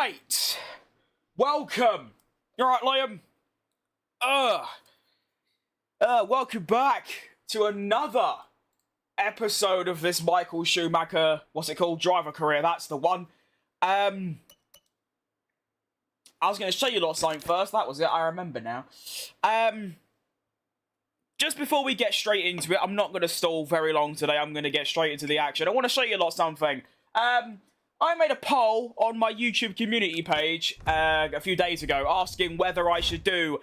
Right. Welcome. You alright, Liam? Welcome back to another episode of this Michael Schumacher, what's it called? Driver career, that's the one. I was going to show you a lot of something first, that was it, I remember now. Just before we get straight into it, I'm not going to stall very long today, I'm going to get straight into the action. I want to show you a lot of something. I made a poll on my YouTube community page a few days ago asking whether I should do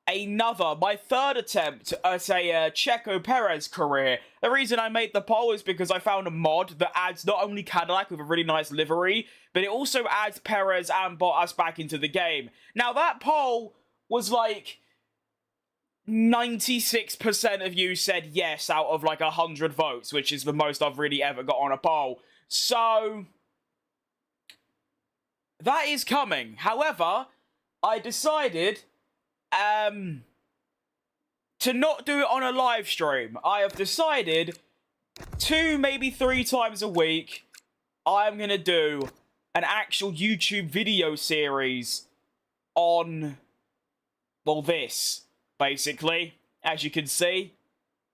my third attempt at a Checo Perez career. The reason I made the poll is because I found a mod that adds not only Cadillac with a really nice livery, but it also adds Perez and Bottas back into the game. Now that poll was like 96% of you said yes out of like 100 votes, which is the most I've really ever got on a poll. So that is coming. However, I decided to not do it on a live stream. I have decided 2, maybe 3 times a week, I'm going to do an actual YouTube video series on, well, this, basically. As you can see,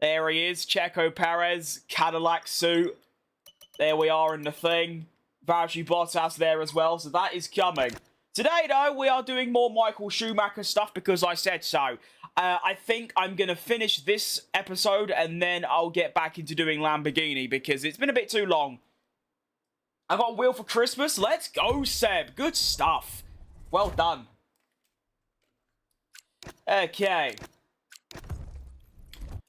there he is, Checo Perez, Cadillac suit. There we are in the thing. Valtteri Bottas there as well, so that is coming. Today, though, we are doing more Michael Schumacher stuff because I said so. I think I'm going to finish this episode and then I'll get back into doing Lamborghini because it's been a bit too long. I got a wheel for Christmas. Let's go, Seb. Good stuff. Well done. Okay.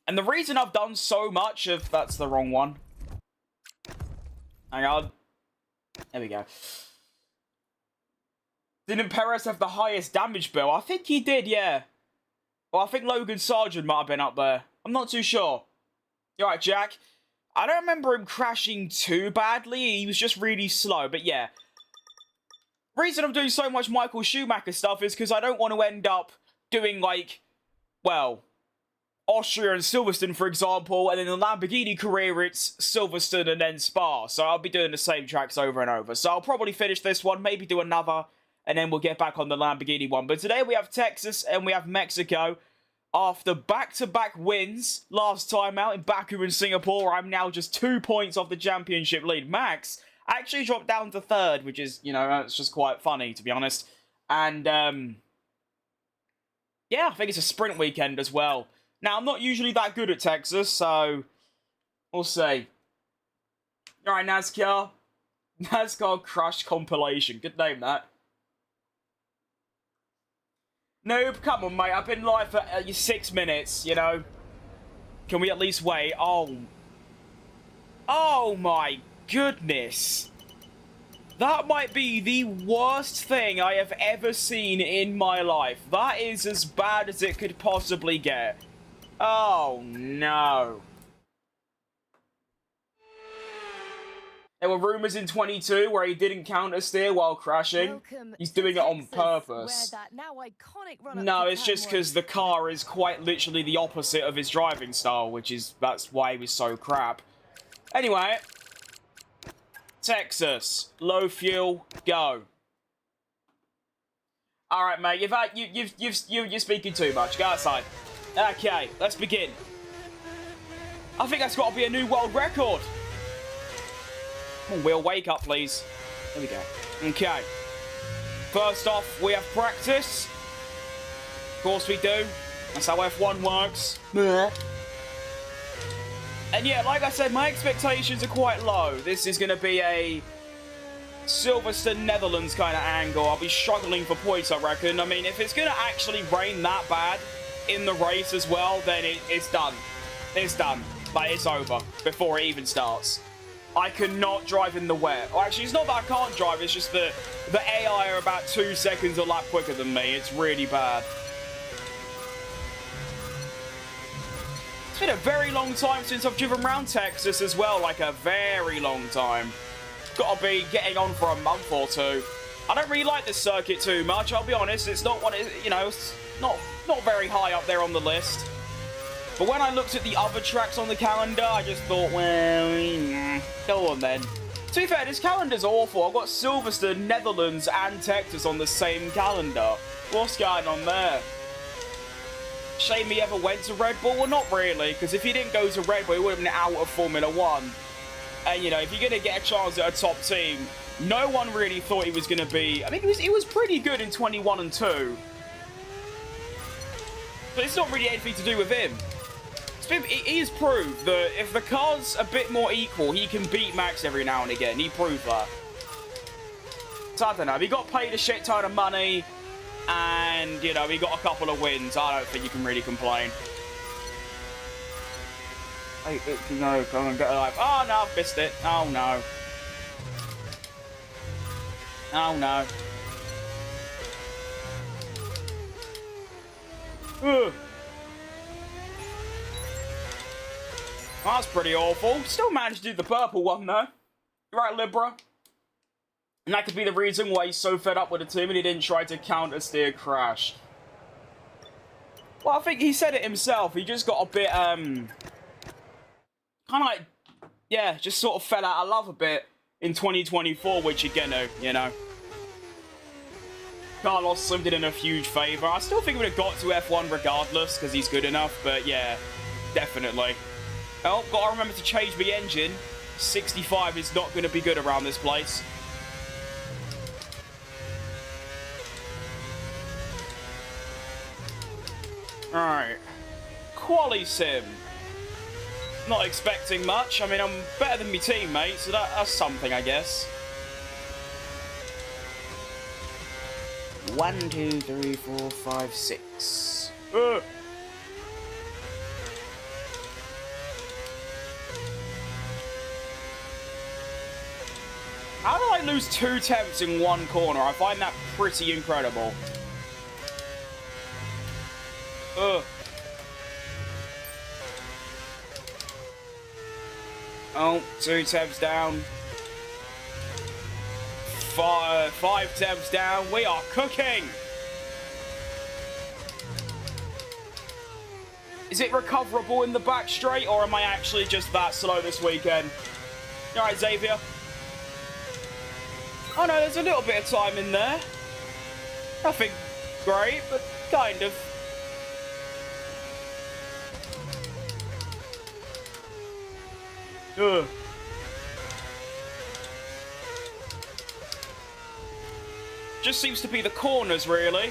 And the reason I've done so much of... That's the wrong one. Hang on. There we go. Didn't Perez have the highest damage bill? I think he did, yeah. Well, I think Logan Sargent might have been up there. I'm not too sure. You're right, Jack. I don't remember him crashing too badly. He was just really slow, but yeah. Reason I'm doing so much Michael Schumacher stuff is because I don't want to end up doing, like, well, Austria and Silverstone, for example, and in the Lamborghini career, it's Silverstone and then Spa. So I'll be doing the same tracks over and over. So I'll probably finish this one, maybe do another, and then we'll get back on the Lamborghini one. But today we have Texas and we have Mexico. After back-to-back wins last time out in Baku and Singapore, I'm now just 2 points off the championship lead. Max actually dropped down to 3rd, which is, you know, it's just quite funny, to be honest. And, yeah, I think it's a sprint weekend as well. Now, I'm not usually that good at Texas, so we'll see. Alright, NASCAR. NASCAR Crush Compilation. Good name, that. Noob, come on, mate. I've been live for 6 minutes, you know. Can we at least wait? Oh my goodness. That might be the worst thing I have ever seen in my life. That is as bad as it could possibly get. Oh, no. There were rumours in 22 where he didn't counter steer while crashing. He's doing it on purpose. No, it's just because the car is quite literally the opposite of his driving style, that's why he was so crap. Anyway, Texas, low fuel, go. All right, mate, you're speaking too much. Go outside. Okay, let's begin. I think that's got to be a new world record. Come on, Will, wake up, please. There we go. Okay. First off, we have practice. Of course we do. That's how F1 works. And yeah, like I said, my expectations are quite low. This is going to be a Silverstone, Netherlands kind of angle. I'll be struggling for points, I reckon. I mean, if it's going to actually rain that bad in the race as well, then it's done. It's done. Like, it's over before it even starts. I cannot drive in the wet. Well, actually, it's not that I can't drive, it's just that the AI are about 2 seconds a lap quicker than me. It's really bad. It's been a very long time since I've driven around Texas as well, like a very long time. Gotta be getting on for a month or 2. I don't really like this circuit too much, I'll be honest. It's not one, you know, it's not very high up there on the list. But when I looked at the other tracks on the calendar, I just thought, well, go on then. To be fair, this calendar's awful. I've got Silverstone, Netherlands, and Texas on the same calendar. What's going on there? Shame he ever went to Red Bull? Well, not really, because if he didn't go to Red Bull, he would have been out of Formula 1. And, you know, if you're going to get a chance at a top team, no one really thought he was going to be... I mean, he was pretty good in 21 and 2. But it's not really anything to do with him. He has proved that if the car's a bit more equal, he can beat Max every now and again. He proved that. So, I don't know. He got paid a shit ton of money, and, you know, he got a couple of wins. I don't think you can really complain. Hey, no, come on, get alive. Oh, no, I've missed it. Oh, no. Oh, no. Ugh. That's pretty awful. Still managed to do the purple one, though. You're right, Libra. And that could be the reason why he's so fed up with the team and he didn't try to counter-steer Crash. Well, I think he said it himself. He just got a bit, kind of like, yeah, just sort of fell out of love a bit in 2024, which you're gonna, you know. Carlos slipped it in a huge favour. I still think we would have got to F1 regardless, because he's good enough, but yeah, definitely. Oh, gotta remember to change the engine. 65 is not going to be good around this place. Alright. Quali Sim. Not expecting much. I mean, I'm better than my teammate, so that's something, I guess. 1, 2, 3, 4, 5, 6. How did I lose 2 tenths in one corner? I find that pretty incredible. Ugh. Oh, 2 tenths down. 5 tenths down. We are cooking. Is it recoverable in the back straight, or am I actually just that slow this weekend? All right, Xavier. Oh no, there's a little bit of time in there. Nothing great, but kind of. Ugh. Just seems to be the corners, really.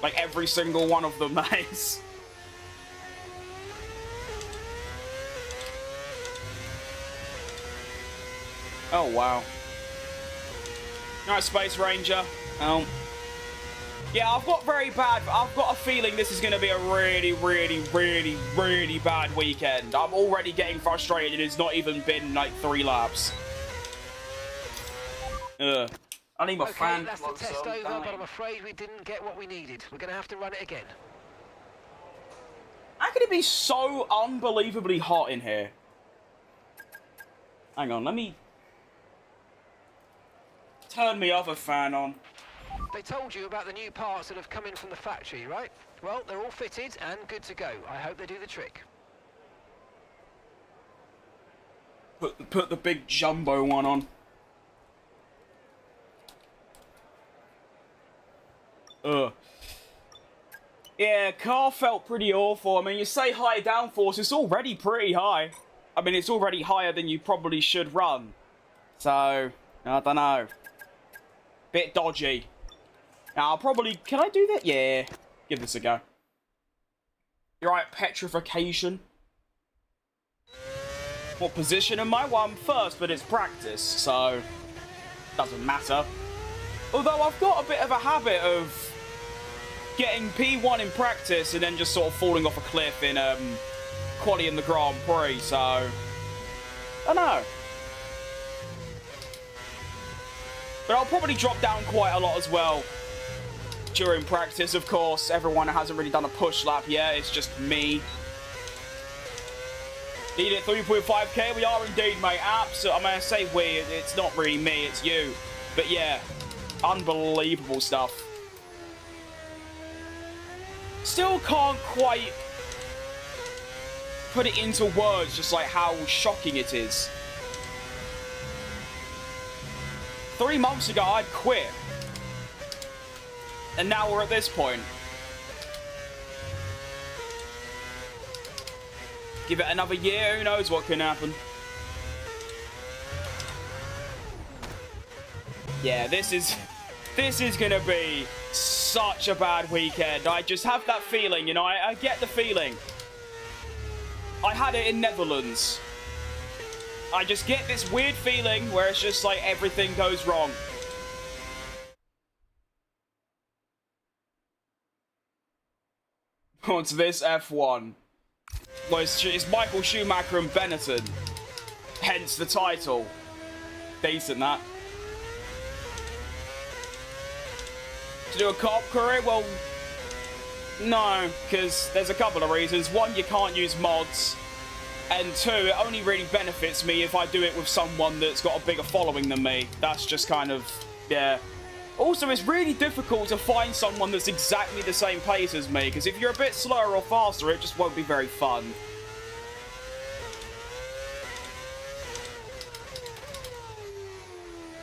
Like every single one of them, mate. Oh, wow. Alright, Space Ranger. Oh. Yeah, I've got a feeling this is going to be a really, really, really, really bad weekend. I'm already getting frustrated. It's not even been, like, 3 laps. Ugh. I need my fan. Okay, that's the test over, but I'm afraid we didn't get what we needed. We're going to have to run it again. How could it be so unbelievably hot in here? Hang on, let me turn my other fan on. They told you about the new parts that have come in from the factory, right? Well, they're all fitted and good to go. I hope they do the trick. Put the big jumbo one on. Ugh. Yeah, car felt pretty awful. I mean, you say high downforce, it's already pretty high. I mean, it's already higher than you probably should run. So, I don't know. Bit dodgy. Now, I'll probably... Can I do that? Yeah. Give this a go. You're right, petrification. What position am I? Well, I'm first, but it's practice, so... Doesn't matter. Although, I've got a bit of a habit of... getting P1 in practice and then just sort of falling off a cliff in, quali in the Grand Prix, so... I don't know. But I'll probably drop down quite a lot as well during practice, of course. Everyone hasn't really done a push lap yet. It's just me. Need it 3.5k? We are indeed, mate. Absolutely. I mean, I say we. It's not really me. It's you. But yeah, unbelievable stuff. Still can't quite put it into words just like how shocking it is. 3 months ago, I'd quit. And now we're at this point. Give it another year, who knows what can happen. Yeah, this is gonna be such a bad weekend. I just have that feeling, you know, I get the feeling. I had it in Netherlands. I just get this weird feeling where it's just like everything goes wrong. What's this F1? Well, it's Michael Schumacher and Benetton. Hence the title. Decent, that. To do a co-op career? Well, no, because there's a couple of reasons. One, you can't use mods. And two, it only really benefits me if I do it with someone that's got a bigger following than me. That's just kind of, yeah. Also, it's really difficult to find someone that's exactly the same pace as me, because if you're a bit slower or faster, it just won't be very fun.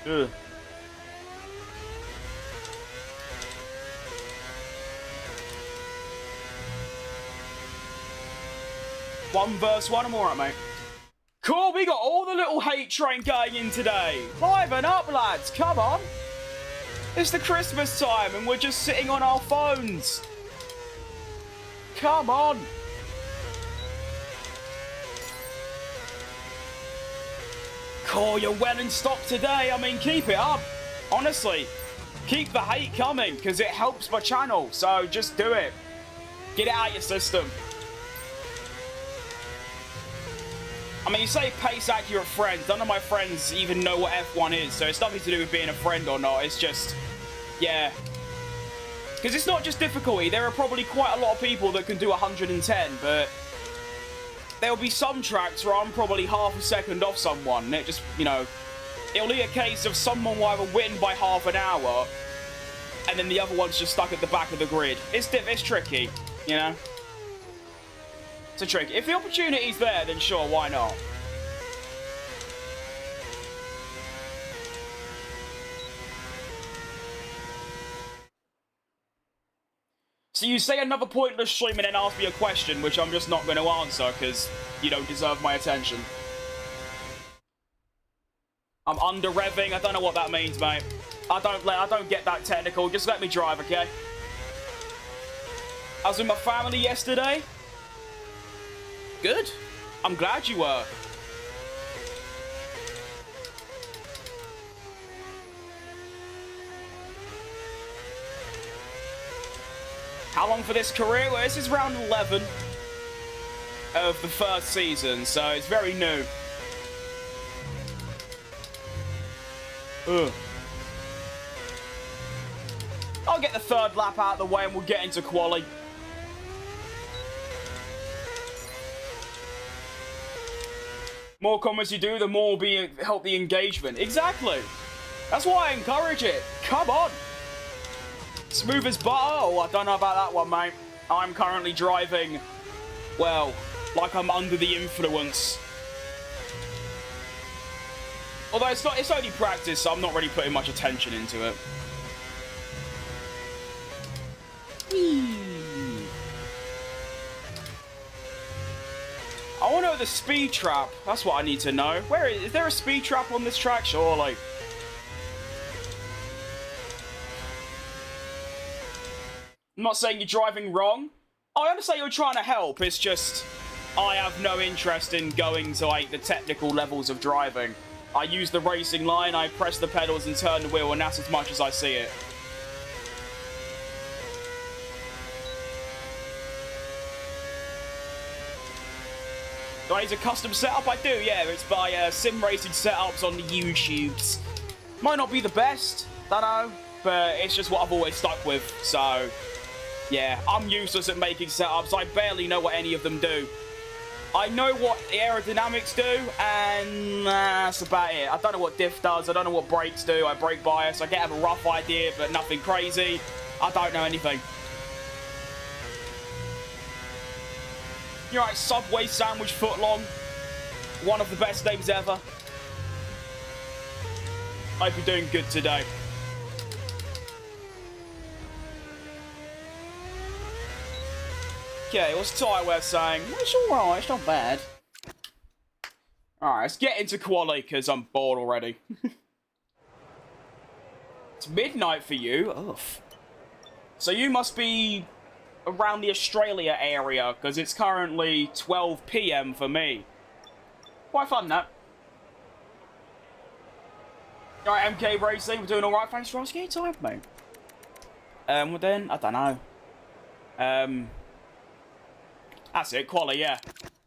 Ugh. One verse one, I'm alright, mate. Cool, we got all the little hate train going in today. Liven up, lads, come on. It's the Christmas time and we're just sitting on our phones. Come on. Cool, you're well in stock today. I mean, keep it up. Honestly, keep the hate coming because it helps my channel. So just do it. Get it out of your system. I mean, you say pace accurate friends. None of my friends even know what F1 is, so it's nothing to do with being a friend or not. It's just, yeah. Because it's not just difficulty. There are probably quite a lot of people that can do 110, but there'll be some tracks where I'm probably half a second off someone. And it just, you know, it'll be a case of someone will either win by half an hour, and then the other one's just stuck at the back of the grid. It's tricky, you know? It's a trick. If the opportunity's there, then sure, why not? So you say another pointless stream and then ask me a question, which I'm just not going to answer because you don't deserve my attention. I'm under revving. I don't know what that means, mate. I don't get that technical. Just let me drive, okay? I was with my family yesterday. Good. I'm glad you were. How long for this career? Well, this is round 11 of the first season, so it's very new. Ugh. I'll get the third lap out of the way and we'll get into quali. More comments you do, the more will help the engagement. Exactly. That's why I encourage it. Come on. Smooth as butter. Oh, I don't know about that one, mate. I'm currently driving, well, like I'm under the influence. Although it's only practice, so I'm not really putting much attention into it. Whee. I want to know the speed trap. That's what I need to know. Where is there a speed trap on this track? Surely. I'm not saying you're driving wrong. I understand you're trying to help. It's just I have no interest in going to like the technical levels of driving. I use the racing line, I press the pedals and turn the wheel, and that's as much as I see it. Do I use a custom setup? I do, yeah. It's by sim racing setups on the YouTubes. Might not be the best, don't know, but it's just what I've always stuck with. So, yeah, I'm useless at making setups. I barely know what any of them do. I know what the aerodynamics do, and that's about it. I don't know what diff does. I don't know what brakes do. I brake bias. I get have a rough idea, but nothing crazy. I don't know anything. You're right, Subway sandwich footlong. One of the best names ever. Hope you're doing good today. Okay, what's Ty we're saying? It's alright, it's not bad. Alright, let's get into quali, because I'm bored already. It's midnight for you? Ugh. So you must be around the Australia area, because it's currently 12 PM for me. Quite fun, that. Alright, MK Racing, we're doing alright, thanks for asking. Time, mate. Well then, I don't know. That's it, quali, yeah.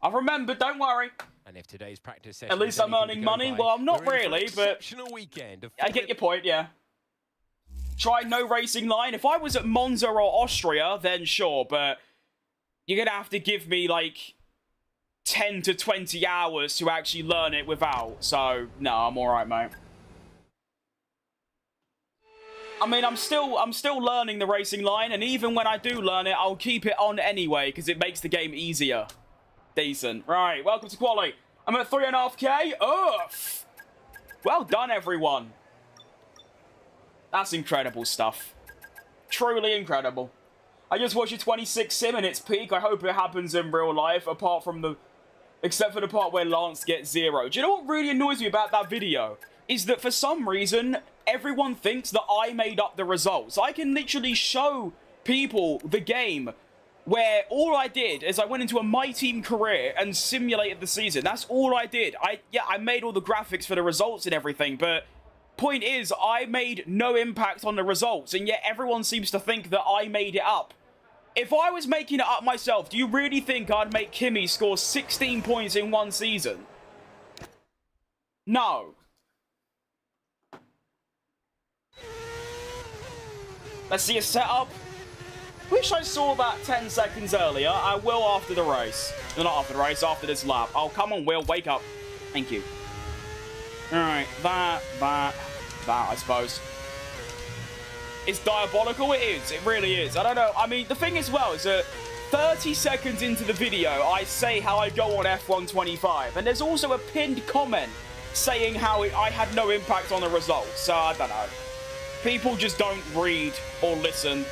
I've remembered, don't worry. And if today's practice session at least I'm earning money. Well, I'm not really, but I get your point, yeah. Try no racing line. If I was at Monza or Austria, then sure, but you're going to have to give me, like, 10 to 20 hours to actually learn it without. So, no, I'm alright, mate. I mean, I'm still learning the racing line, and even when I do learn it, I'll keep it on anyway, because it makes the game easier. Decent. Right, welcome to quali. I'm at 3.5k. Ugh. Well done, everyone. That's incredible stuff. Truly incredible. I just watched your 26 sim in its peak. I hope it happens in real life, except for the part where Lance gets 0. Do you know what really annoys me about that video? Is that for some reason, everyone thinks that I made up the results. I can literally show people the game where all I did is I went into a My Team career and simulated the season. That's all I did. I made all the graphics for the results and everything, but point is, I made no impact on the results, and yet everyone seems to think that I made it up. If I was making it up myself, do you really think I'd make Kimi score 16 points in one season? No. Let's see a setup. Wish I saw that 10 seconds earlier. I will after the race. No, not after the race, after this lap. Oh, come on, Will, wake up. Thank you. Alright, that, I suppose. It's diabolical, it is. It really is. I don't know. I mean, the thing as well is that 30 seconds into the video, I say how I go on F125. And there's also a pinned comment saying how I had no impact on the results. So, I don't know. People just don't read or listen.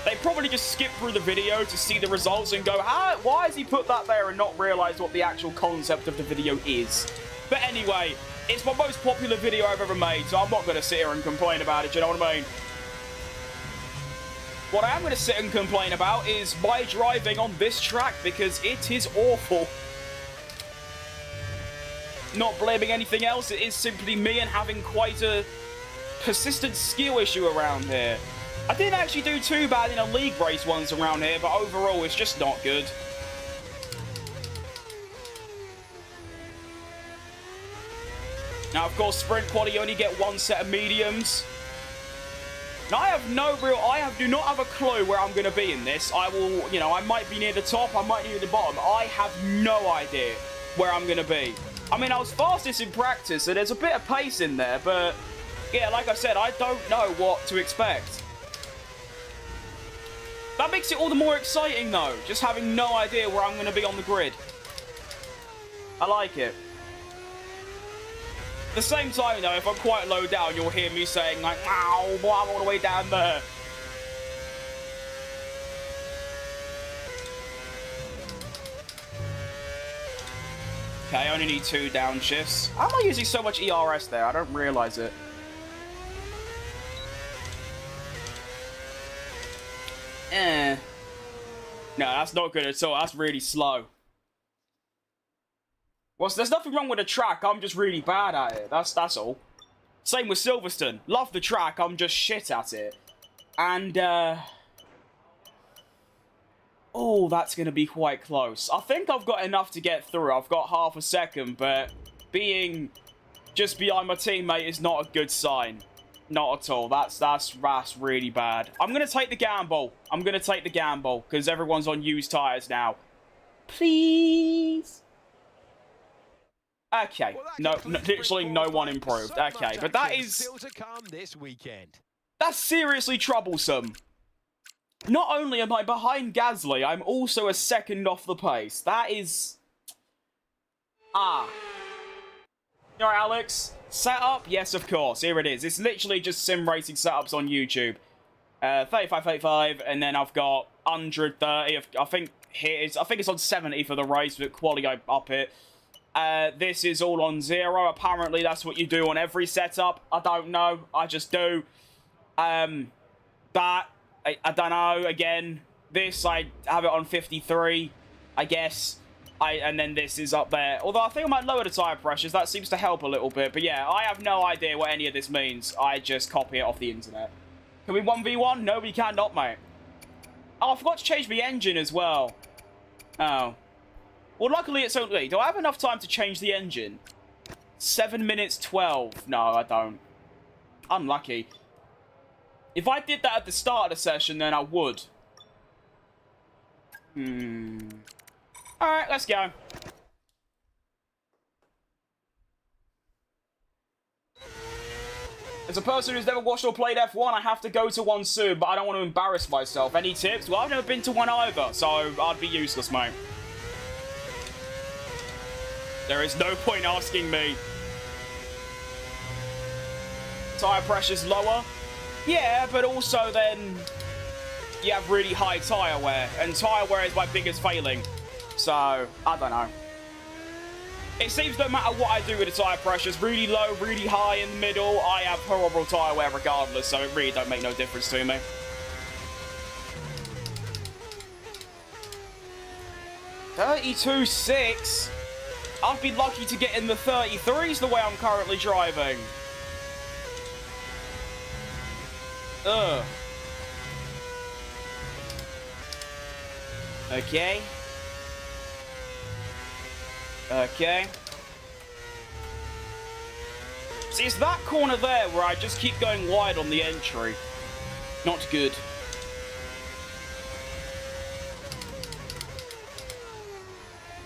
They probably just skip through the video to see the results and go, why has he put that there and not realised what the actual concept of the video is? But anyway, it's my most popular video I've ever made, so I'm not going to sit here and complain about it, you know what I mean? What I am going to sit and complain about is my driving on this track, because it is awful. Not blaming anything else, it is simply me and having quite a persistent skill issue around here. I didn't actually do too bad in a league race once around here, but overall it's just not good. Now, of course, sprint quad, you only get one set of mediums. Now, I do not have a clue where I'm going to be in this. I will, you know, I might be near the top, I might be near the bottom. I have no idea where I'm going to be. I mean, I was fastest in practice, so there's a bit of pace in there, but yeah, like I said, I don't know what to expect. That makes it all the more exciting, though, just having no idea where I'm going to be on the grid. I like it. At the same time, though, if I'm quite low down, you'll hear me saying, like, wow, boy, I'm all the way down there. Okay, I only need 2 downshifts. How am I using so much ERS there? I don't realise it. No, that's not good at all. That's really slow. Well, there's nothing wrong with the track. I'm just really bad at it. That's all. Same with Silverstone. Love the track. I'm just shit at it. And, oh, that's going to be quite close. I think I've got enough to get through. I've got half a second, but being just behind my teammate is not a good sign. Not at all. That's really bad. I'm going to take the gamble. I'm going to take the gamble because everyone's on used tyres now. Please. Okay. Well, no, literally no one improved. Okay, but that is still to come this weekend. That's seriously troublesome. Not only am I behind Gasly, I'm also a second off the pace. That is... Alright, Alex. Setup? Yes, of course. Here it is. It's literally just sim racing setups on YouTube. 35, and then I've got 130. I think it's on 70 for the race, but quality I up it. This is all on 0. Apparently, that's what you do on every setup. I don't know. I just do. I don't know. Again, this, I have it on 53, I guess. And then this is up there. Although I think I might lower the tyre pressures. That seems to help a little bit. But yeah, I have no idea what any of this means. I just copy it off the internet. Can we 1v1? No, we cannot, mate. Oh, I forgot to change my engine as well. Oh. Well, luckily it's only... Do I have enough time to change the engine? 7 minutes 12. No, I don't. Unlucky. If I did that at the start of the session, then I would. Alright, let's go. As a person who's never watched or played F1, I have to go to one soon, but I don't want to embarrass myself. Any tips? Well, I've never been to one either, so I'd be useless, mate. There is no point asking me. Tyre pressure's lower? Yeah, but also then you have really high tyre wear, and tyre wear is my biggest failing. So, I don't know. It seems no matter what I do with the tyre pressures, really low, really high, in the middle, I have horrible tyre wear regardless, so it really don't make no difference to me. $32.6? I'd be lucky to get in the 33s the way I'm currently driving. Ugh. Okay. Okay. See, it's that corner there where I just keep going wide on the entry. Not good.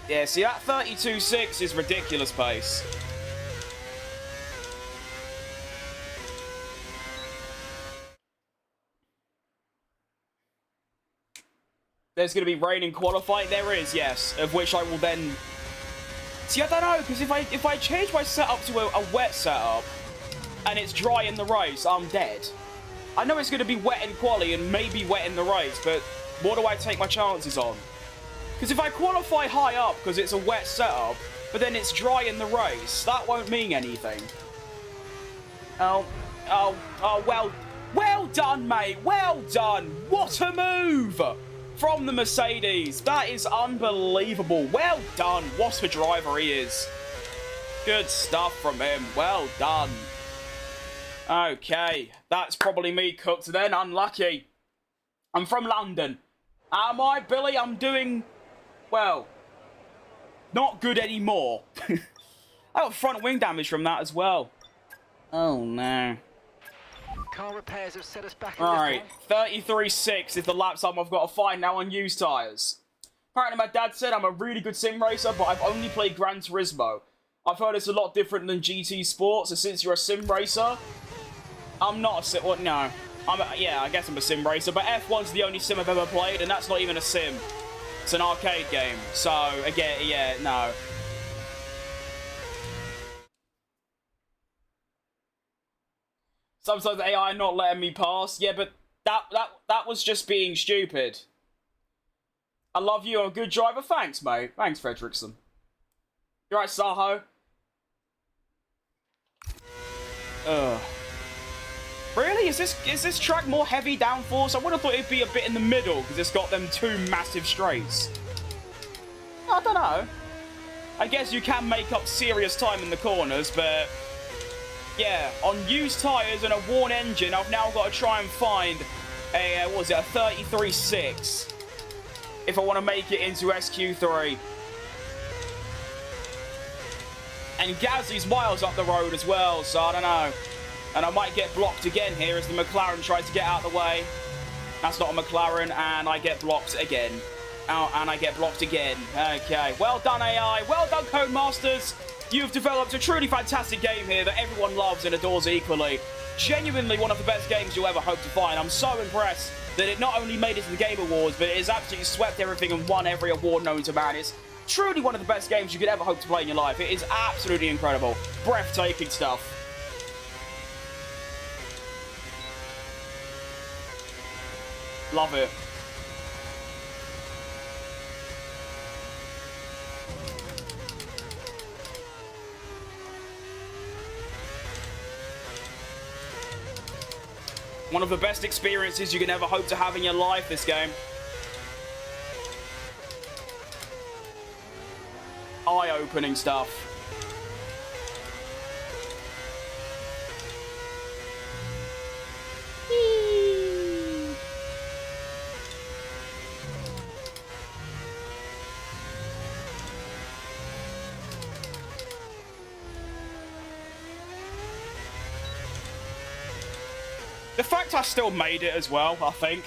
Yeah, see, that 32.6 is ridiculous pace. There's going to be rain in qualifying? There is, yes. Of which I will then... See, I don't know, because if I change my setup to a wet setup, and it's dry in the race, I'm dead. I know it's going to be wet in quali and maybe wet in the race, but what do I take my chances on? Because if I qualify high up because it's a wet setup, but then it's dry in the race, that won't mean anything. Oh, well done, mate. Well done. What a move from the Mercedes. That is unbelievable. Well done. What a driver he is. Good stuff from him. Well done. Okay, that's probably me cooked then. Unlucky. I'm from London. Am I, Billy? I'm doing... well, not good anymore. I got front wing damage from that as well. Oh, no. Car repairs have set us back. Alright, 33.6 is the lap time I've got to find now on used tyres. Apparently my dad said I'm a really good sim racer, but I've only played Gran Turismo. I've heard it's a lot different than GT Sport, so since you're a sim racer, I'm not a sim... well, no. Yeah, I guess I'm a sim racer, but F1's the only sim I've ever played, and that's not even a sim. It's an arcade game, so, again, yeah, no. Sometimes the AI not letting me pass. Yeah, but that was just being stupid. I love you, I'm a good driver. Thanks, mate. Thanks, Fredrickson. You right, Saho? Ugh. Really? Is this track more heavy downforce? I would have thought it'd be a bit in the middle, because it's got them two massive straights. I don't know. I guess you can make up serious time in the corners, but... yeah, on used tyres and a worn engine, I've now got to try and find a, what was it, a 33.6 if I want to make it into SQ3. And Gazzy's miles up the road as well, so I don't know. And I might get blocked again here as the McLaren tries to get out of the way. That's not a McLaren, and I get blocked again. Oh, and I get blocked again. Okay, well done, AI. Well done, Codemasters. You've developed a truly fantastic game here that everyone loves and adores equally. Genuinely one of the best games you'll ever hope to find. I'm so impressed that it not only made it to the Game Awards, but it has absolutely swept everything and won every award known to man. It's Truly one of the best games you could ever hope to play in your life. It is absolutely incredible. Breathtaking stuff. Love it. One of the best experiences you can ever hope to have in your life, this game. Eye-opening stuff. The fact I still made it as well, I think.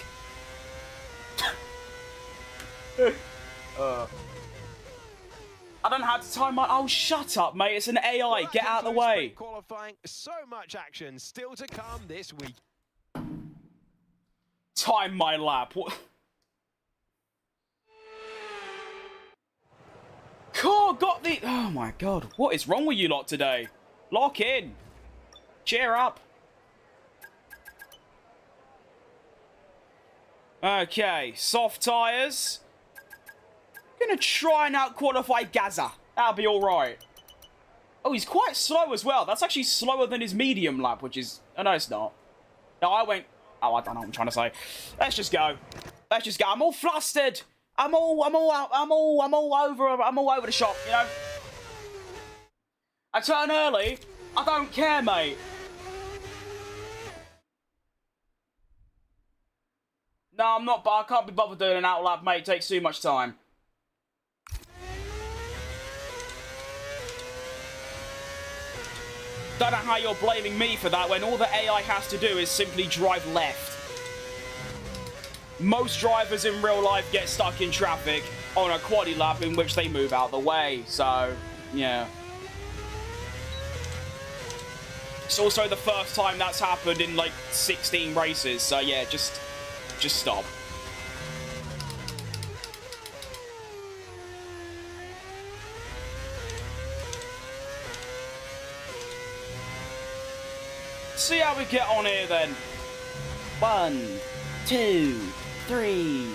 I don't have to time my... Oh, shut up, mate. It's an AI. Well, get out of the way. Qualifying. So much action still to come this week. Time my lap. What? Car got the... Oh, my God. What is wrong with you lot today? Lock in. Cheer up. Okay, soft tyres. Gonna try and out-qualify Gaza. That'll be alright. Oh, he's quite slow as well. That's actually slower than his medium lap, which is... Oh, no, it's not. No, I went... Oh, I don't know what I'm trying to say. Let's just go. Let's just go. I'm all flustered. I'm all over the shop, you know? I turn early. I don't care, mate. No, I'm not, but I can't be bothered doing an outlap, mate. It takes too much time. Don't know how you're blaming me for that when all the AI has to do is simply drive left. Most drivers in real life get stuck in traffic on a quaddy lap in which they move out the way, so, yeah. It's also the first time that's happened in, like, 16 races, so yeah, just stop. See how we get on here then. 1, 2, 3.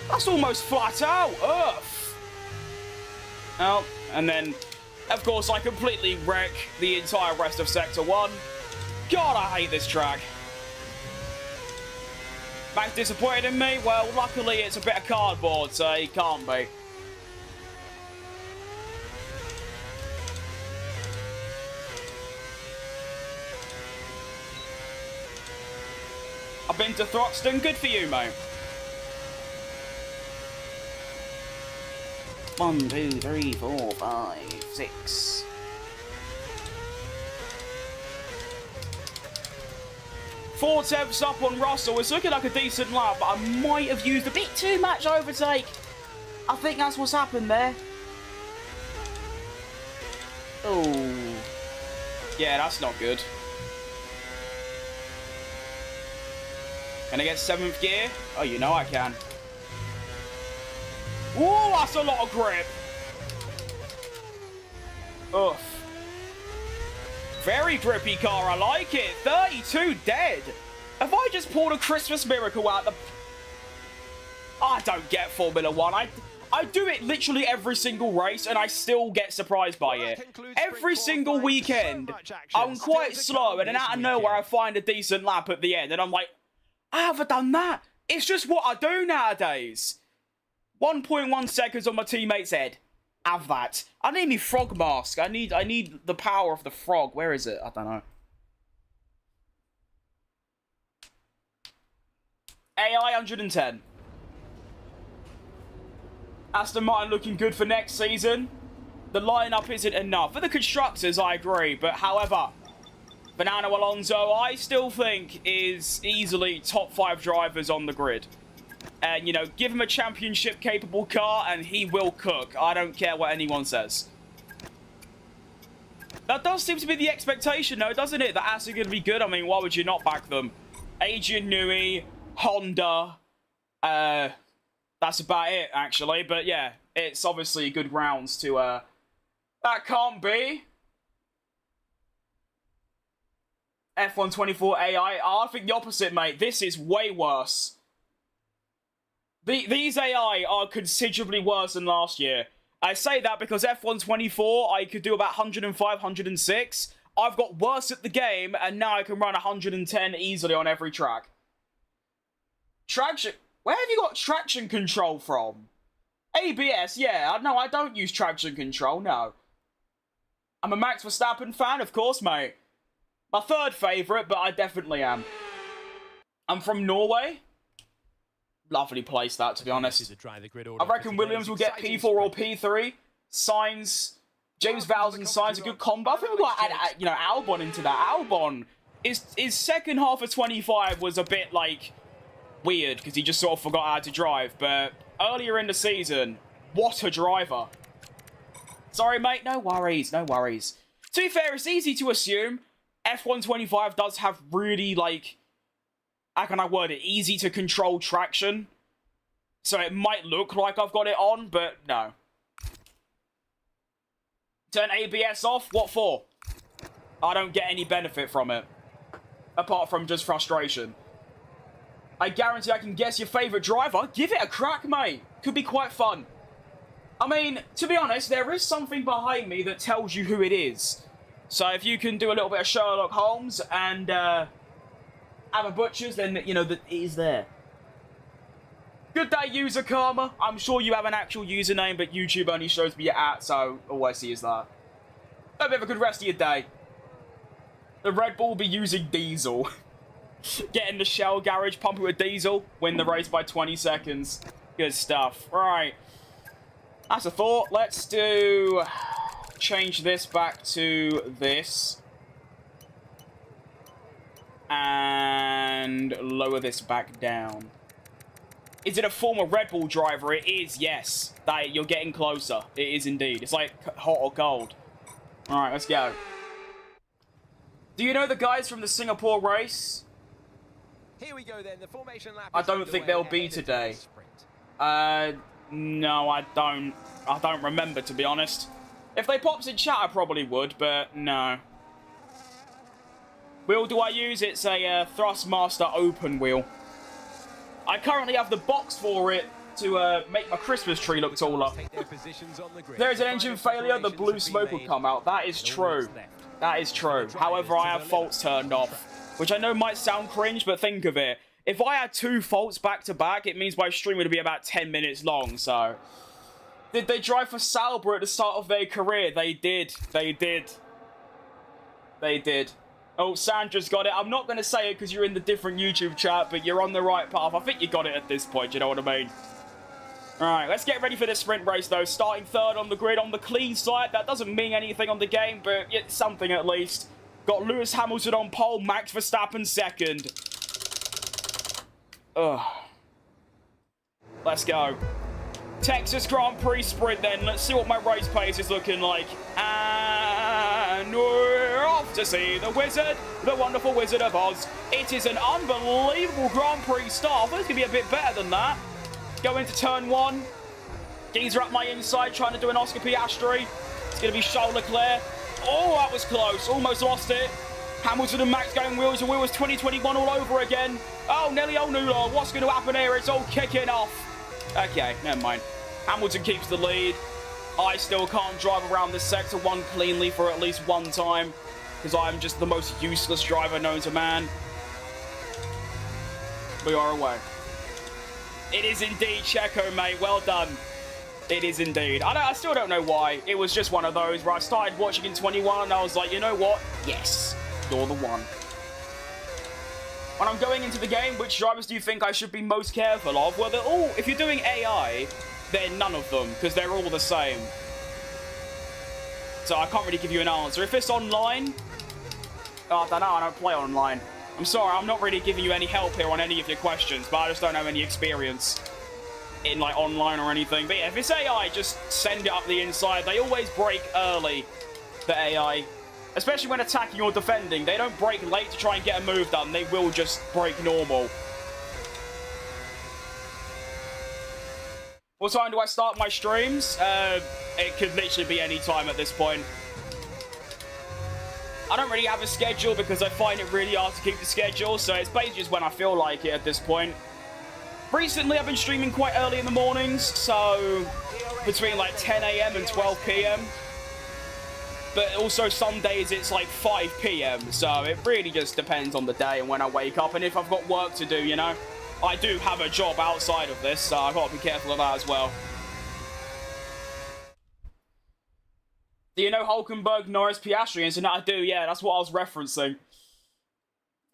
That's almost flat out. Earth. Oh, and then, of course, I completely wreck the entire rest of Sector 1. God, I hate this track. Max disappointed in me? Well, luckily it's a bit of cardboard, so he can't be. I've been to Throxton. Good for you, mate. 1, 2, 3, 4, 5, 6. Four tenths up on Russell. It's looking like a decent lap, but I might have used a bit too much overtake. I think that's what's happened there. Oh. Yeah, that's not good. Can I get 7th gear? Oh, you know I can. Whoa, that's a lot of grip. Oof. Very grippy car, I like it. 32 dead. Have I just pulled a Christmas miracle out the... I don't get Formula 1. I do it literally every single race, and I still get surprised by it. Every single weekend, I'm quite slow, and then out of nowhere, I find a decent lap at the end, and I'm like, I haven't done that. It's just what I do nowadays. 1.1 seconds on my teammate's head. Have that. I need me frog mask. I need the power of the frog. Where is it? I don't know. AI 110. Aston Martin looking good for next season. The lineup isn't enough. For the constructors, I agree. But however, Fernando Alonso, I still think, is easily top 5 drivers on the grid. And, you know, give him a championship-capable car and he will cook. I don't care what anyone says. That does seem to be the expectation, though, doesn't it? That Aston are going to be good. I mean, why would you not back them? Adrian Newey, Honda, That's about it, actually. But yeah, it's obviously good grounds to, that can't be. F124 AI. I think the opposite, mate. This is way worse. These AI are considerably worse than last year. I say that because F124, I could do about 105, 106. I've got worse at the game, and now I can run 110 easily on every track. Traction... Where have you got traction control from? ABS, yeah. No, I don't use traction control, no. I'm a Max Verstappen fan, of course, mate. My third favourite, but I definitely am. I'm from Norway. Lovely place, that, to be honest. I reckon Williams will get P4 or P3. Sainz, James Vowles and Sainz, a good combo. I think we've got to add, you know, Albon into that. Albon, his second half of 25 was a bit, like, weird, because he just sort of forgot how to drive. But earlier in the season, what a driver. Sorry, mate, no worries, no worries. To be fair, it's easy to assume F125 does have really, like, how can I word it, easy to control traction. So it might look like I've got it on, but no. Turn ABS off? What for? I don't get any benefit from it. Apart from just frustration. I guarantee I can guess your favourite driver. Give it a crack, mate. Could be quite fun. I mean, to be honest, there is something behind me that tells you who it is. So if you can do a little bit of Sherlock Holmes and have a butcher's, then, you know, that it is there. Good day, user Karma. I'm sure you have an actual username, but YouTube only shows me your @ so all I see is that. Hope you have a good rest of your day. The Red Bull will be using diesel. Get in the Shell garage, pump it with diesel, win the race by 20 seconds. Good stuff. Right. That's a thought. Let's do... change this back to this. And lower this back down. Is it a former Red Bull driver? It is, yes. You're getting closer. It is indeed. It's like hot or cold. Alright, let's go. Do you know the guys from the Singapore race? Here we go then. The formation lap. I don't think they'll be today. No, I don't. I don't remember, to be honest. If they popped in chat, I probably would, but no. Wheel do I use? It's a Thrustmaster open wheel. I currently have the box for it to make my Christmas tree look taller. If there is an engine failure, the blue smoke will come out. That is true. That is true. However, I have faults turned off, which I know might sound cringe, but think of it. If I had 2 faults back to back, it means my stream would be about 10 minutes long, so... Did they drive for Sauber at the start of their career? They did. They did. They did. Oh, Sandra's got it. I'm not going to say it because you're in the different YouTube chat, but you're on the right path. I think you got it at this point, you know what I mean? Alright, let's get ready for this sprint race, though. Starting third on the grid on the clean side. That doesn't mean anything on the game, but it's something at least. Got Lewis Hamilton on pole, Max Verstappen second. Ugh. Let's go. Texas Grand Prix sprint then. Let's see what my race pace is looking like. And we're off to see the wizard, the wonderful Wizard of Oz. It is an unbelievable Grand Prix start. I thought it was going to be a bit better than that. Go into turn 1. Geezer up my inside trying to do an Oscar Piastri. It's going to be Charles Leclerc. Oh, that was close. Almost lost it. Hamilton and Max going wheels to wheels 2021 all over again. Oh, Nelly O'Neill. What's going to happen here? It's all kicking off. Okay, never mind. Hamilton keeps the lead. I still can't drive around this sector 1 cleanly for at least one time, because I'm just the most useless driver known to man. We are away. It is indeed Checo, mate. Well done. It is indeed. I still don't know why. It was just one of those where I started watching in 21 and I was like, you know what? Yes, you're the one. When I'm going into the game, which drivers do you think I should be most careful of? Well, they're all... If you're doing AI, then none of them, because they're all the same. So I can't really give you an answer. If it's online... Oh, I don't know. I don't play online. I'm sorry. I'm not really giving you any help here on any of your questions, but I just don't have any experience in, like, online or anything. But yeah, if it's AI, just send it up the inside. They always break early, the AI. Especially when attacking or defending. They don't break late to try and get a move done. They will just break normal. What time do I start my streams? It could literally be any time at this point. I don't really have a schedule because I find it really hard to keep the schedule, so it's basically just when I feel like it at this point. Recently, I've been streaming quite early in the mornings, so between like 10 a.m. and 12 p.m. But also some days it's like 5 p.m. So it really just depends on the day and when I wake up and if I've got work to do, you know. I do have a job outside of this, so I've got to be careful of that as well. Do you know Hulkenberg, Norris, Piastri? And so now I do, yeah, that's what I was referencing.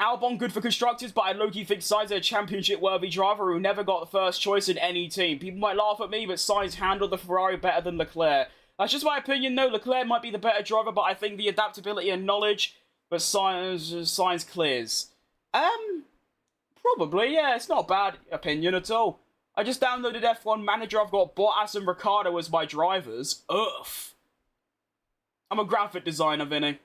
Albon good for constructors, but I low-key think Sainz is a championship-worthy driver who never got the first choice in any team. People might laugh at me, but Sainz handled the Ferrari better than Leclerc. That's just my opinion, though. Leclerc might be the better driver, but I think the adaptability and knowledge, but Sainz clears. Probably, yeah, it's not a bad opinion at all. I just downloaded F1 Manager. I've got Bottas and Ricciardo as my drivers. Ugh. I'm a graphic designer, Vinny.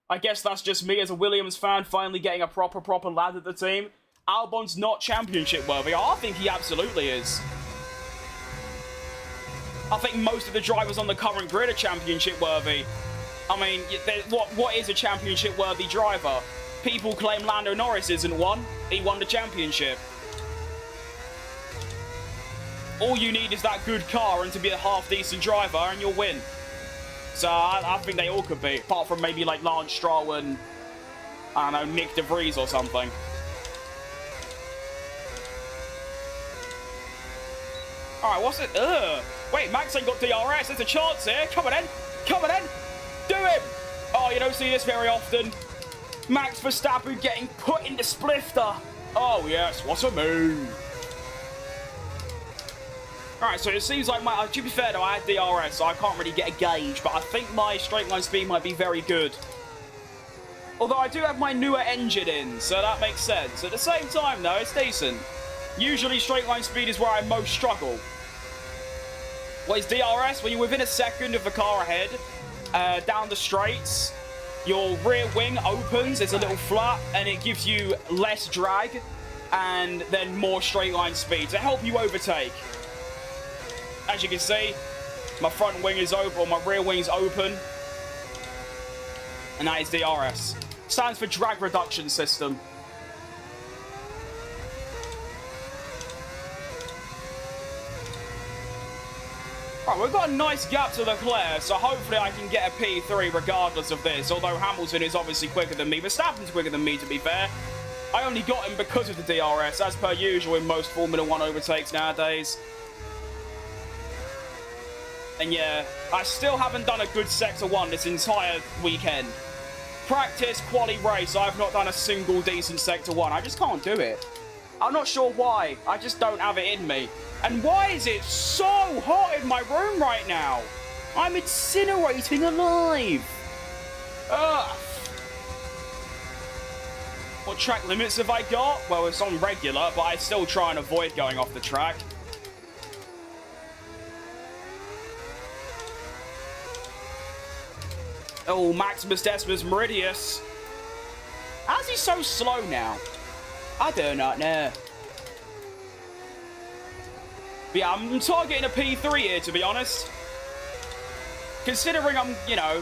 I guess that's just me as a Williams fan finally getting a proper lad at the team. Albon's not championship worthy. I think he absolutely is. I think most of the drivers on the current grid are championship worthy. I mean, what is a championship worthy driver? People claim Lando Norris isn't one. He won the championship. All you need is that good car and to be a half-decent driver and you'll win. So I think they all could be, apart from maybe like Lance Stroll and, I don't know, Nick De Vries or something. Alright, what's it? Wait, Max ain't got DRS. There's a chance here. Come on in. Come on in. Do it. Oh, you don't see this very often. Max Verstappen getting put into splifter. Oh, yes. What a move. Alright, so it seems like my... to be fair, though, I had DRS, so I can't really get a gauge, but I think my straight line speed might be very good. Although I do have my newer engine in, so that makes sense. At the same time, though, it's decent. Usually, straight line speed is where I most struggle. What is DRS? When you're within a second of the car ahead, down the straights, your rear wing opens, it's a little flat, and it gives you less drag, and then more straight line speed to help you overtake. As you can see, my front wing is open, or my rear wing is open. And that is DRS. Stands for drag reduction system. Right, we've got a nice gap to Leclerc, so hopefully I can get a P3 regardless of this. Although Hamilton is obviously quicker than me. Verstappen's quicker than me, to be fair. I only got him because of the DRS, as per usual in most Formula 1 overtakes nowadays. And yeah, I still haven't done a good Sector 1 this entire weekend. Practice, quali, race, I've not done a single decent Sector 1. I just can't do it. I'm not sure why. I just don't have it in me. And why is it so hot in my room right now? I'm incinerating alive. Ugh. What track limits have I got? Well, it's on regular, but I still try and avoid going off the track. Oh, Maximus Decimus Meridius. How's he so slow now? I do not know. But yeah, I'm targeting a P3 here, to be honest. Considering I'm, you know,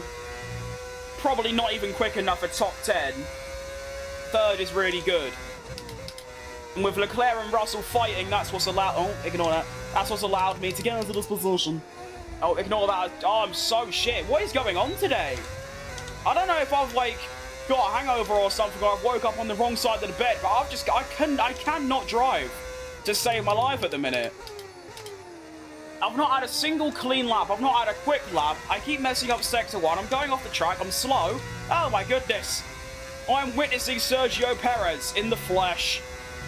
probably not even quick enough for top 10. Third is really good. And with Leclerc and Russell fighting, that's what's allowed... Oh, ignore that. That's what's allowed me to get into this position. Oh, ignore that. Oh, I'm so shit. What is going on today? I don't know if I've, like, got a hangover or something, or I've woke up on the wrong side of the bed, but I cannot drive to save my life at the minute. I've not had a single clean lap. I've not had a quick lap. I keep messing up Sector 1. I'm going off the track. I'm slow. Oh, my goodness. I'm witnessing Sergio Perez in the flesh.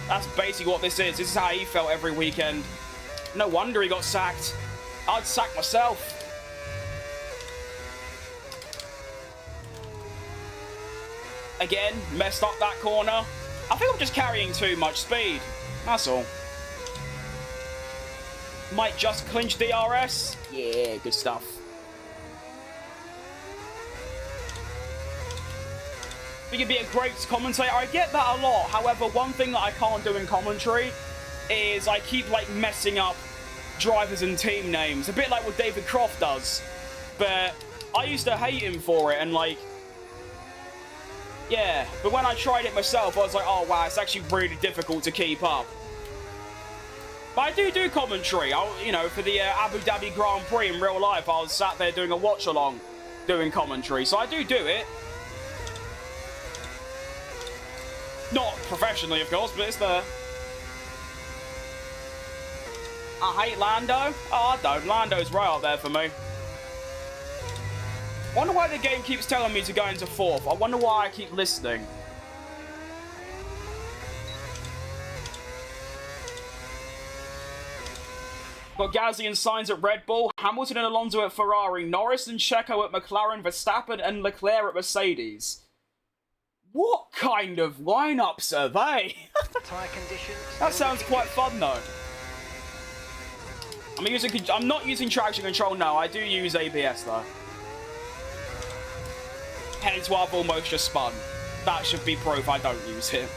That's basically what this is. This is how he felt every weekend. No wonder he got sacked. I'd sack myself. Again, messed up that corner. I think I'm just carrying too much speed. That's all. Might just clinch DRS. Yeah, good stuff. You could be a great commentator. I get that a lot. However, one thing that I can't do in commentary is I keep, like, messing up drivers and team names. A bit like what David Croft does. But I used to hate him for it, and like, yeah. But when I tried it myself, I was like, oh wow, it's actually really difficult to keep up. But I do commentary. You know, for the Abu Dhabi Grand Prix in real life, I was sat there doing a watch-along, doing commentary. So I do it. Not professionally, of course, but it's there. I hate Lando. Oh, I don't. Lando's right up there for me. Wonder why the game keeps telling me to go into 4th. I wonder why I keep listening. Got Gasly and Sainz at Red Bull, Hamilton and Alonso at Ferrari, Norris and Checo at McLaren, Verstappen and Leclerc at Mercedes. What kind of lineups are they? Tyre conditions. That sounds quite fun though. I'm not using traction control now. I do use ABS though. Hence why I've almost just spun. That should be proof I don't use it.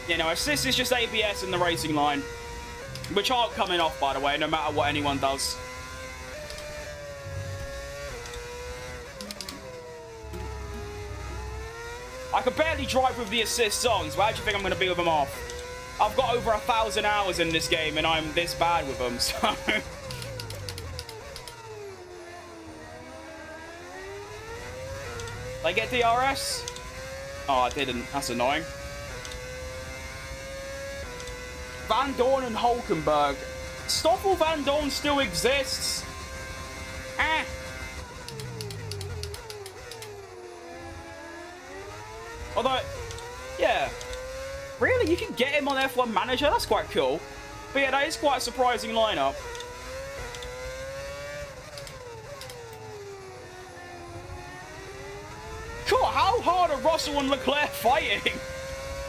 You know, assist is just ABS in the racing line, which aren't coming off, by the way, no matter what anyone does. I can barely drive with the assists on, so how do you think I'm going to be with them off? I've got over 1,000 hours in this game, and I'm this bad with them, so... Did I get DRS? Oh, I didn't. That's annoying. Van Dorn and Hulkenberg. Stoffel Van Dorn still exists. Eh. Although, yeah. Really? You can get him on F1 Manager? That's quite cool. But yeah, that is quite a surprising lineup. Cool, how hard are Russell and Leclerc fighting?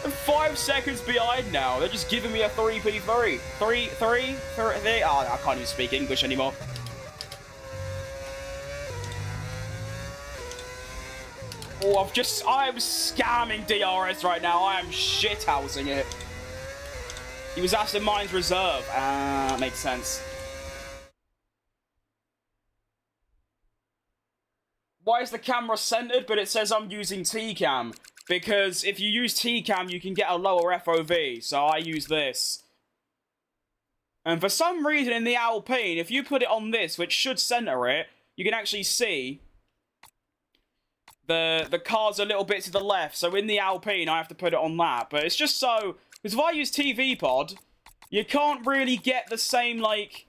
I'm 5 seconds behind now. They're just giving me a 3p3. 3. Oh, I can't even speak English anymore. Oh, I'm scamming DRS right now. I am shithousing it. He was Aston Martin's reserve. Ah, makes sense. Why is the camera centered, but it says I'm using T-Cam? Because if you use T-Cam, you can get a lower FOV, so I use this. And for some reason in the Alpine, if you put it on this, which should center it, you can actually see the car's a little bit to the left. So in the Alpine, I have to put it on that. But it's just so... Because if I use TV Pod, you can't really get the same, like,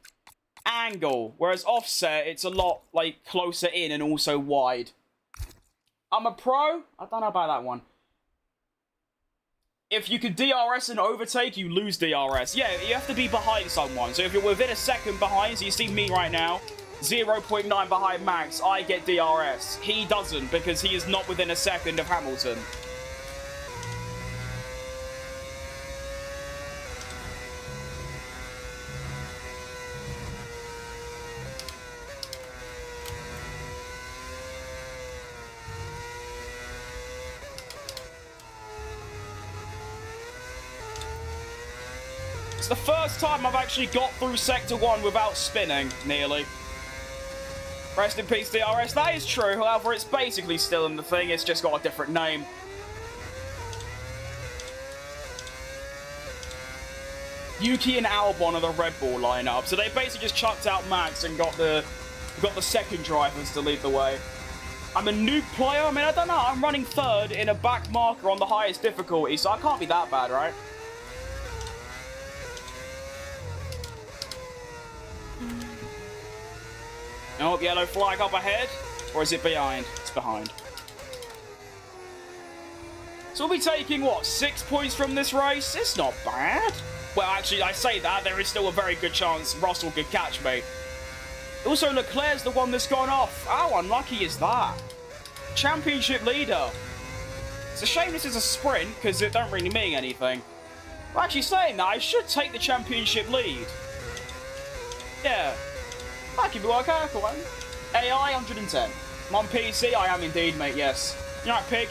angle. Whereas offset, it's a lot, like, closer in and also wide. I'm a pro. I don't know about that one. If you could DRS and overtake, you lose DRS. Yeah, you have to be behind someone. So if you're within a second behind, so you see me right now, 0.9 behind Max, I get DRS. He doesn't, because he is not within a second of Hamilton. It's the first time I've actually got through Sector 1 without spinning, nearly. Rest in peace, DRS. That is true, however, it's basically still in the thing, it's just got a different name. Yuki and Albon are the Red Bull lineup, so they basically just chucked out Max and got the second drivers to lead the way. I'm a noob player, I mean, I don't know, I'm running third in a back marker on the highest difficulty, so I can't be that bad, right? Oh, yellow flag up ahead. Or is it behind? It's behind. So we'll be taking, what, 6 points from this race? It's not bad. Well, actually, I say that. There is still a very good chance Russell could catch me. Also, Leclerc's the one that's gone off. How unlucky is that? Championship leader. It's a shame this is a sprint, because it don't really mean anything. Well, actually, saying that, I should take the championship lead. Yeah. That could be okay, cool one. AI 110. I'm on PC, I am indeed, mate, yes. You know, pig.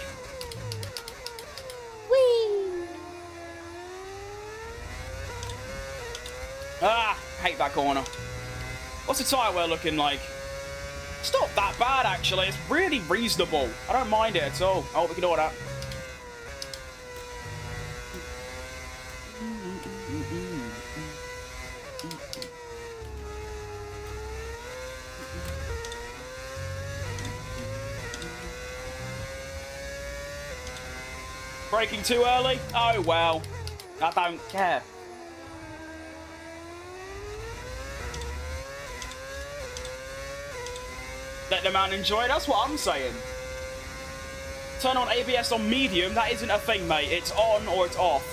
Whee! Hate that corner. What's the tyre wear looking like? It's not that bad, actually. It's really reasonable. I don't mind it at all. Oh, we can order that. Braking too early? Oh, well. I don't care. Let the man enjoy it. That's what I'm saying. Turn on ABS on medium. That isn't a thing, mate. It's on or it's off.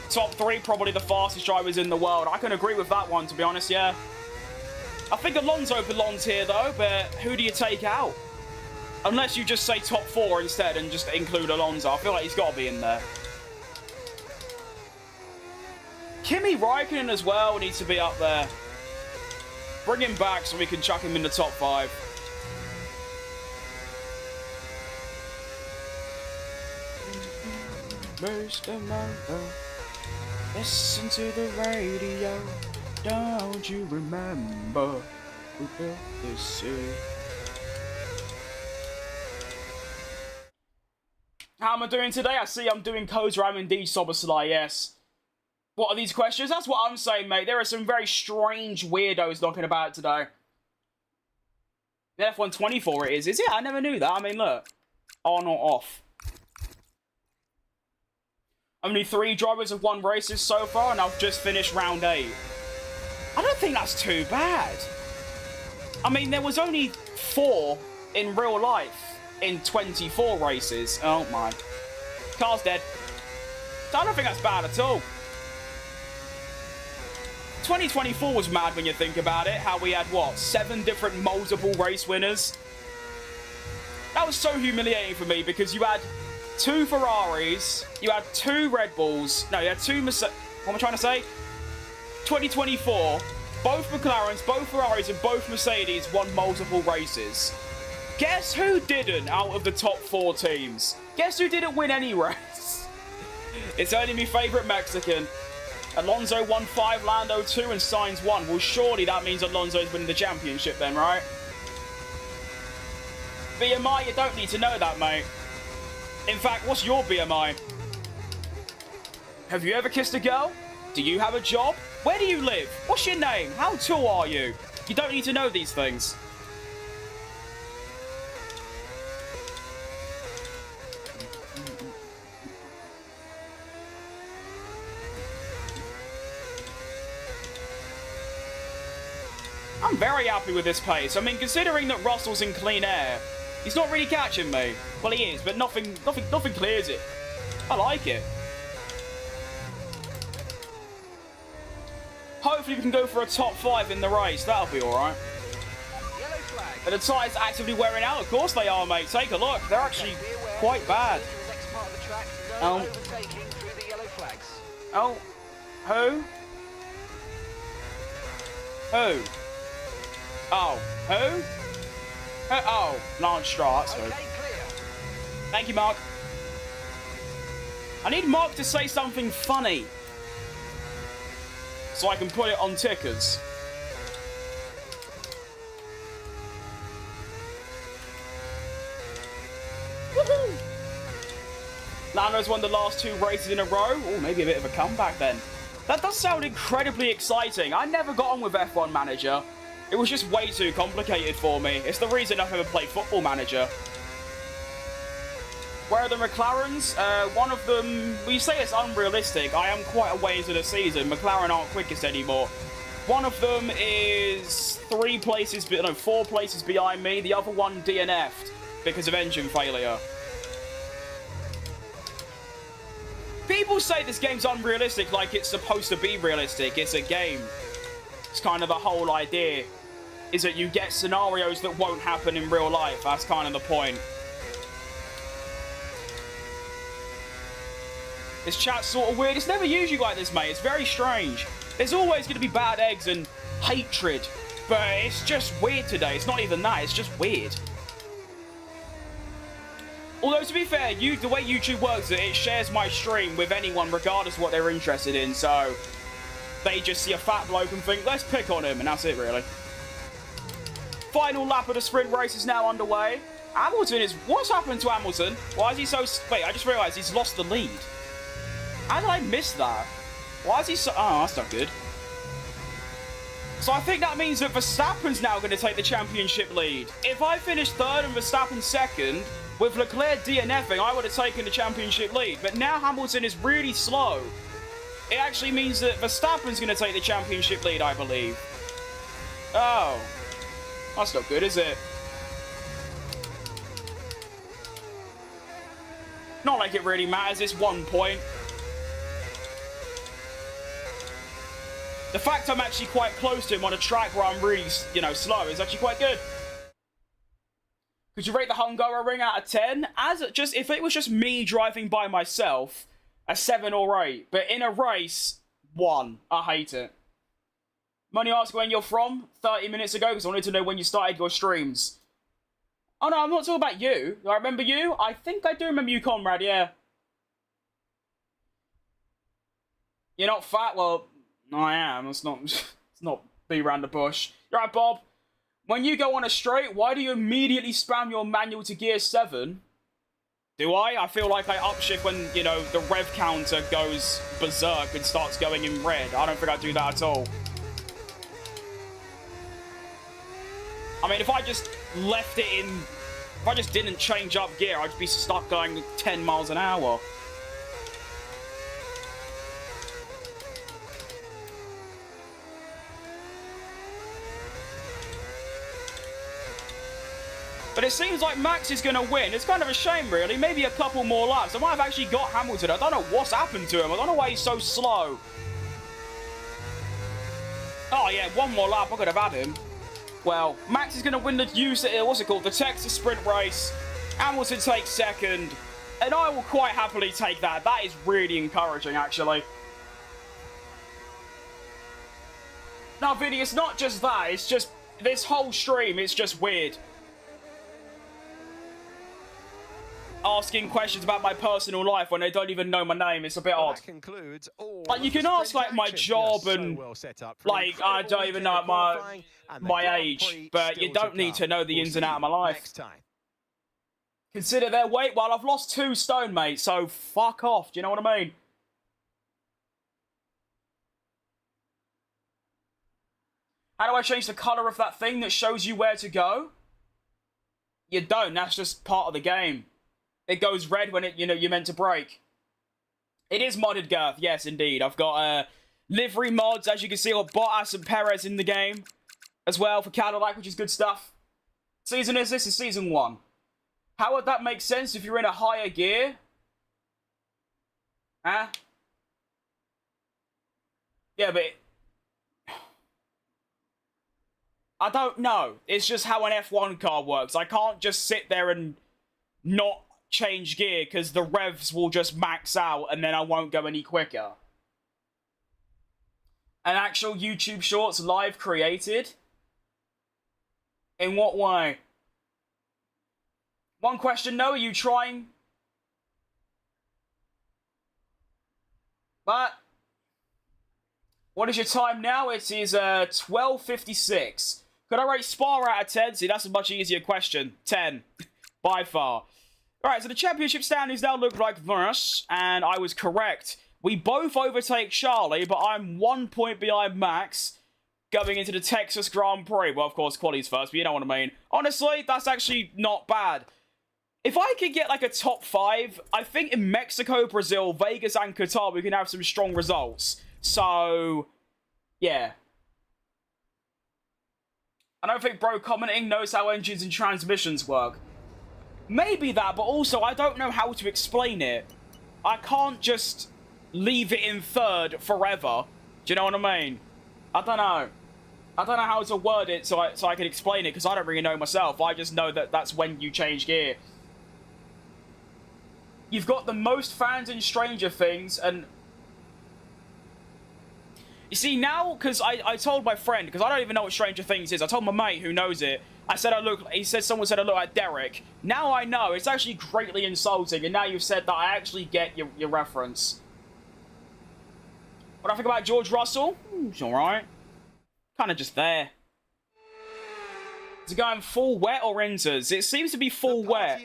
Top 3, probably the fastest drivers in the world. I can agree with that one, to be honest, yeah. I think Alonso belongs here, though, but who do you take out? Unless you just say top 4 instead and just include Alonso. I feel like he's got to be in there. Kimi Raikkonen as well needs to be up there. Bring him back so we can chuck him in the top 5. Most tomorrow, listen to the radio. Don't you remember who built this city? How am I doing today? I see I'm doing codes where I'm indeed Sobersalai, yes. What are these questions? That's what I'm saying, mate. There are some very strange weirdos knocking about today. The F124 it is it? I never knew that. I mean, look. On or off. Only 3 drivers have won races so far, and I've just finished round 8. I don't think that's too bad. I mean, there was only 4 in real life in 24 races. Oh, my. Car's dead. So I don't think that's bad at all. 2024 was mad when you think about it. How we had, what, 7 different multiple race winners? That was so humiliating for me because you had 2 Ferraris, you had 2 Red Bulls, no, you had 2 Mercedes. What am I trying to say? 2024, both McLarens, both Ferraris, and both Mercedes won multiple races. Guess who didn't out of the top 4 teams? Guess who didn't win any race? It's only my favourite Mexican. Alonso won 5, Lando 2, and Sainz 1. Well, surely that means Alonso's winning the championship then, right? BMI, you don't need to know that, mate. In fact, what's your BMI? Have you ever kissed a girl? Do you have a job? Where do you live? What's your name? How tall are you? You don't need to know these things. I'm very happy with this pace. I mean, considering that Russell's in clean air, he's not really catching me. Well, he is, but nothing clears it. I like it. Hopefully we can go for a top 5 in the race. That'll be alright. Are the tyres actively wearing out? Of course they are, mate. Take a look. They're actually quite bad. Oh. Oh. Who? Who? Oh. Who? Oh. Lance Stroll. That's who. Thank you, Mark. I need Mark to say something funny so I can put it on tickers. Woohoo! Lando's won the last 2 races in a row. Oh, maybe a bit of a comeback then. That does sound incredibly exciting. I never got on with F1 Manager. It was just way too complicated for me. It's the reason I've never played Football Manager. Where are the McLarens? One of them, well, you say it's unrealistic. I am quite a way into the season. McLaren aren't quickest anymore. One of them is 4 places behind me. The other one DNF'd because of engine failure. People say this game's unrealistic like it's supposed to be realistic. It's a game. It's kind of the whole idea, is that you get scenarios that won't happen in real life. That's kind of the point. This chat's sort of weird. It's never usually like this, mate. It's very strange. There's always going to be bad eggs and hatred. But it's just weird today. It's not even that. It's just weird. Although, to be fair, the way YouTube works, it shares my stream with anyone regardless of what they're interested in. So, they just see a fat bloke and think, let's pick on him, and that's it, really. Final lap of the sprint race is now underway. Hamilton is... What's happened to Hamilton? Why is he so... Wait, I just realised he's lost the lead. How did I miss that? Why is he so... Oh, that's not good. So I think that means that Verstappen's now going to take the championship lead. If I finished third and Verstappen second, with Leclerc DNFing, I would have taken the championship lead. But now Hamilton is really slow. It actually means that Verstappen's going to take the championship lead, I believe. Oh. That's not good, is it? Not like it really matters, it's 1 point. The fact I'm actually quite close to him on a track where I'm really, you know, slow is actually quite good. Could you rate the Hungaroring out of 10? If it was just me driving by myself, a 7 or 8. But in a race, 1. I hate it. Money asked when you're from 30 minutes ago because I wanted to know when you started your streams. Oh no, I'm not talking about you. Do I remember you? I think I do remember you, comrade, yeah. You're not fat? Well, no, I am. It's not be around the bush. You're right, Bob. When you go on a straight, why do you immediately spam your manual to gear 7? Do I? I feel like I upshift when, you know, the rev counter goes berserk and starts going in red. I don't think I do that at all. I mean, if I just left it in... If I just didn't change up gear, I'd be stuck going 10 miles an hour. But it seems like Max is going to win. It's kind of a shame, really. Maybe a couple more laps. I might have actually got Hamilton. I don't know what's happened to him. I don't know why he's so slow. Oh, yeah, one more lap. I could have had him. Well, Max is going to win the the Texas sprint race. Hamilton takes second. And I will quite happily take that. That is really encouraging, actually. Now, Vinny, it's not just that. It's just this whole stream. It's just weird. Asking questions about my personal life when they don't even know my name. It's a bit odd. Like, you can ask, like, my job and, like, I don't even know my age, but you don't need to know the ins and outs of my life. Consider their weight. Well, I've lost 2 stone, mate, so fuck off. Do you know what I mean? How do I change the colour of that thing that shows you where to go? You don't. That's just part of the game. It goes red when you're meant to brake. It is modded, Girth. Yes, indeed. I've got livery mods, as you can see, got Bottas and Perez in the game as well for Cadillac, which is good stuff. Season is this? Is season 1. How would that make sense if you're in a higher gear? Huh? Yeah, but... I don't know. It's just how an F1 car works. I can't just sit there and not change gear because the revs will just max out and then I won't go any quicker. An actual YouTube Shorts live created? In what way? One question, no, are you trying? But what is your time now? It is 12:56. Could I rate Spa out of 10? See, that's a much easier question. 10. By far. Alright, so the championship standings now look like this, and I was correct. We both overtake Charlie, but I'm 1 point behind Max going into the Texas Grand Prix. Well, of course, quali's first, but you know what I mean. Honestly, that's actually not bad. If I could get like a top 5, I think in Mexico, Brazil, Vegas, and Qatar, we can have some strong results. So, yeah. I don't think bro commenting knows how engines and transmissions work. Maybe that, but also I don't know how to explain it. I can't just leave it in third forever. Do you know what I mean? I don't know. I don't know how to word it so I can explain it, because I don't really know myself. I just know that that's when you change gear. You've got the most fans in Stranger Things, and... You see, now, because I told my friend, because I don't even know what Stranger Things is, I told my mate who knows it, someone said I look like Derek. Now I know, it's actually greatly insulting, and now you've said that I actually get your reference. What do I think about George Russell? He's alright. Kind of just there. Is it going full wet or inters? It seems to be full wet.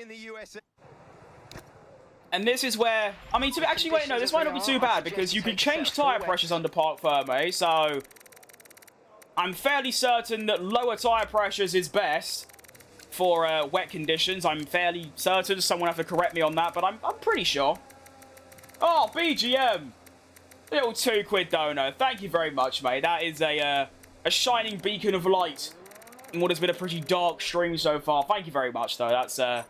And this is where... I mean, actually, wait, no, this might not be too bad because you can change tyre pressures under park firmly, so... I'm fairly certain that lower tyre pressures is best for wet conditions. I'm fairly certain. Someone have to correct me on that, but I'm pretty sure. Oh, BGM! Little £2 donor. Thank you very much, mate. That is a shining beacon of light in what has been a pretty dark stream so far. Thank you very much, though. That's that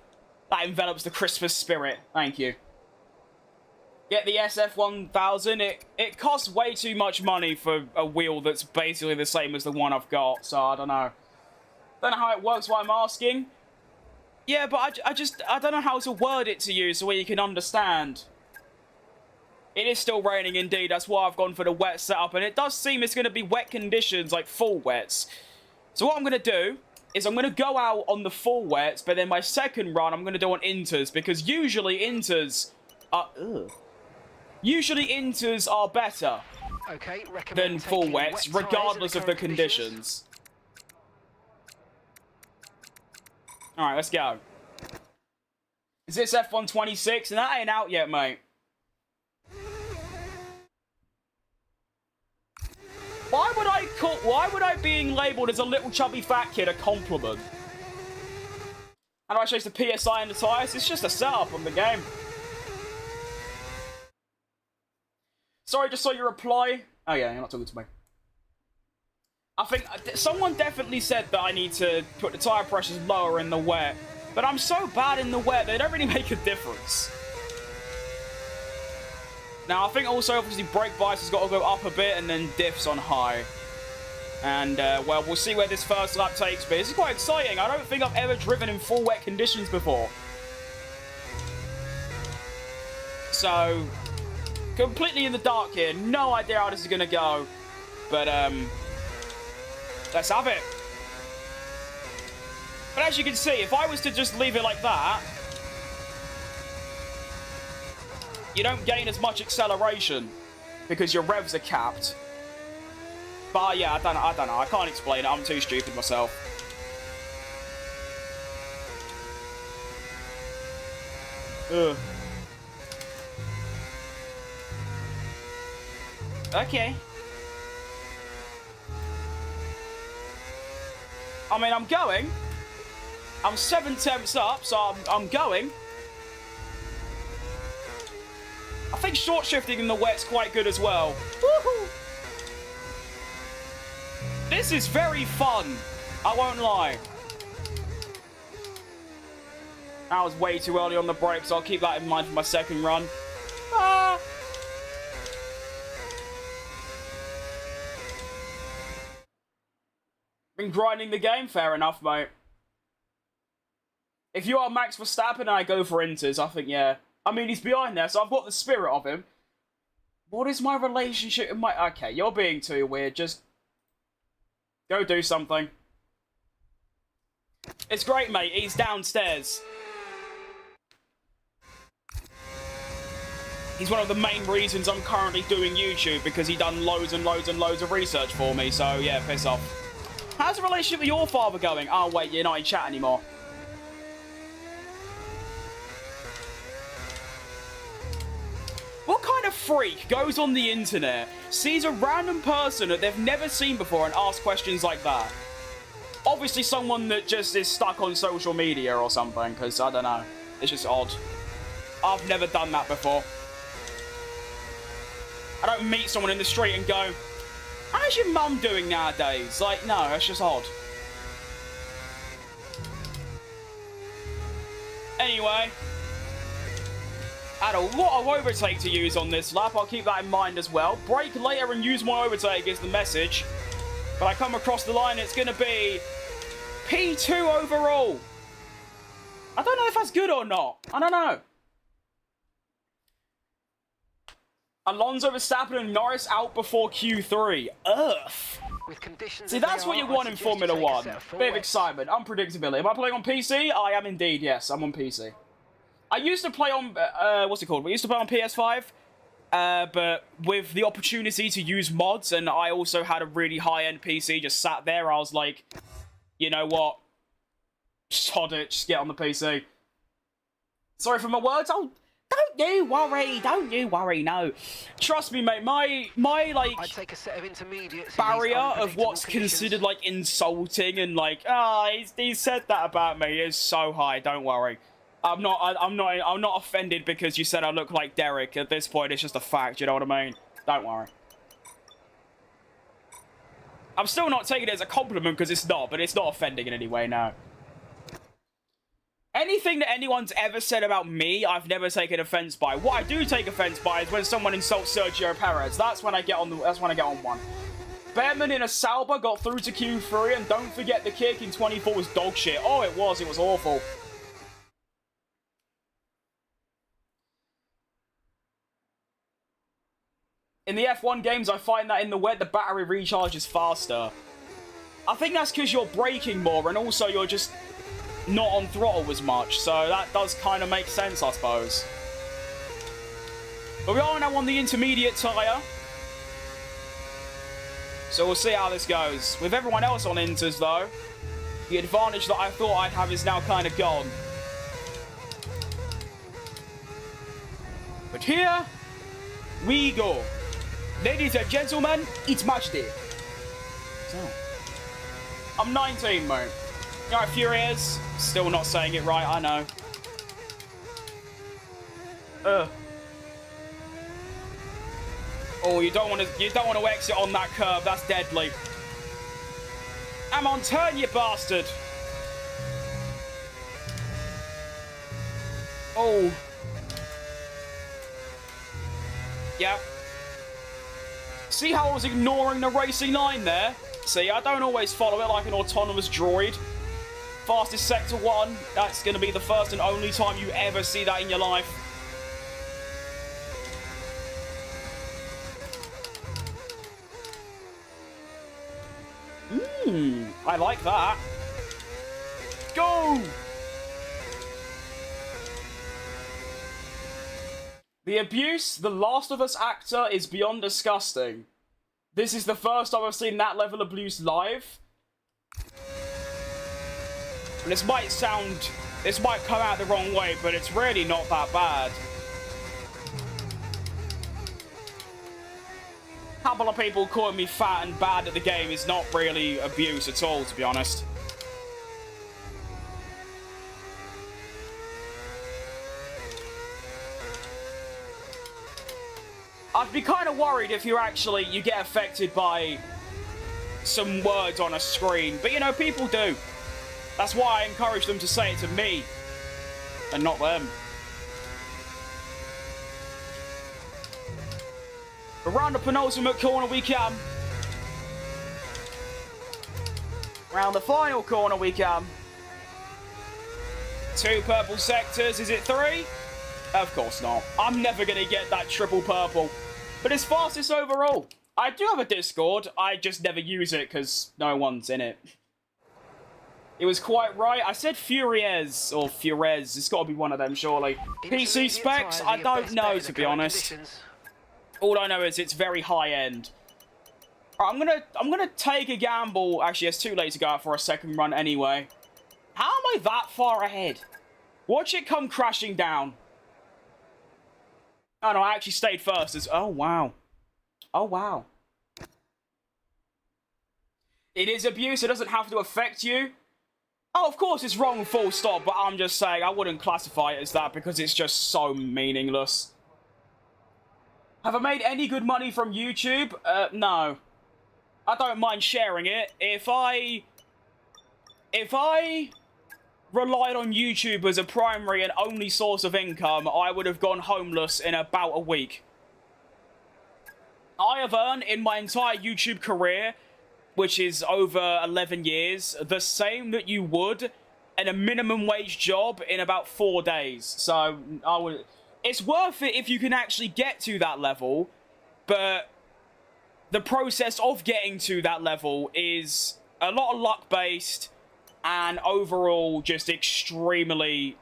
envelops the Christmas spirit. Thank you. Get the SF1000. It costs way too much money for a wheel that's basically the same as the one I've got, so I don't know. Don't know how it works, why I'm asking. Yeah, but I don't know how to word it to you so where you can understand. It is still raining indeed, that's why I've gone for the wet setup, and it does seem it's going to be wet conditions, like full wets. So what I'm going to do is I'm going to go out on the full wets, but then my second run I'm going to do on inters, because usually inters are... Usually inters are better than full wets, regardless of the conditions. Alright, let's go. Is this F126? And that ain't out yet, mate. Why would I being labelled as a little chubby fat kid a compliment? How do I change the PSI and the tyres? It's just a setup on the game. Sorry, just saw your reply. Oh yeah, you're not talking to me. I think someone definitely said that I need to put the tyre pressures lower in the wet. But I'm so bad in the wet, they don't really make a difference. Now, I think also, obviously, brake bias has got to go up a bit and then diffs on high. And, well, we'll see where this first lap takes me. This is quite exciting. I don't think I've ever driven in full wet conditions before. So... completely in the dark here. No idea how this is going to go. But, let's have it. But as you can see, if I was to just leave it like that, you don't gain as much acceleration because your revs are capped. But, yeah, I don't know. I can't explain it. I'm too stupid myself. Ugh. Okay. I mean, I'm going. I'm 7 tenths up, so I'm going. I think short shifting in the wet's quite good as well. Woohoo! This is very fun. I won't lie. That was way too early on the brakes, so I'll keep that in mind for my second run. Ah! Been grinding the game, fair enough, mate. If you are Max Verstappen and I go for inters, I think, yeah. I mean, he's behind there, so I've got the spirit of him. What is my relationship with my... Okay, you're being too weird. Just go do something. It's great, mate. He's downstairs. He's one of the main reasons I'm currently doing YouTube, because he done loads and loads and loads of research for me, so yeah, piss off. How's the relationship with your father going? Oh, wait, you're not in chat anymore. What kind of freak goes on the internet, sees a random person that they've never seen before and asks questions like that? Obviously someone that just is stuck on social media or something, because, I don't know, it's just odd. I've never done that before. I don't meet someone in the street and go, how's your mum doing nowadays? Like, no, that's just odd. Anyway, I had a lot of overtake to use on this lap. I'll keep that in mind as well. Brake later and use my overtake is the message. But I come across the line, it's going to be P2 overall. I don't know if that's good or not. I don't know. Alonso, Verstappen and Norris out before Q3. Earth. See, that's what you want in Formula 1. Bit of excitement, unpredictability. Am I playing on PC? I am indeed, yes. I'm on PC. I used to play on, what's it called? We used to play on PS5. But with the opportunity to use mods, and I also had a really high-end PC just sat there, I was like, you know what? Sod it, just get on the PC. Sorry for my words, don't you worry, no. Trust me, mate, my like, I'd take a set of intermediates barrier of what's considered, like, insulting and, like, he said that about me is so high, don't worry. I'm not offended because you said I look like Derek. At this point, it's just a fact, you know what I mean? Don't worry. I'm still not taking it as a compliment because it's not, but it's not offending in any way, no. Anything that anyone's ever said about me, I've never taken offense by. What I do take offense by is when someone insults Sergio Perez. That's when I get on one. Behrman in a Sauber got through to Q3, and don't forget the kick in 24 was dog shit. Oh, it was awful. In the F1 games, I find that in the wet, the battery recharges faster. I think that's because you're braking more, and also you're just not on throttle as much, so that does kind of make sense, I suppose. But we are now on the intermediate tyre, so we'll see how this goes. With everyone else on inters, though, the advantage that I thought I'd have is now kind of gone. But here we go. Ladies and gentlemen, it's match day. So, I'm 19, mate. Alright, Furious. Still not saying it right, I know. Oh, you don't want to exit on that curve. That's deadly. I'm on turn, you bastard. Oh. Yeah. See how I was ignoring the racing line there? See, I don't always follow it like an autonomous droid. Fastest sector 1, that's going to be the first and only time you ever see that in your life. I like that. Go! The abuse, the Last of Us actor is beyond disgusting. This is the first time I've seen that level of abuse live. And this might come out the wrong way, but it's really not that bad. A couple of people calling me fat and bad at the game is not really abuse at all, to be honest. I'd be kind of worried if you get affected by some words on a screen. But, you know, people do. That's why I encourage them to say it to me. And not them. Around the penultimate corner we come. Around the final corner we come. 2 purple sectors. Is it 3? Of course not. I'm never going to get that triple purple. But it's fastest overall. I do have a Discord. I just never use it because no one's in it. It was quite right. I said Furiez or Furez. It's got to be one of them, surely. PC specs? I don't know, to be honest. All I know is it's very high end. Right, I'm gonna take a gamble. Actually, it's too late to go out for a second run anyway. How am I that far ahead? Watch it come crashing down. Oh no, I actually stayed first. Oh wow. Oh wow. It is abuse. It doesn't have to affect you. Oh, of course it's wrong, full stop, but I'm just saying I wouldn't classify it as that because it's just so meaningless. Have I made any good money from YouTube? No. I don't mind sharing it. If I relied on YouTube as a primary and only source of income, I would have gone homeless in about a week. I have earned in my entire YouTube career, which is over 11 years, the same that you would in a minimum wage job in about 4 days. So it's worth it if you can actually get to that level, but the process of getting to that level is a lot of luck based and overall just extremely,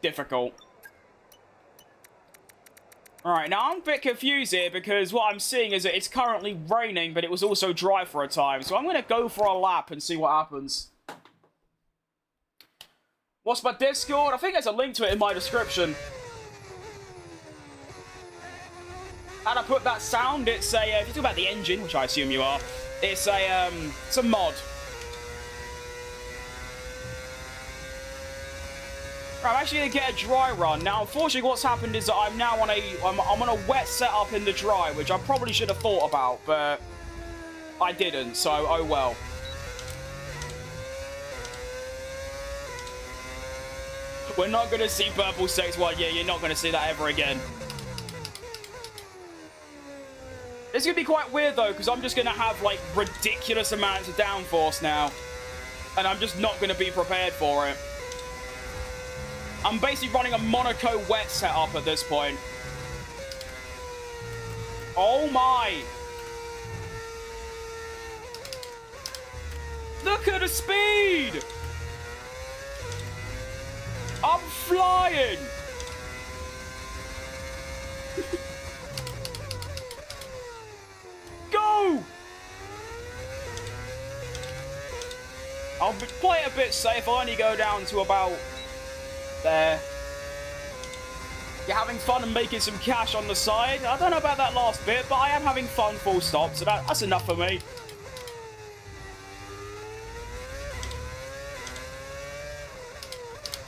difficult. Alright, now I'm a bit confused here because what I'm seeing is that it's currently raining, but it was also dry for a time. So I'm going to go for a lap and see what happens. What's my Discord? I think there's a link to it in my description. And I put that sound, it's a, if you talk about the engine, which I assume you are, it's a mod. Right, I'm actually going to get a dry run. Now, unfortunately, what's happened is that I'm now on I'm on a wet setup in the dry, which I probably should have thought about, but I didn't, so oh well. We're not going to see purple sex 1 year. You're not going to see that ever again. It's going to be quite weird, though, because I'm just going to have, like, ridiculous amounts of downforce now. And I'm just not going to be prepared for it. I'm basically running a Monaco wet setup at this point. Oh, my. Look at the speed. I'm flying. Go! I'll play it a bit safe. I'll only go down to about there. You're having fun and making some cash on the side. I don't know about that last bit, but I am having fun full stop, so that's enough for me.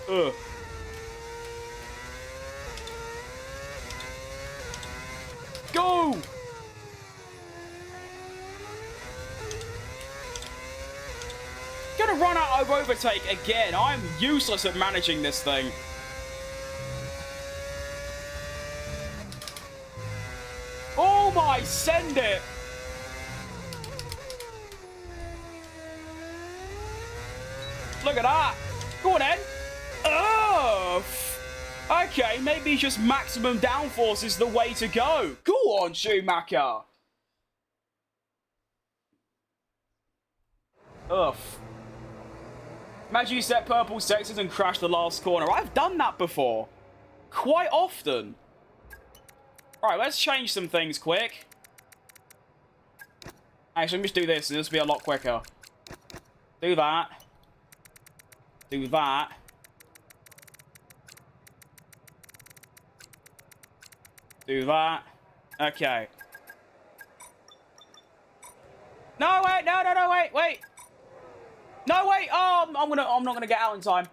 Ugh. Go! Gonna run out of overtake again. I'm useless at managing this thing. Oh my, send it! Look at that! Go on then! Oh! Okay, maybe just maximum downforce is the way to go. Go on, Schumacher! Ugh. Imagine you set purple sectors and crash the last corner. I've done that before. Quite often. Alright, let's change some things quick. Actually, let me just do this. This will be a lot quicker. Do that. Do that. Do that. Okay. No, wait, no, wait. No, wait. Oh, I'm not gonna get out in time.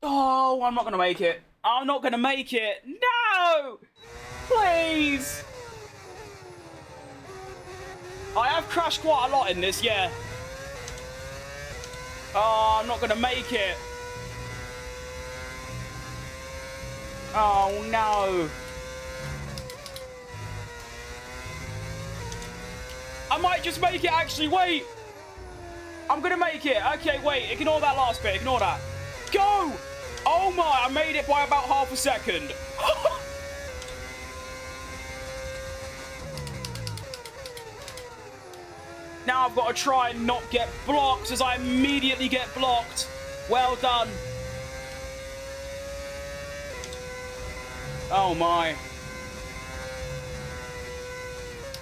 Oh, I'm not gonna make it. I'm not gonna make it. No! Please! I have crashed quite a lot in this, yeah. Oh, I'm not gonna make it. Oh, no. I might just make it, actually. Wait. I'm gonna make it. Okay, wait. Ignore that last bit. Ignore that. Go! Oh, my. I made it by about half a second. Now I've got to try and not get blocked as I immediately get blocked. Well done. Oh, my.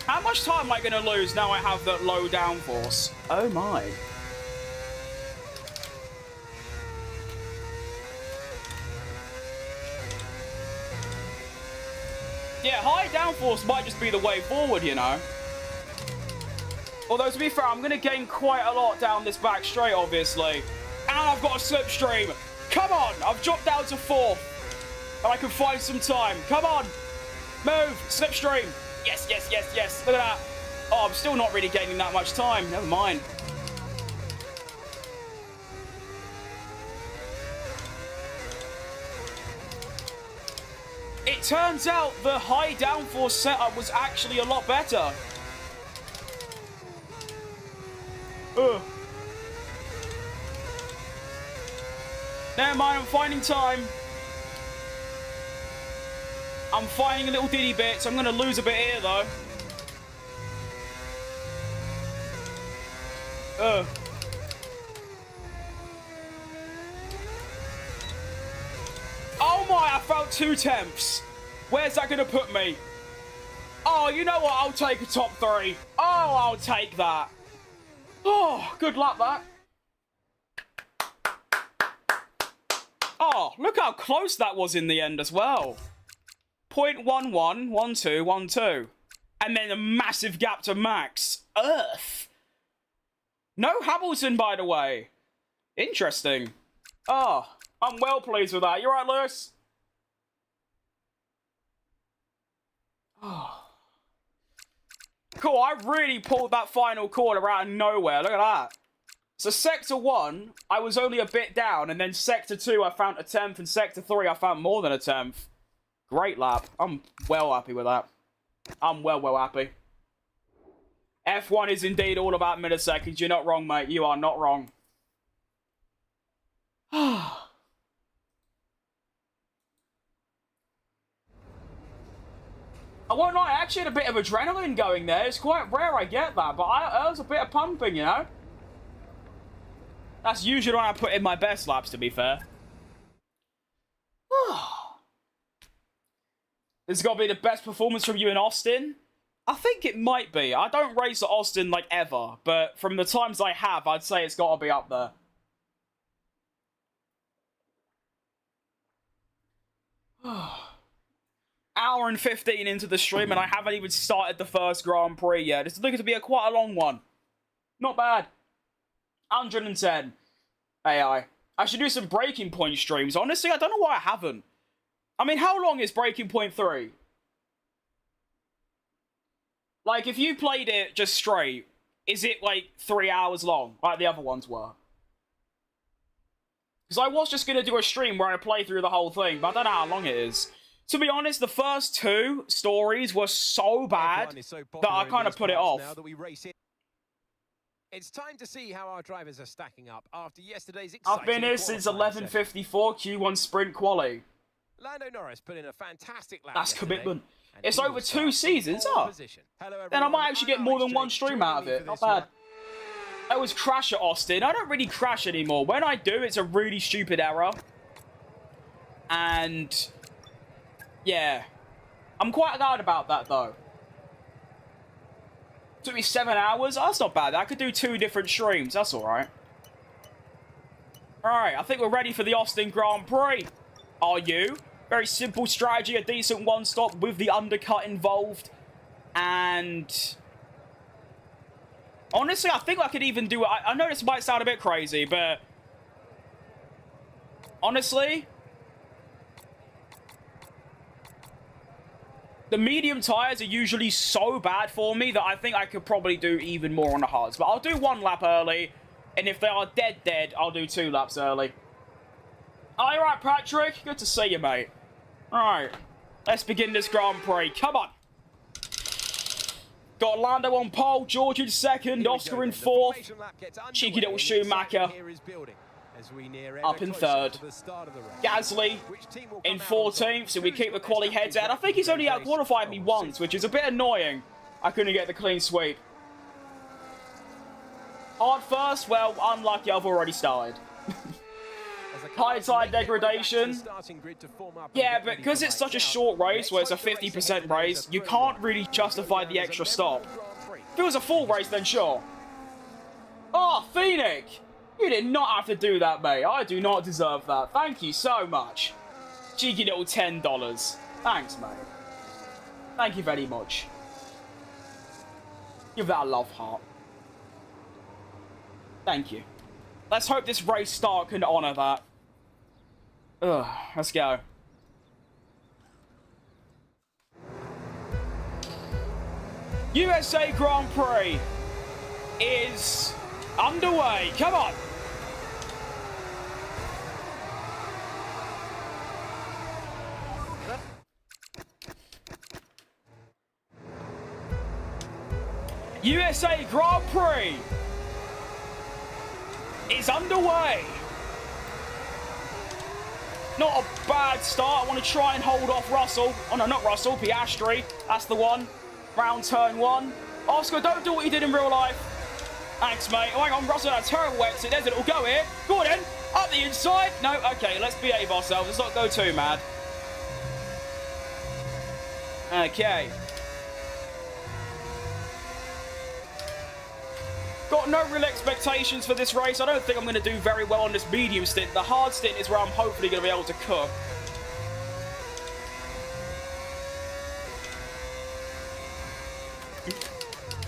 How much time am I going to lose now I have that low downforce? Oh, my. Yeah, high downforce might just be the way forward, you know. Although, to be fair, I'm going to gain quite a lot down this back straight, obviously. And I've got a slipstream. Come on. I've dropped down to 4th. And I can find some time. Come on. Move. Slipstream. Yes, yes, yes, yes. Look at that. Oh, I'm still not really gaining that much time. Never mind. It turns out the high downforce setup was actually a lot better. Ugh. Never mind, I'm finding time. I'm finding a little diddy bit, so I'm going to lose a bit here, though. Ugh. I found 2 tenths. Where's that going to put me? Oh, you know what? I'll take a top 3. Oh, I'll take that. Oh, good luck, that. Oh, look how close that was in the end as well. 0.11, 12, 12. And then a massive gap to max. Earth. No Hamilton, by the way. Interesting. Oh, I'm well pleased with that. You right, Lewis? Oh. Cool, I really pulled that final quarter out of nowhere. Look at that. So Sector 1, I was only a bit down, and then Sector 2, I found a 10th, and Sector 3, I found more than a 10th. Great lap. I'm well happy with that. I'm well happy. F1 is indeed all about milliseconds. You're not wrong, mate. You are not wrong. I won't lie, I actually had a bit of adrenaline going there. It's quite rare I get that, but I was a bit of pumping, you know? That's usually when I put in my best laps, to be fair. This has got to be the best performance from you in Austin? I think it might be. I don't race at Austin, like, ever. But from the times I have, I'd say it's got to be up there. Hour and 15 into the stream, and I haven't even started the first Grand Prix yet. It's looking to be quite a long one. Not bad. 110 AI. I should do some Breaking Point streams. Honestly, I don't know why I haven't. I mean, how long is Breaking Point 3? Like, if you played it just straight, is it, like, 3 hours long, like the other ones were? Because I was just going to do a stream where I play through the whole thing, but I don't know how long it is. To be honest, the first 2 stories were so bad that I kind of put it off. It's time to see how our drivers are stacking up after yesterday's exciting I've been here since 11:54 Q1 sprint quali. Lando Norris put in a fantastic lap. That's commitment. It's over 2 seasons, huh? Then I might actually get more than 1 stream out of it. Not bad. I always crash at Austin. I don't really crash anymore. When I do, it's a really stupid error. And yeah, I'm quite glad about that though. Took me 7 hours. Oh, that's not bad. I could do 2 different streams. That's all right. All right, I think we're ready for the Austin Grand Prix. Are you? Very simple strategy, a decent one-stop with the undercut involved. And honestly, I think I could even do it. I know this might sound a bit crazy, but honestly, the medium tyres are usually so bad for me that I think I could probably do even more on the hards. But I'll do 1 lap early, and if they are dead, I'll do 2 laps early. Oh, you right, Patrick? Good to see you, mate. Alright, let's begin this Grand Prix. Come on. Got Lando on pole, George in 2nd, Oscar in 4th. Cheeky little Schumacher up in 3rd. Gasly in 14th, so we keep the quali heads out. I think he's only out-qualified me once, which is a bit annoying. I couldn't get the clean sweep. Hard first? Well, unlucky, I've already started. High tide degradation. Yeah, but because it's such a short race, where it's a 50% race, you can't really justify the extra stop. If it was a full race, then sure. Oh, Phoenix! You did not have to do that, mate. I do not deserve that. Thank you so much. Cheeky little $10. Thanks, mate. Thank you very much. Give that a love heart. Thank you. Let's hope this race start can honour that. Ugh, let's go. USA Grand Prix is underway. Come on. USA Grand Prix is underway. Not a bad start. I want to try and hold off Russell. Oh no, not Russell, Piastri. That's the one. Round turn 1. Oscar, don't do what you did in real life. Thanks, mate. Oh, hang on, Russell had a terrible exit. There's a little go here. Go on then. Up the inside. No, okay, let's behave ourselves. Let's not go too mad. Okay. Got no real expectations for this race. I don't think I'm going to do very well on this medium stint. The hard stint is where I'm hopefully going to be able to cook.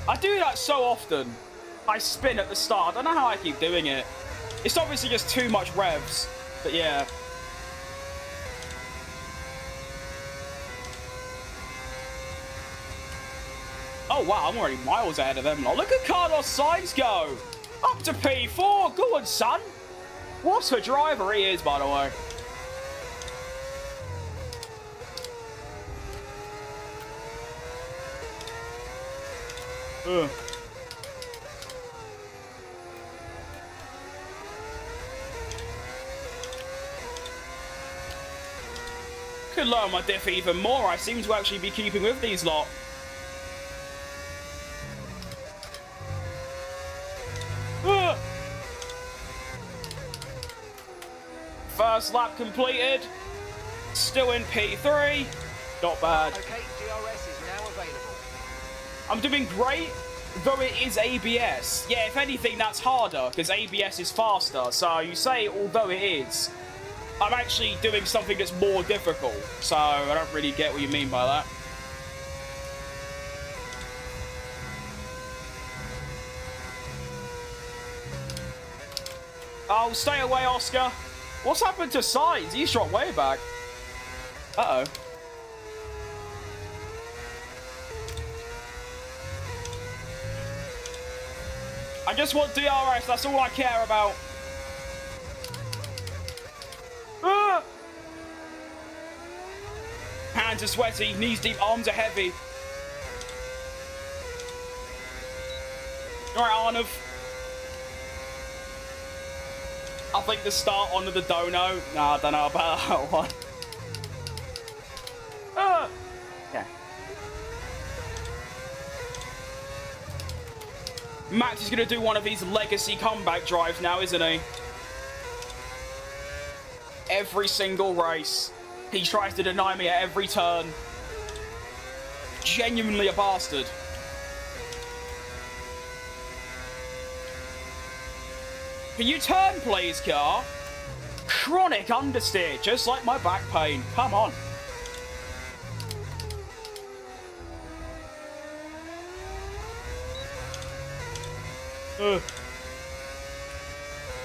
I do that so often. I spin at the start. I don't know how I keep doing it. It's obviously just too much revs. But yeah. Oh, wow, I'm already miles ahead of them. Look at Carlos Sainz go. Up to P4. Go on, son. What a driver he is, by the way. Ugh. Could lower my diff even more. I seem to actually be keeping with these lot. First lap completed. Still in P3. Not bad. Okay, DRS is now available. I'm doing great, though it is ABS. Yeah, if anything, that's harder, because ABS is faster. So you say, although it is, I'm actually doing something that's more difficult. So I don't really get what you mean by that. Oh, stay away, Oscar. What's happened to Sainz? He shot way back. Uh-oh. I just want DRS. That's all I care about. Ah! Hands are sweaty. Knees deep. Arms are heavy. All right, Arnav. I think the start onto the dono. Nah, I don't know about that one. Yeah. Max is going to do one of these legacy comeback drives now, isn't he? Every single race. He tries to deny me at every turn. Genuinely a bastard. Can you turn, please, car? Chronic understeer, just like my back pain. Come on.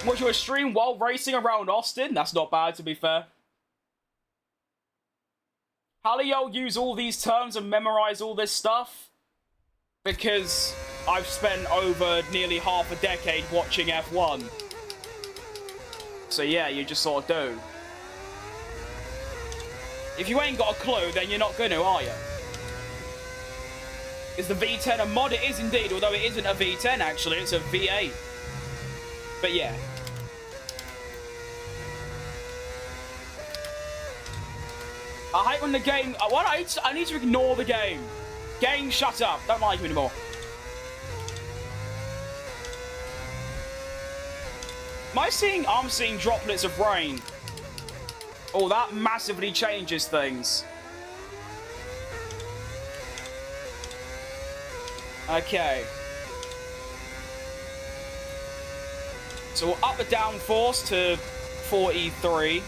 Watch your stream while racing around Austin? That's not bad, to be fair. How do y'all use all these terms and memorize all this stuff? Because I've spent over nearly half a decade watching F1. So yeah, you just sort of do. If you ain't got a clue, then you're not gonna, are you? Is the V10 a mod? It is indeed, although it isn't a V10 actually, it's a V8. But yeah. I hate when the game... I need to ignore the game. Game, shut up. Don't like me anymore. I'm seeing droplets of rain. Oh, that massively changes things. Okay. So we'll up the downforce to 43.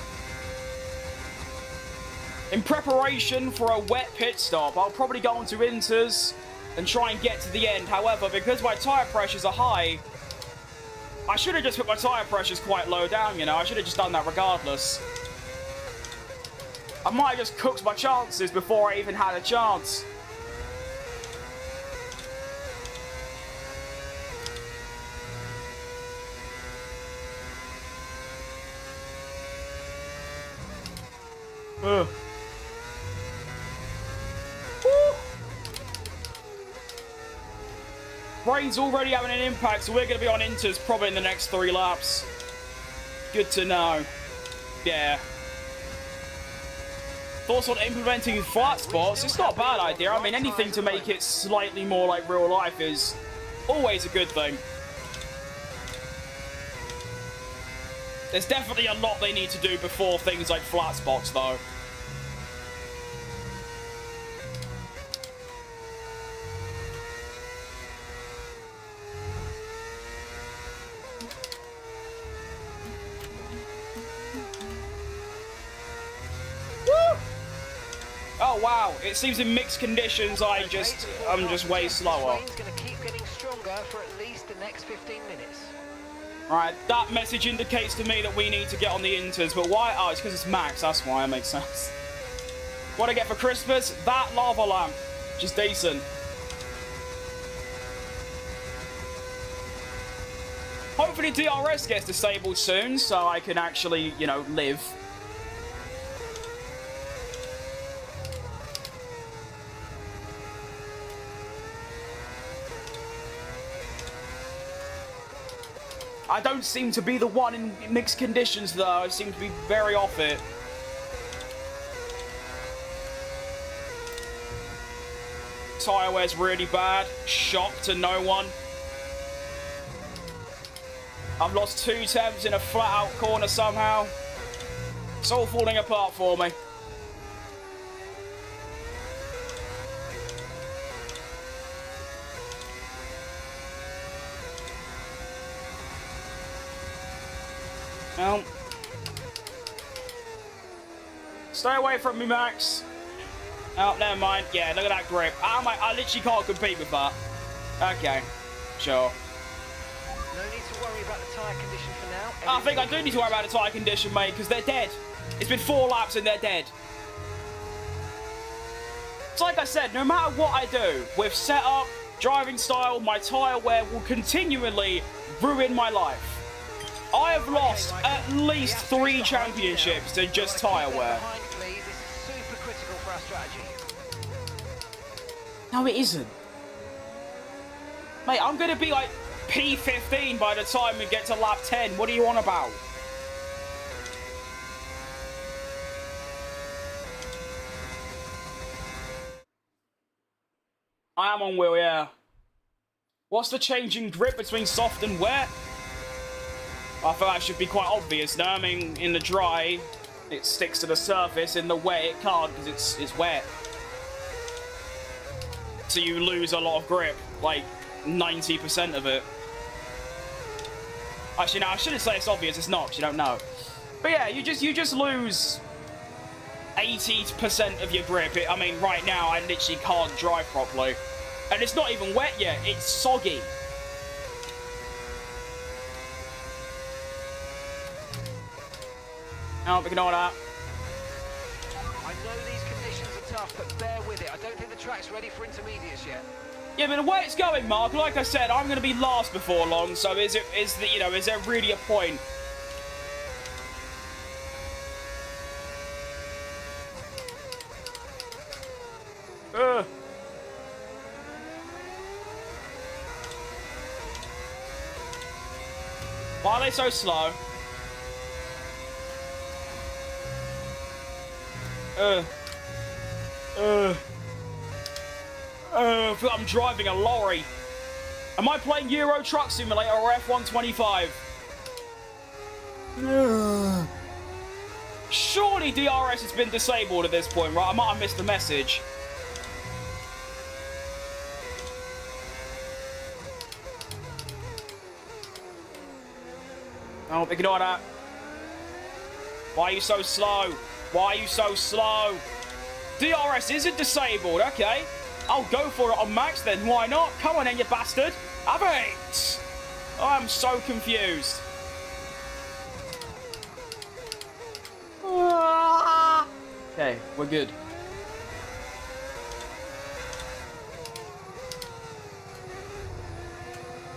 In preparation for a wet pit stop, I'll probably go onto inters and try and get to the end. However, because my tyre pressures are high, I should have just put my tyre pressures quite low down, you know. I should have just done that regardless. I might have just cooked my chances before I even had a chance. Ugh. Rain's already having an impact, so we're going to be on inters probably in the next 3 laps. Good to know. Yeah. Thoughts on implementing flat spots? It's not a bad idea. I mean, anything to make it slightly more like real life is always a good thing. There's definitely a lot they need to do before things like flat spots, though. Oh wow, it seems in mixed conditions I'm just way slower. This train's gonna keep getting stronger for at least the next 15 minutes. Right, that message indicates to me that we need to get on the inters, but why? Oh, it's because it's max, that's why, it makes sense. What I get for Christmas? That lava lamp, which is decent. Hopefully DRS gets disabled soon, so I can actually, you know, live. I don't seem to be the one in mixed conditions, though. I seem to be very off it. Tyre wear's really bad. Shock to no one. I've lost 2 temps in a flat-out corner somehow. It's all falling apart for me. Well, stay away from me, Max. Oh, never mind. Yeah, look at that grip. I literally can't compete with that. Okay, sure. No need to worry about the tyre condition for now. I think I do need to worry about the tyre condition, mate, because they're dead. It's been 4 laps and they're dead. It's like I said, no matter what I do, with setup, driving style, my tyre wear will continually ruin my life. I have lost at least 3 championships to just tyre wear. This is super critical for our strategy. No, it isn't. Mate, I'm going to be like P15 by the time we get to lap 10. What are you on about? I am on wheel, yeah. What's the change in grip between soft and wet? I thought that should be quite obvious now. I mean, in the dry, it sticks to the surface. In the wet, it can't because it's wet. So you lose a lot of grip, like 90% of it. Actually, no, I shouldn't say it's obvious. It's not, because you don't know. But yeah, you just lose 80% of your grip. I mean, right now, I literally can't drive properly. And it's not even wet yet. It's soggy. Oh, ignore that. I know these conditions are tough, but bear with it. I don't think the track's ready for intermediates yet. Yeah, but the way it's going, Mark, like I said, I'm going to be last before long, so is there really a point? Why are they so slow? I feel like I'm driving a lorry. Am I playing Euro Truck Simulator or F125? Surely DRS has been disabled at this point, right? I might have missed the message. Oh, ignore that. Why are you so slow? Why are you so slow? DRS isn't disabled, okay. I'll go for it on max then, why not? Come on then, you bastard. Have it! I'm so confused. Okay, we're good.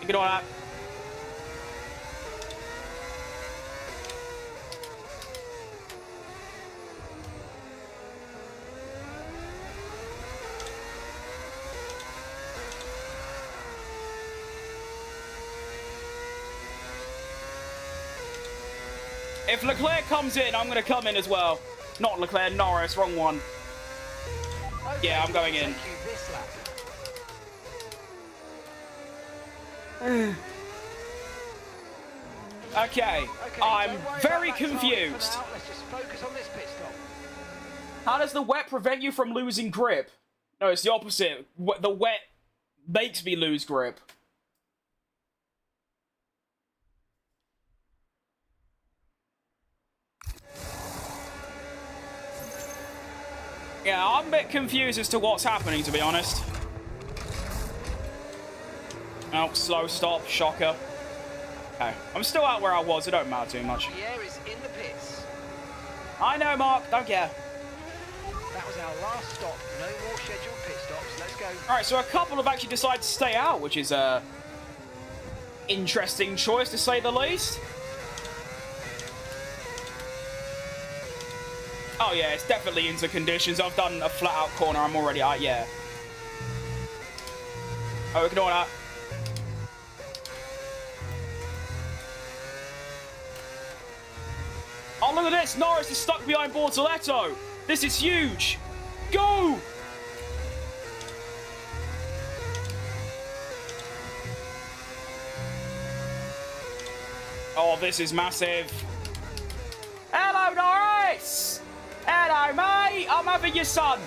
Ignore that. If Leclerc comes in, I'm going to come in as well. Not Leclerc, Norris, wrong one. Okay, Yeah, I'm going in. This lap. Okay, I'm very confused. Let's just focus on this pit stop. How does the wet prevent you from losing grip? No, it's the opposite. The wet makes me lose grip. Yeah, I'm a bit confused as to what's happening, to be honest. Oh, slow stop, shocker. Okay, I'm still out where I was, it don't matter too much. Pierre is in the pits. I know, Mark, don't care. That was our last stop. No more scheduled pit stops. Let's go. Alright, so a couple have actually decided to stay out, which is a interesting choice, to say the least. Oh yeah, it's definitely into conditions. I've done a flat-out corner. I'm already out, yeah. Oh, ignore that. Oh, look at this. Norris is stuck behind Bortoletto. This is huge. Go! Oh, this is massive. Hello, Norris! Hello, mate! I'm having your son.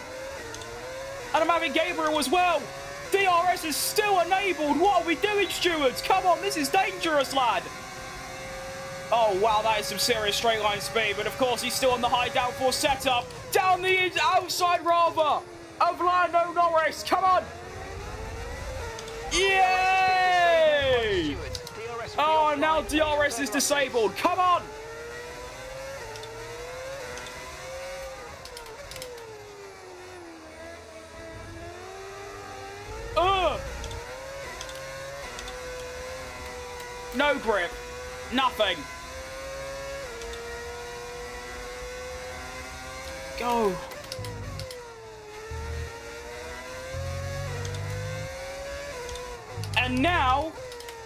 And I'm having Gabriel as well. DRS is still enabled. What are we doing, stewards? Come on, this is dangerous, lad. Oh, wow, that is some serious straight line speed. But, of course, he's still on the high downforce setup. Down the outside, rather, of Lando Norris. Come on. Yay! Oh, and now DRS is disabled. Come on. No grip. Nothing. Go. And now,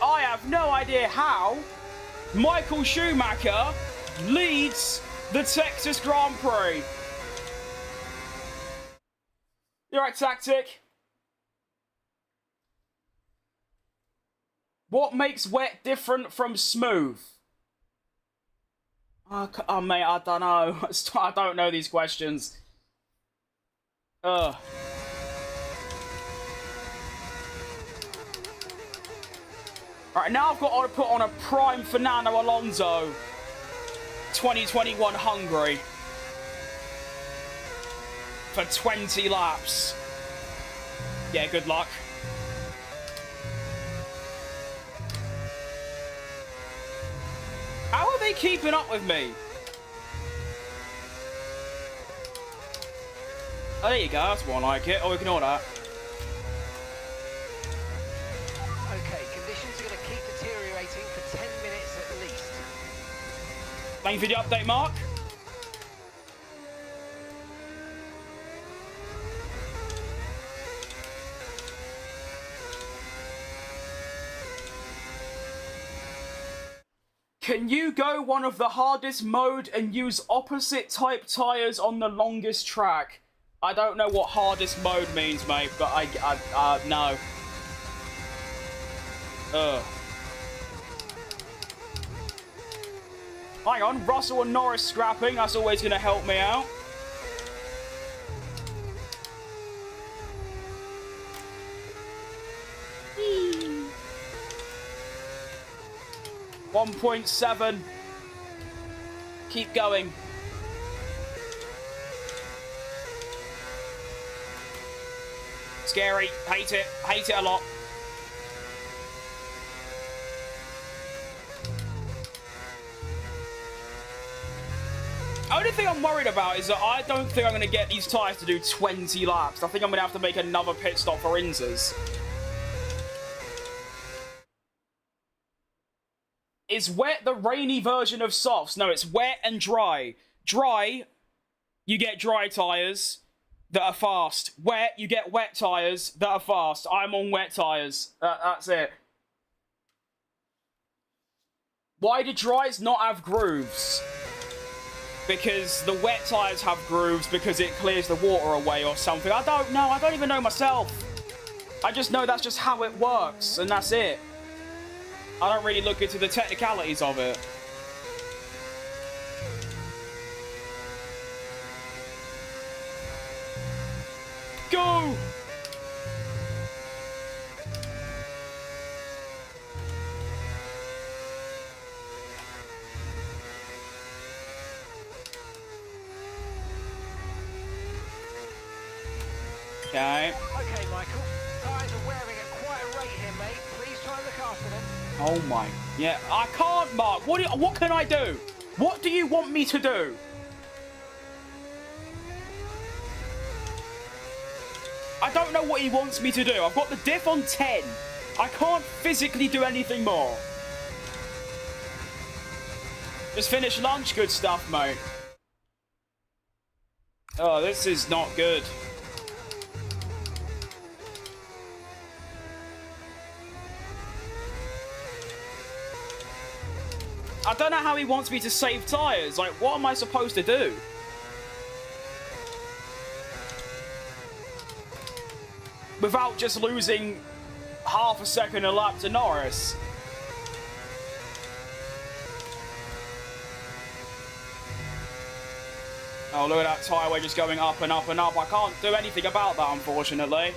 I have no idea how, Michael Schumacher leads the Texas Grand Prix. You're right, Tactic. What makes wet different from smooth? Oh, mate, I don't know. I don't know these questions. Ugh. Alright, now I've got to put on a prime Fernando Alonso 2021 Hungary for 20 laps. Yeah, good luck. How are they keeping up with me? Oh, there you go. That's more like it. Oh, ignore that. Okay, conditions are going to keep deteriorating for 10 minutes at least. Thank you for the update, Mark. Can you go one of the hardest mode and use opposite type tyres on the longest track? I don't know what hardest mode means, mate, but no. Ugh. Hang on, Russell and Norris scrapping. That's always going to help me out. Whee. 1.7. Keep going. Scary. Hate it. Hate it a lot. Only thing I'm worried about is that I don't think I'm going to get these tyres to do 20 laps. I think I'm going to have to make another pit stop for Inzers. Is wet the rainy version of softs? No, it's wet and dry. Dry, you get dry tyres that are fast. Wet, you get wet tyres that are fast. I'm on wet tyres. That's it. Why do dries not have grooves? Because the wet tyres have grooves because it clears the water away or something. I don't know. I don't even know myself. I just know that's just how it works, and that's it. I don't really look into the technicalities of it. Go! Okay. Okay, Michael. Tyres are wearing at quite a rate here, mate. Please try and look after them. Oh my. Yeah, I can't, Mark. What can I do? What do you want me to do? I don't know what he wants me to do. I've got the diff on 10. I can't physically do anything more. Just finished lunch. Good stuff, mate. Oh, this is not good. I don't know how he wants me to save tyres. Like, what am I supposed to do? Without just losing half a second a lap to Norris. Oh, look at that tyre weigh just going up and up and up. I can't do anything about that, unfortunately.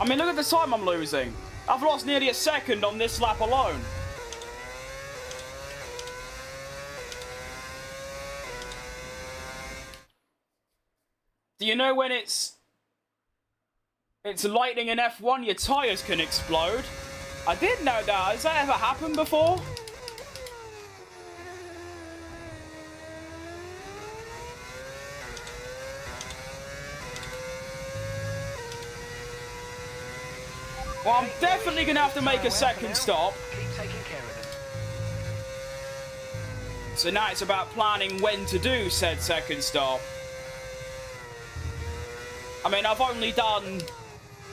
I mean, look at the time I'm losing. I've lost nearly a second on this lap alone. Do you know when it's lightning in F1, your tyres can explode? I didn't know that. Has that ever happened before? Well, I'm definitely going to have to make a second stop. Keep taking care of them. So now it's about planning when to do said second stop. I mean, I've only done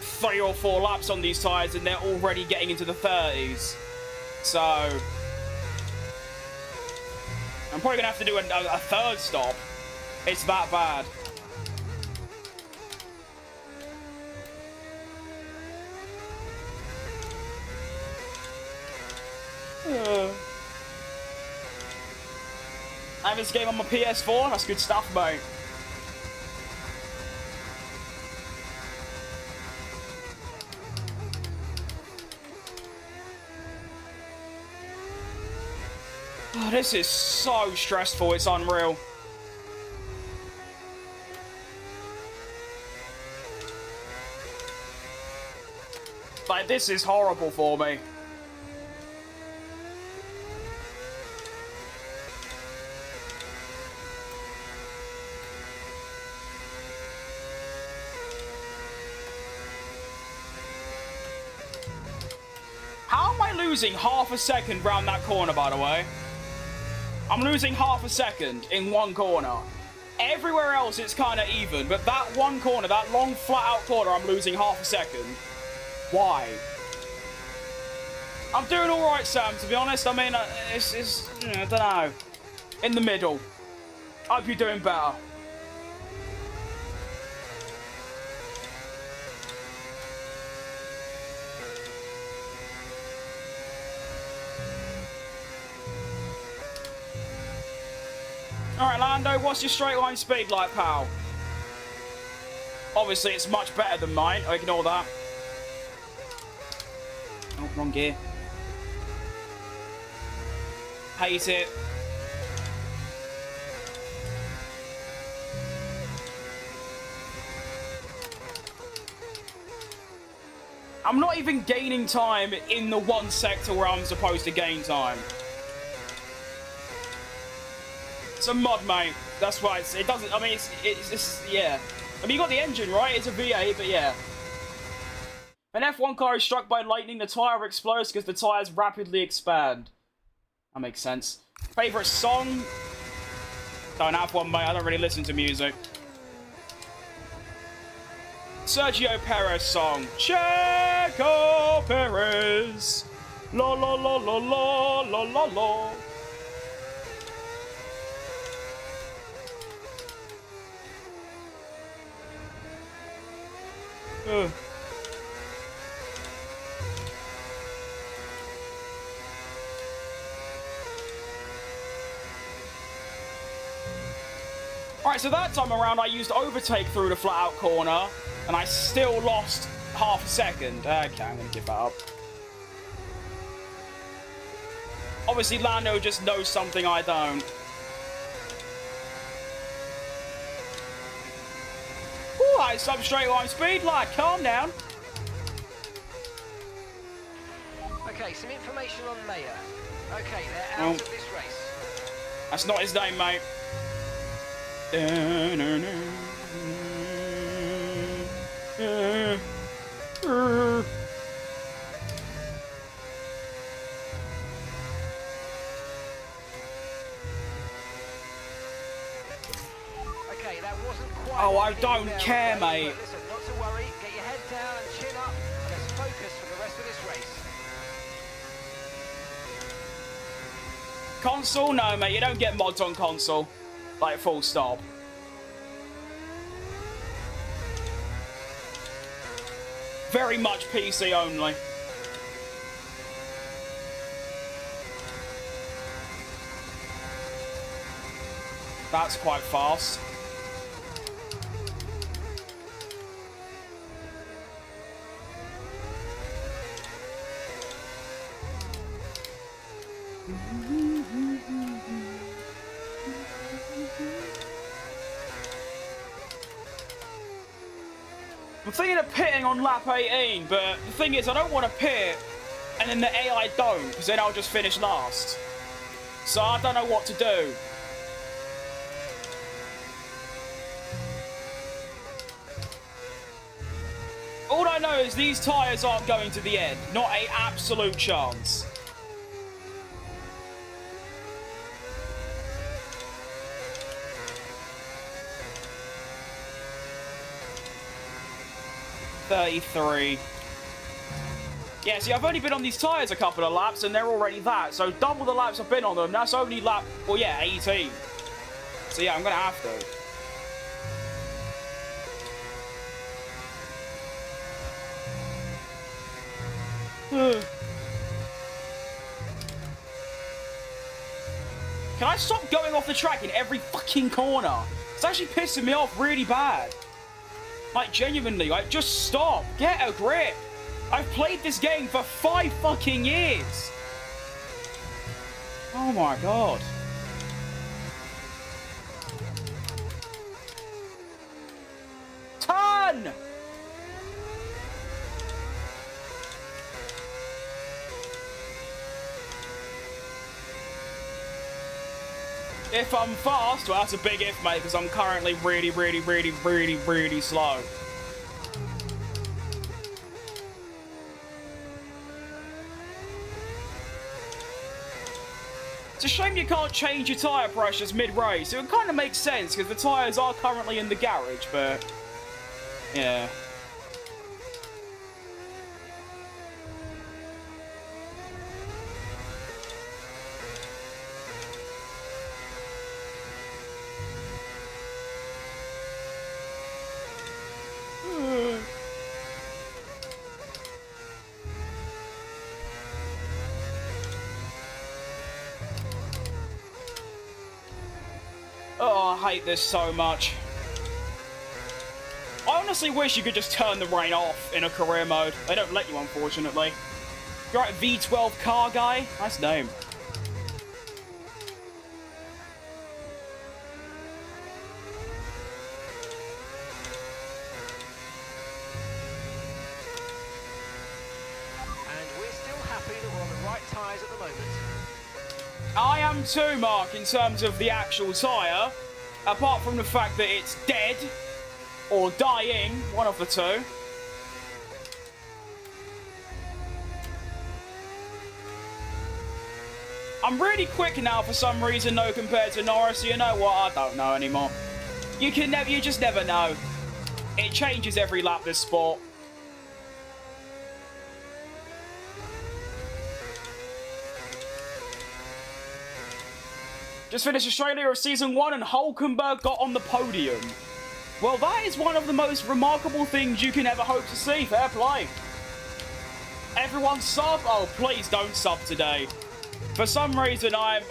3 or 4 laps on these tyres and they're already getting into the 30s. So I'm probably going to have to do a third stop. It's that bad. I have this game on my PS4. That's good stuff, mate. Oh, this is so stressful. It's unreal. Like, this is horrible for me. How am I losing half a second round that corner, by the way? I'm losing half a second in one corner. Everywhere else, it's kind of even, but that one corner, that long, flat-out corner, I'm losing half a second. Why? I'm doing all right, Sam, to be honest. I mean, it's I don't know. In the middle. Hope you're doing better. Alright, Lando, what's your straight line speed like, pal? Obviously, it's much better than mine. I ignore that. Oh, wrong gear. Hate it. I'm not even gaining time in the one sector where I'm supposed to gain time. It's a mod, mate. That's why it doesn't. I mean, it's yeah. I mean, you got the engine, right? It's a V8, but yeah. An F1 car is struck by lightning, the tyre explodes because the tyres rapidly expand. That makes sense. Favourite song? Don't have one, mate. I don't really listen to music. Sergio Perez song. Checo Perez. La la la la la la la la. Alright, so that time around I used overtake through the flat-out corner, and I still lost half a second. Okay, I'm going to give that up. Obviously, Lando just knows something I don't. get some straight line speed, lad. Calm down. Okay, some information on Mayer. Okay, they're out of this race. That's not his name, mate. Okay, that wasn't quite. Oh, I don't care, mate. Listen, not to worry. Get your head down and chin up, and let's focus for the rest of this race. Console? No, mate. You don't get mods on console. Like, full stop. Very much PC only. That's quite fast. I'm thinking of pitting on lap 18, but the thing is, I don't want to pit, and then the AI don't, because then I'll just finish last. So I don't know what to do. All I know is these tyres aren't going to the end. Not an absolute chance. .33. Yeah, see, I've only been on these tyres a couple of laps, and they're already that. So double the laps I've been on them, that's only lap, well, yeah, 18. So yeah, I'm going to have to. Can I stop going off the track in every fucking corner? It's actually pissing me off really bad. Like, genuinely, like, just stop. Get a grip. I've played this game for 5 fucking years. Oh my god. Turn! If I'm fast, well, that's a big if, mate, because I'm currently really slow. It's a shame you can't change your tyre pressures mid-race. It would kind of make sense, because the tyres are currently in the garage, but... yeah. Oh, I hate this so much. I honestly wish you could just turn the rain off in a career mode. They don't let you, unfortunately. You're right, V12 car guy? Nice name. And we're still happy that we're on the right tyres at the moment. I am too, Mark, in terms of the actual tyre. Apart from the fact that it's dead, or dying, one of the two. I'm really quick now for some reason, though, compared to Norris. You know what? I don't know anymore. You just never know. It changes every lap, this sport. Just finished Australia of Season 1 and Hulkenberg got on the podium. Well, that is one of the most remarkable things you can ever hope to see. Fair play. Everyone sub? Oh, please don't sub today. For some reason, I'm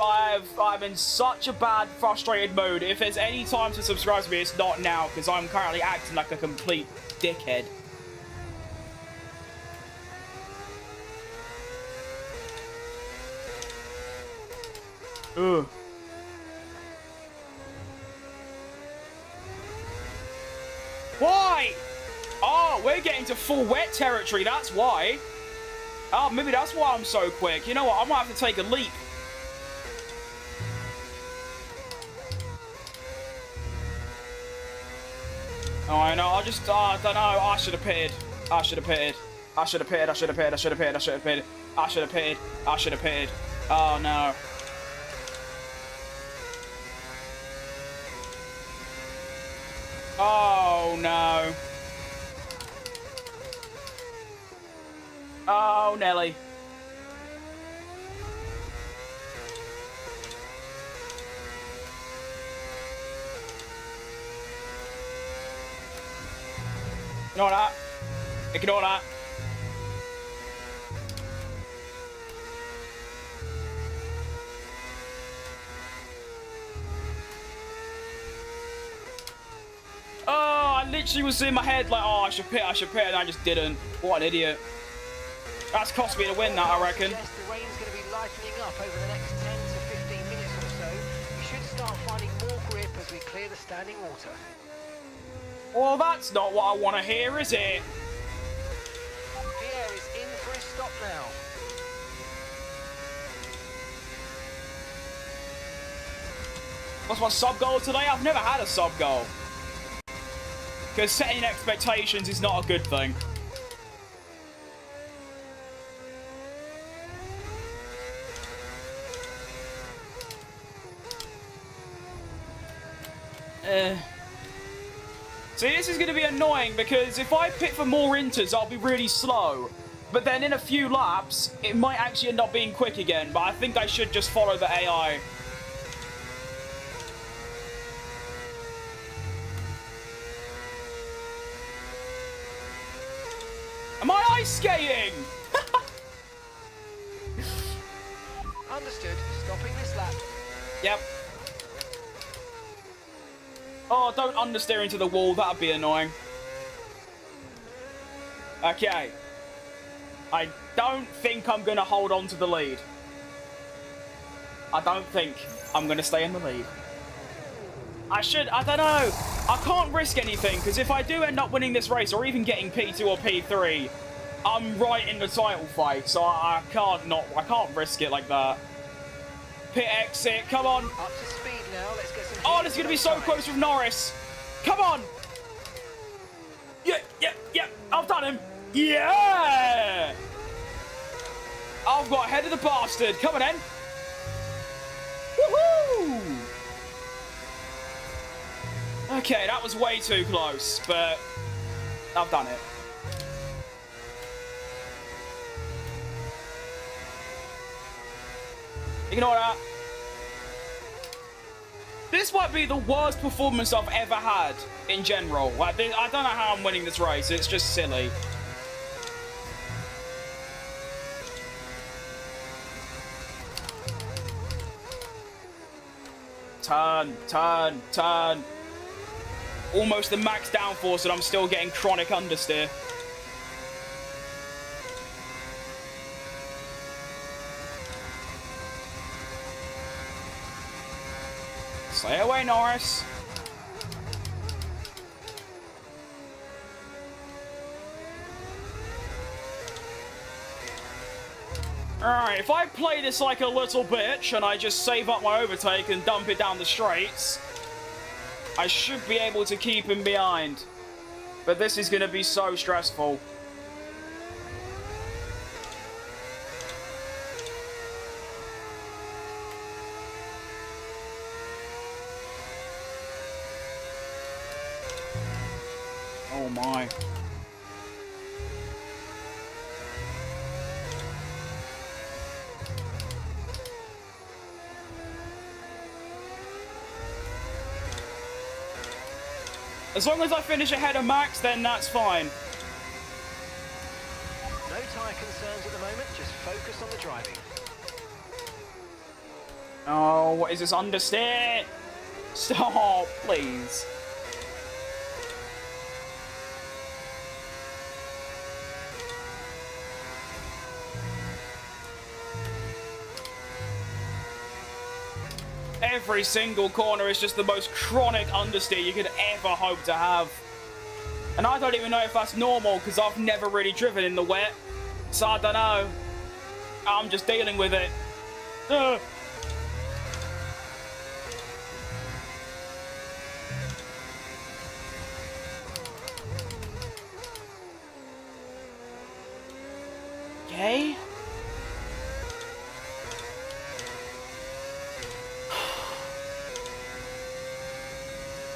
in such a bad, frustrated mood. If there's any time to subscribe to me, it's not now, because I'm currently acting like a complete dickhead. Ugh. Why? Oh, we're getting to full wet territory, that's why. Oh, maybe that's why I'm so quick. You know what, I might have to take a leap. Oh, I know, I just, I don't know, I should have pitted. I should have pitted. I should have pitted, I should have pitted, I should have pitted, I should have pitted. I should have pitted, I should have pitted. Oh, no. Oh, no. Oh, Nelly. Ignore that. Ignore that. Oh, I literally was in my head like, oh, I should pit, and I just didn't. What an idiot. That's cost me the win, that, I reckon. Yes, the rain's going to be lightening up over the next 10 to 15 minutes or so. We should start finding more grip as we clear the standing water. Well, that's not what I want to hear, is it? Pierre is in for a stop now. What's my sub goal today? I've never had a sub goal. Because setting expectations is not a good thing. See, this is going to be annoying because if I pit for more inters, I'll be really slow. But then in a few laps, it might actually end up being quick again. But I think I should just follow the AI. Am I ice skating? Understood. Stopping this lap. Yep. Oh, don't understeer into the wall. That'd be annoying. Okay. I don't think I'm going to hold on to the lead. I don't think I'm going to stay in the lead. I don't know. I can't risk anything, because if I do end up winning this race, or even getting P2 or P3, I'm right in the title fight, so I can't risk it like that. Pit exit, come on. Up to speed now. Let's get some. Oh, this is going to be so close with Norris. Come on. Yeah, I've done him. Yeah. I've got ahead of the bastard. Come on, then. Woohoo. Okay, that was way too close, but I've done it. Ignore that. This might be the worst performance I've ever had in general. I don't know how I'm winning this race. It's just silly. Turn. Almost the max downforce, and I'm still getting chronic understeer. Stay away, Norris. Alright, if I play this like a little bitch and I just save up my overtake and dump it down the straights, I should be able to keep him behind. But this is going to be so stressful. Oh my. As long as I finish ahead of Max, then that's fine. No tyre concerns at the moment, just focus on the driving. Oh, what is this understeer? Stop, please. Every single corner is just the most chronic understeer you could ever hope to have. And I don't even know if that's normal because I've never really driven in the wet. So I don't know. I'm just dealing with it. Okay.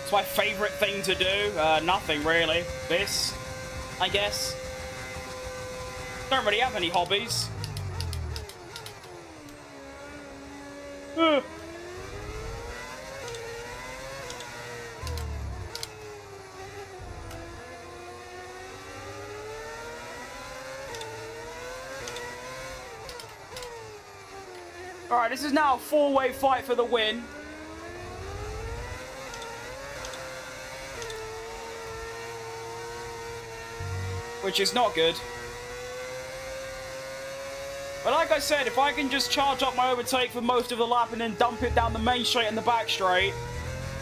It's my favorite thing to do. Nothing really. This, I guess. Don't really have any hobbies. Alright, this is now a four-way fight for the win. Which is not good. But like I said, if I can just charge up my overtake for most of the lap and then dump it down the main straight and the back straight,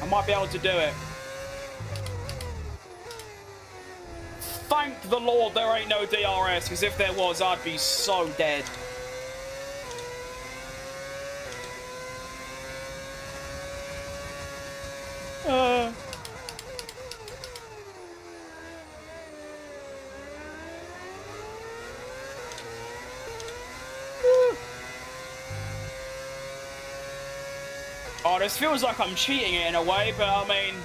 I might be able to do it. Thank the Lord there ain't no DRS, because if there was, I'd be so dead. Oh, this feels like I'm cheating it in a way, but I mean,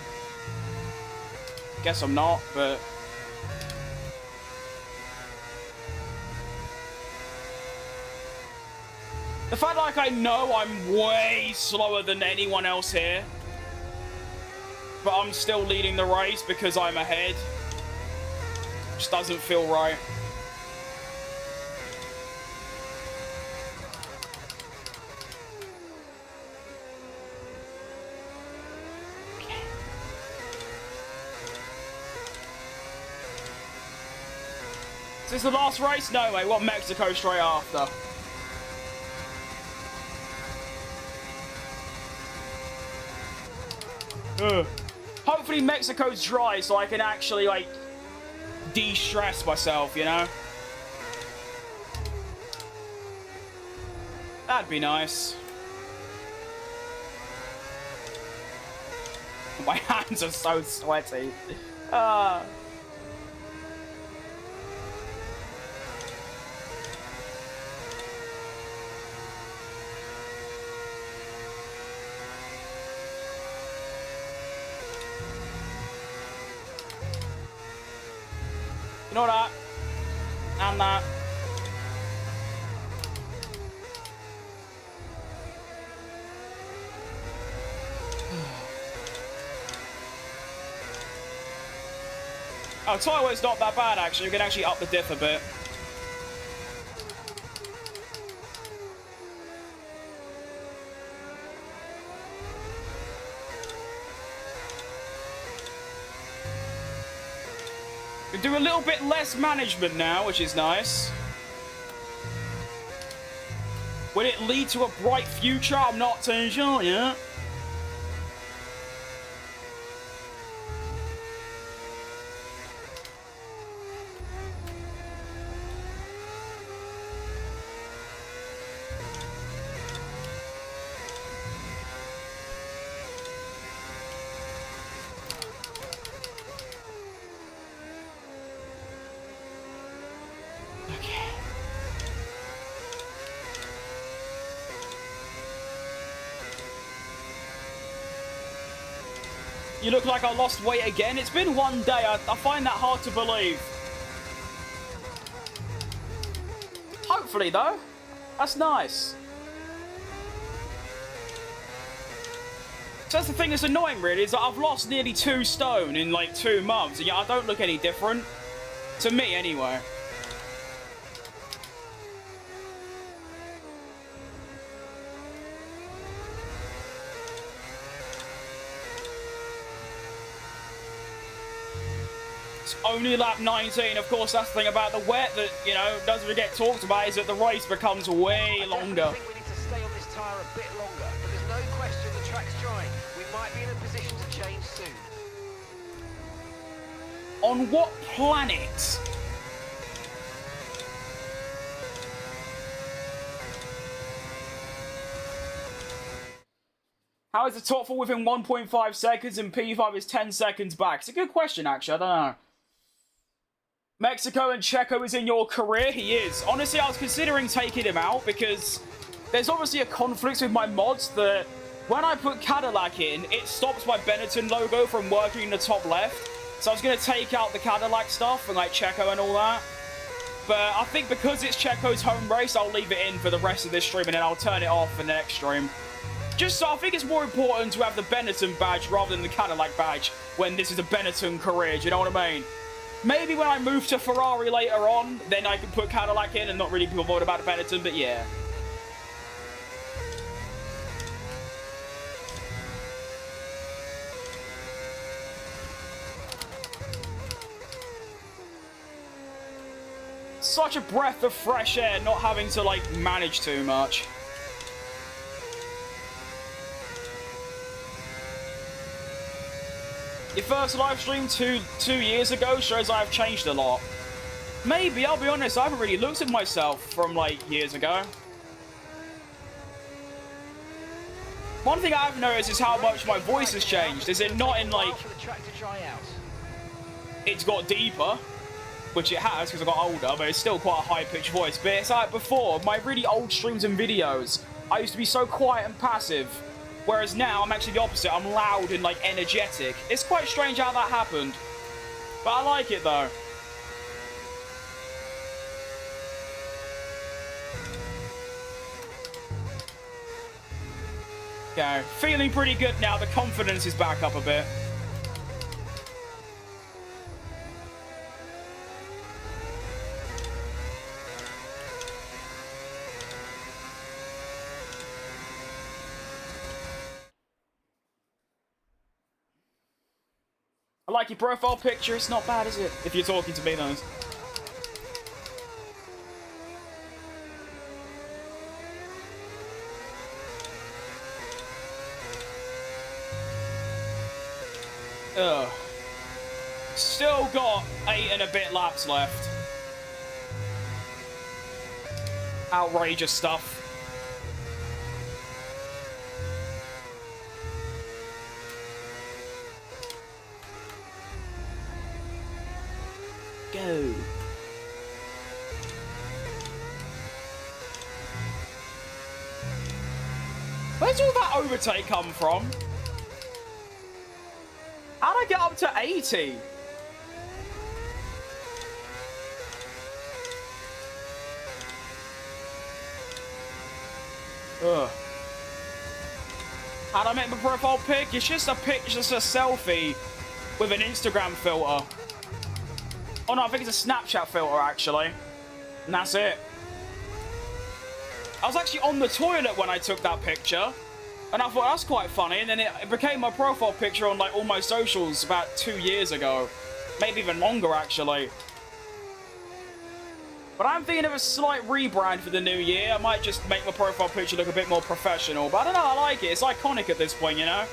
guess I'm not, but the fact like I know I'm way slower than anyone else here, but I'm still leading the race because I'm ahead, just doesn't feel right. Is this the last race? No way, what, Mexico straight after? Hopefully Mexico's dry so I can actually, like, de-stress myself, you know? That'd be nice. My hands are so sweaty. You know that? And that. Oh, Taiwan's not that bad, actually. You can actually up the diff a bit. We do a little bit less management now, which is nice. Will it lead to a bright future? I'm not too sure yet. You look like I lost weight again. It's been one day. I find that hard to believe. Hopefully, though. That's nice. So that's the thing that's annoying, really, is that I've lost nearly 2 stone in, like, 2 months. And yet I don't look any different. To me, anyway. Only lap 19. Of course, that's the thing about the wet that, you know, doesn't really get talked about, is that the race becomes way longer. I think we need to stay on this tyre a bit longer, but there's no question the track's drying. We might be in a position to change soon. On what planet? How is the top 4 within 1.5 seconds and P5 is 10 seconds back? It's a good question, actually. I don't know. Mexico and Checo is in your career? He is. Honestly, I was considering taking him out because there's obviously a conflict with my mods that when I put Cadillac in, it stops my Benetton logo from working in the top left. So I was going to take out the Cadillac stuff and like Checo and all that. But I think because it's Checo's home race, I'll leave it in for the rest of this stream and then I'll turn it off for the next stream. Just so I think it's more important to have the Benetton badge rather than the Cadillac badge when this is a Benetton career, do you know what I mean? Maybe when I move to Ferrari later on, then I can put Cadillac in and not really be bothered about the Benetton, but yeah. Such a breath of fresh air not having to, like, manage too much. Your first live stream two years ago shows I've changed a lot. Maybe, I'll be honest, I haven't really looked at myself from, like, years ago. One thing I've noticed is how much my voice has changed. Is it not in, like... It's got deeper, which it has because I got older, but it's still quite a high-pitched voice. But it's like before, my really old streams and videos, I used to be so quiet and passive. Whereas now, I'm actually the opposite. I'm loud and, like, energetic. It's quite strange how that happened. But I like it, though. Okay, feeling pretty good now. The confidence is back up a bit. I like your profile picture. It's not bad, is it? If you're talking to me, though. Ugh. Still got 8 and a bit laps left. Outrageous stuff. Go. Where's all that overtake come from? How'd I get up to 80? Ugh. How'd I make my profile pic? It's just a pic, just a selfie with an Instagram filter. Oh no, I think it's a Snapchat filter, actually. And that's it. I was actually on the toilet when I took that picture. And I thought, that's quite funny. And then it became my profile picture on, like, all my socials about 2 years ago. Maybe even longer, actually. But I'm thinking of a slight rebrand for the new year. I might just make my profile picture look a bit more professional. But I don't know, I like it. It's iconic at this point, you know?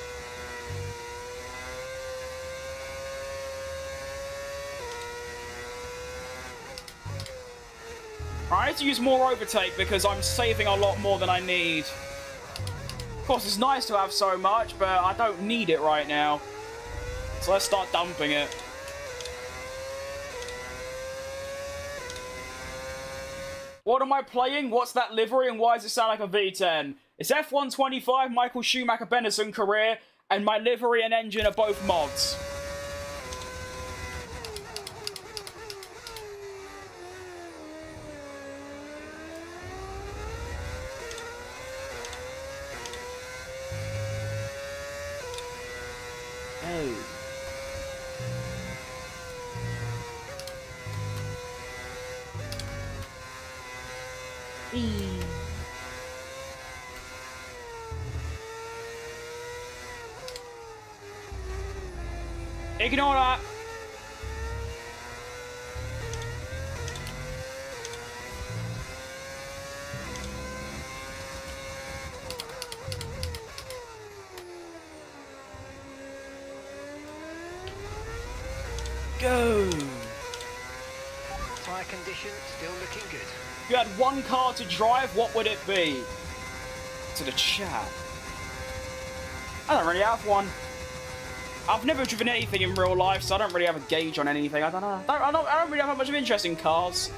I need to use more overtake because I'm saving a lot more than I need. Of course, it's nice to have so much, but I don't need it right now. So let's start dumping it. What am I playing? What's that livery and why does it sound like a V10? It's F125 Michael Schumacher Benetton career, and my livery and engine are both mods. Ignore that. Go! Tyre condition still looking good. If you had one car to drive, what would it be? To the chat. I don't really have one. I've never driven anything in real life, so I don't really have a gauge on anything. I don't know. I don't really have much of interest in cars.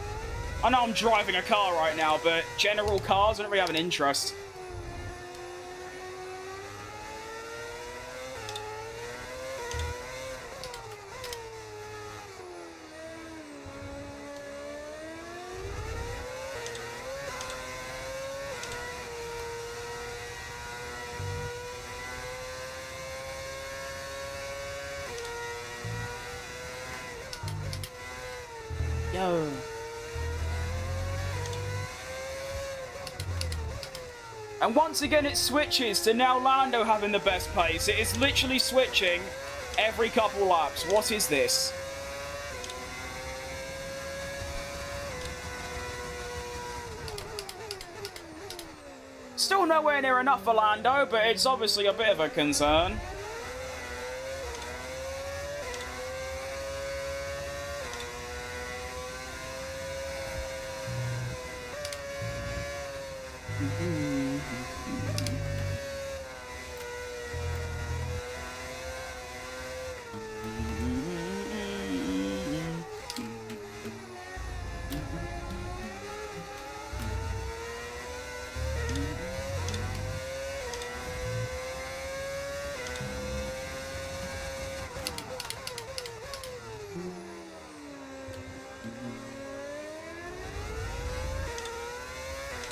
I know I'm driving a car right now, but general cars, I don't really have an interest. Yo. And once again it switches to now Lando having the best pace. It is literally switching every couple laps. What is this? Still nowhere near enough for Lando, but it's obviously a bit of a concern.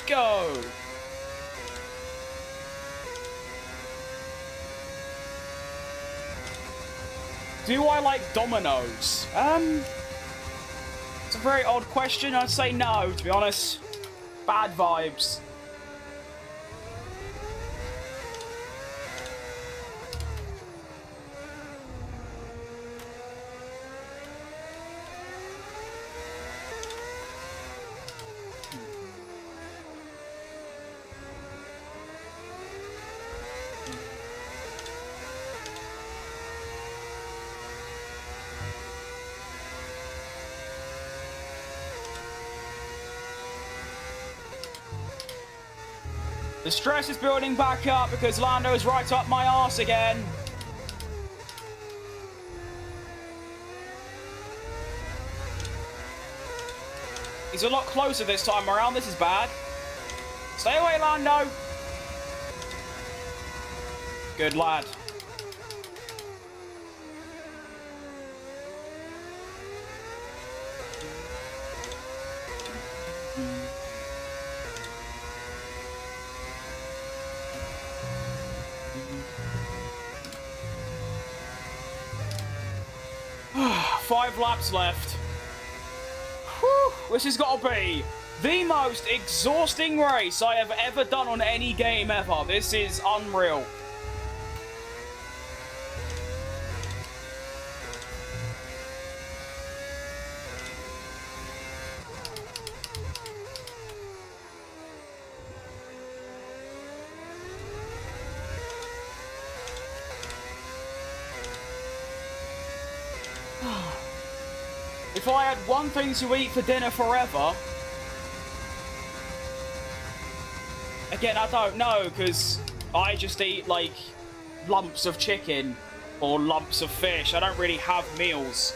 Go! Do I like dominoes? It's a very odd question. I'd say no, to be honest. Bad vibes. The stress is building back up because Lando's right up my arse again. He's a lot closer this time around. This is bad. Stay away, Lando. Good lad. Five laps left. Whew, this has got to be the most exhausting race I have ever done on any game ever. This is unreal. If I had one thing to eat for dinner forever... Again, I don't know, because I just eat, like, lumps of chicken or lumps of fish. I don't really have meals.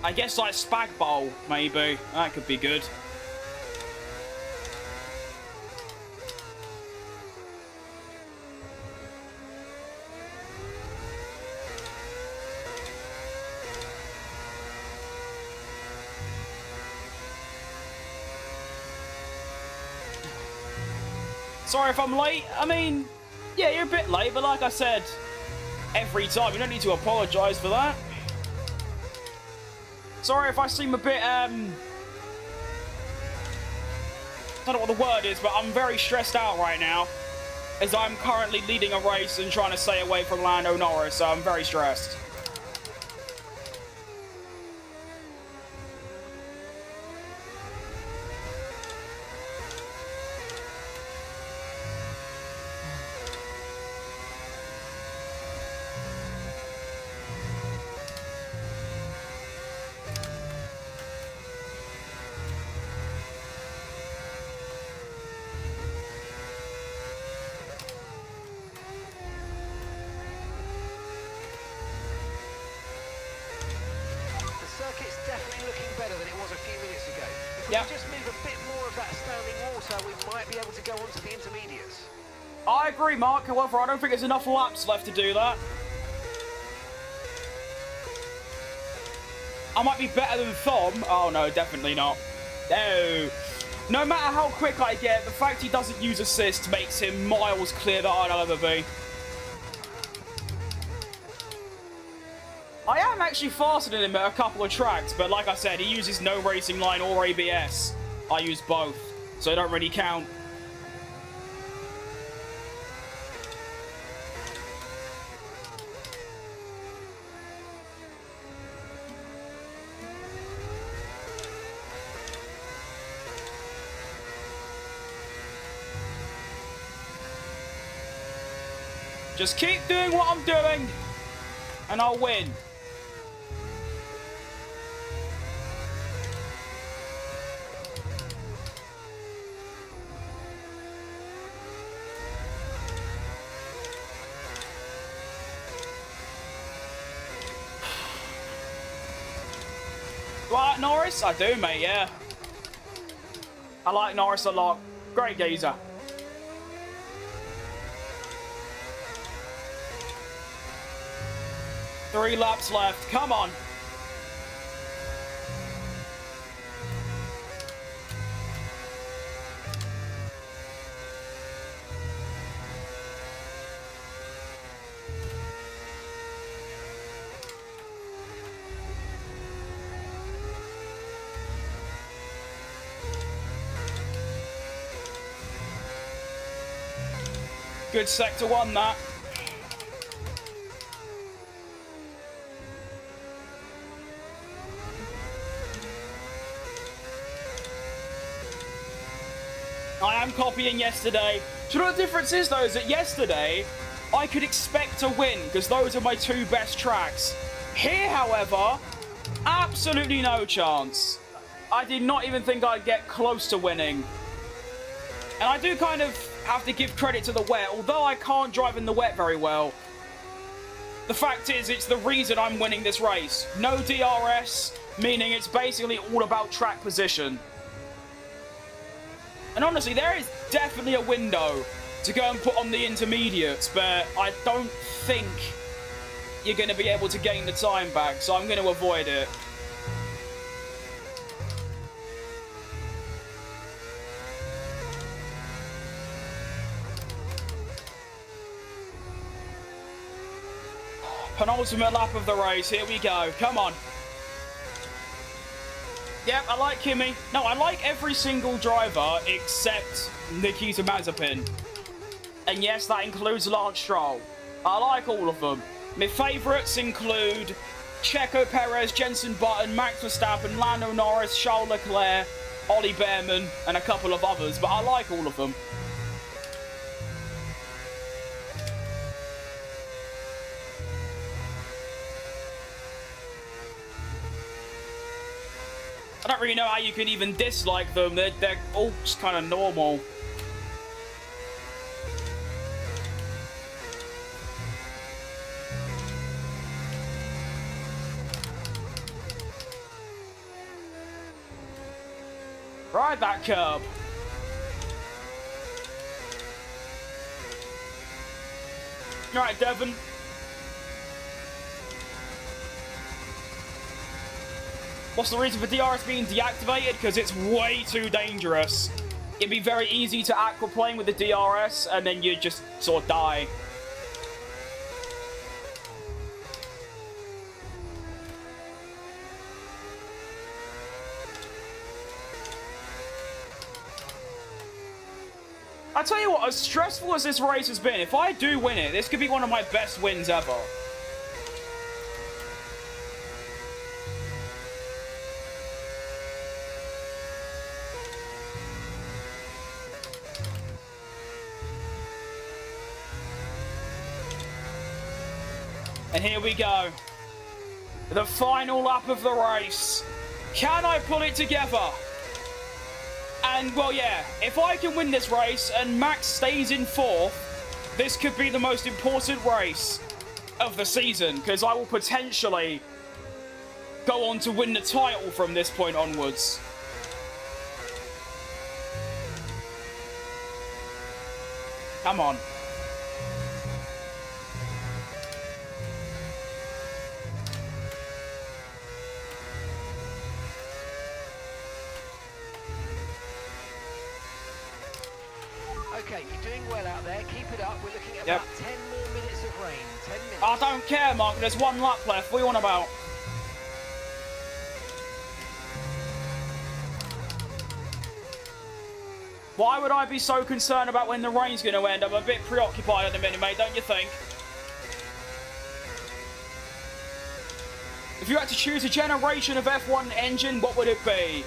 I guess, like, spag bowl, maybe. That could be good. Sorry if I'm late. I mean, yeah, you're a bit late, but like I said, every time, you don't need to apologise for that. Sorry if I seem a bit, I don't know what the word is, but I'm very stressed out right now, as I'm currently leading a race and trying to stay away from Lando Norris, so I'm very stressed. Yep. If we just move a bit more of that standing water, we might be able to go on to the intermediates. I agree, Mark. However, I don't think there's enough laps left to do that. I might be better than Thom. Oh, no, definitely not. No. No matter how quick I get, the fact he doesn't use assist makes him miles clear that I'll ever be. I am actually faster than him at a couple of tracks, but like I said, he uses no racing line or ABS. I use both, so it don't really count. Just keep doing what I'm doing, and I'll win. Do I like Norris? I do, mate, yeah. I like Norris a lot. Great geezer. Three laps left. Come on. Good sector one, that. I am copying yesterday. Do you know what the difference is, though? Is that yesterday, I could expect to win, because those are my two best tracks. Here, however, absolutely no chance. I did not even think I'd get close to winning. And I do kind of have to give credit to the wet, although I can't drive in the wet very well. The fact is, it's the reason I'm winning this race. No DRS, meaning it's basically all about track position. And honestly, there is definitely a window to go and put on the intermediates, but I don't think you're going to be able to gain the time back, so I'm going to avoid it. Penultimate lap of the race. Here we go. Come on. Yep, I like Kimi. No, I like every single driver except Nikita Mazepin. And yes, that includes Lance Stroll. I like all of them. My favourites include Checo Perez, Jenson Button, Max Verstappen, Lando Norris, Charles Leclerc, Ollie Behrman, and a couple of others, but I like all of them. I don't really know how you can even dislike them. They're all just kind of normal. Ride that curb. All right, Devon. What's the reason for DRS being deactivated? Because it's way too dangerous. It'd be very easy to aquaplane with the DRS, and then you just sort of die. I tell you what, as stressful as this race has been, if I do win it, this could be one of my best wins ever. And here we go. The final lap of the race. Can I pull it together? And, well, yeah, if I can win this race and Max stays in fourth, this could be the most important race of the season, because I will potentially go on to win the title from this point onwards. Come on. Okay, you're doing well out there. Keep it up. We're looking at Yep. about 10 more minutes of rain. 10 minutes. I don't care, Mark. There's one lap left. What are you on about? Why would I be so concerned about when the rain's going to end? I'm a bit preoccupied at the minute, mate, don't you think? If you had to choose a generation of F1 engine, what would it be?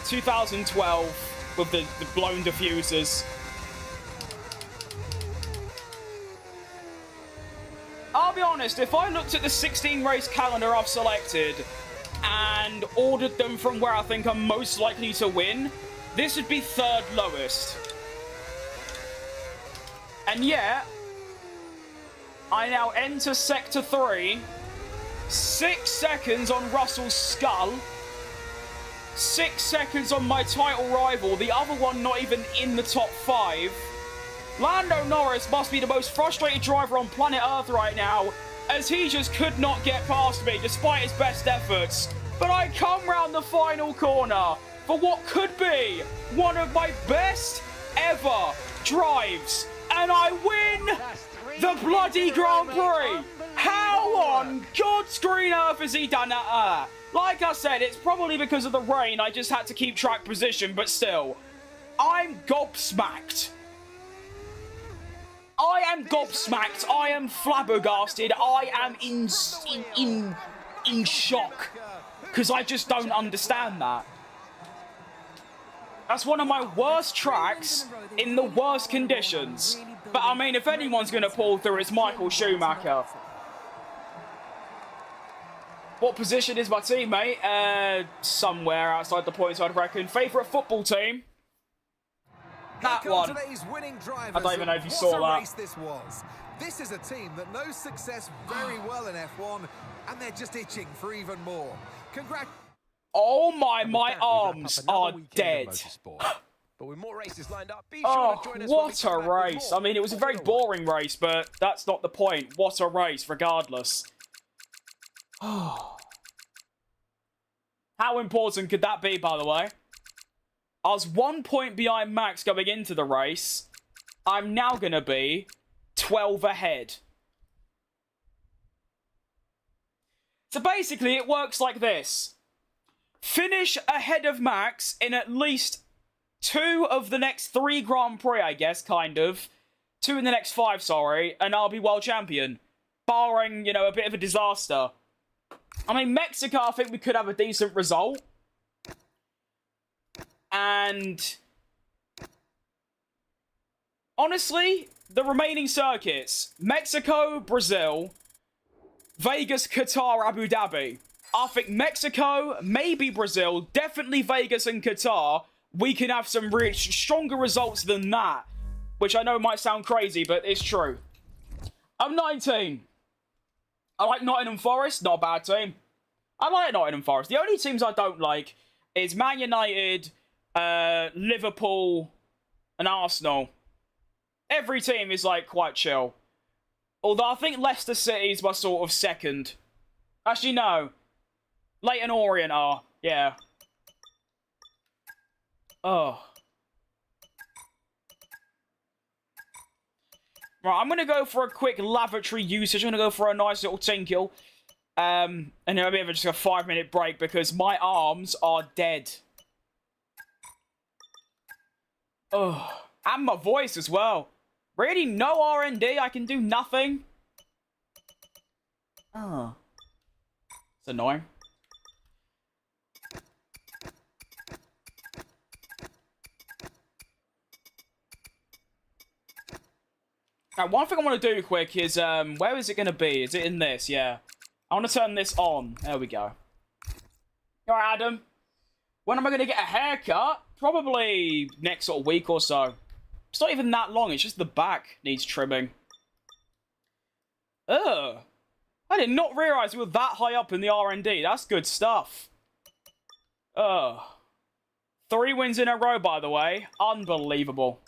2012 with the blown diffusers. I'll be honest, if I looked at the 16 race calendar I've selected and ordered them from where I think I'm most likely to win, this would be third lowest. And yet, I now enter Sector 3, 6 seconds on Russell's Skull, 6 seconds on my title rival, the other one not even in the top 5. Lando Norris must be the most frustrated driver on planet Earth right now, as he just could not get past me despite his best efforts. But I come round the final corner for what could be one of my best ever drives, and I win the bloody Grand Prix. How on God's green earth has he done that? Like I said, it's probably because of the rain. I just had to keep track position, but still, I'm gobsmacked. I am gobsmacked. I am flabbergasted. I am in shock, because I just don't understand that. That's one of my worst tracks in the worst conditions. But I mean, if anyone's going to pull through, it's Michael Schumacher. What position is my teammate? Somewhere outside the points, I'd reckon. Favourite football team? That one. I don't even know if you saw that. This is a team that knows success very well in F1, and they're just itching for even more. Oh my arms are dead. But with more races lined up, be Oh, sure to join us what a race. I mean, it was a very boring race, but that's not the point. What a race, regardless. How important could that be, by the way? I was 1 point behind Max going into the race. I'm now going to be 12 ahead. So basically, it works like this. Finish ahead of Max in at least 2 of the next 3 Grand Prix, I guess, kind of. 2 in the next 5, sorry, and I'll be world champion. Barring, you know, a bit of a disaster. I mean, Mexico, I think we could have a decent result. And honestly, the remaining circuits, Mexico, Brazil, Vegas, Qatar, Abu Dhabi. I think Mexico, maybe Brazil, definitely Vegas and Qatar, we can have some stronger results than that. Which I know might sound crazy, but it's true. I'm 19. I like Nottingham Forest, not a bad team. I like Nottingham Forest. The only teams I don't like is Man United, Liverpool, and Arsenal. Every team is, like, quite chill. Although I think Leicester City is my sort of second. Actually, no. Leyton Orient are. Yeah. Oh. Right, I'm going to go for a quick lavatory usage. I'm going to go for a nice little tinkle. And then I'll be able to just a 5-minute break because my arms are dead. Oh. And my voice as well. Really? No R&D? I can do nothing? Oh. It's annoying. Now, one thing I want to do quick is, where is it going to be? Is it in this? Yeah. I want to turn this on. There we go. Alright, Adam. When am I going to get a haircut? Probably next sort of week or so. It's not even that long. It's just the back needs trimming. Ugh. I did not realise we were that high up in the R&D. That's good stuff. Ugh. 3 wins in a row, by the way. Unbelievable.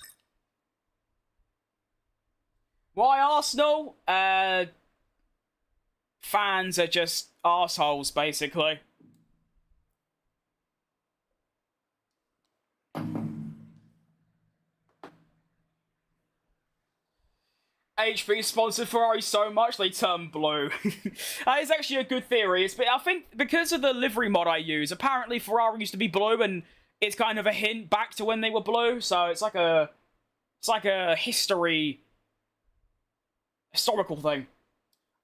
Why Arsenal? Fans are just arseholes, basically. HP sponsored Ferrari so much they turn blue. That is actually a good theory. But I think because of the livery mod I use, apparently Ferrari used to be blue, and it's kind of a hint back to when they were blue. So it's like a historical thing.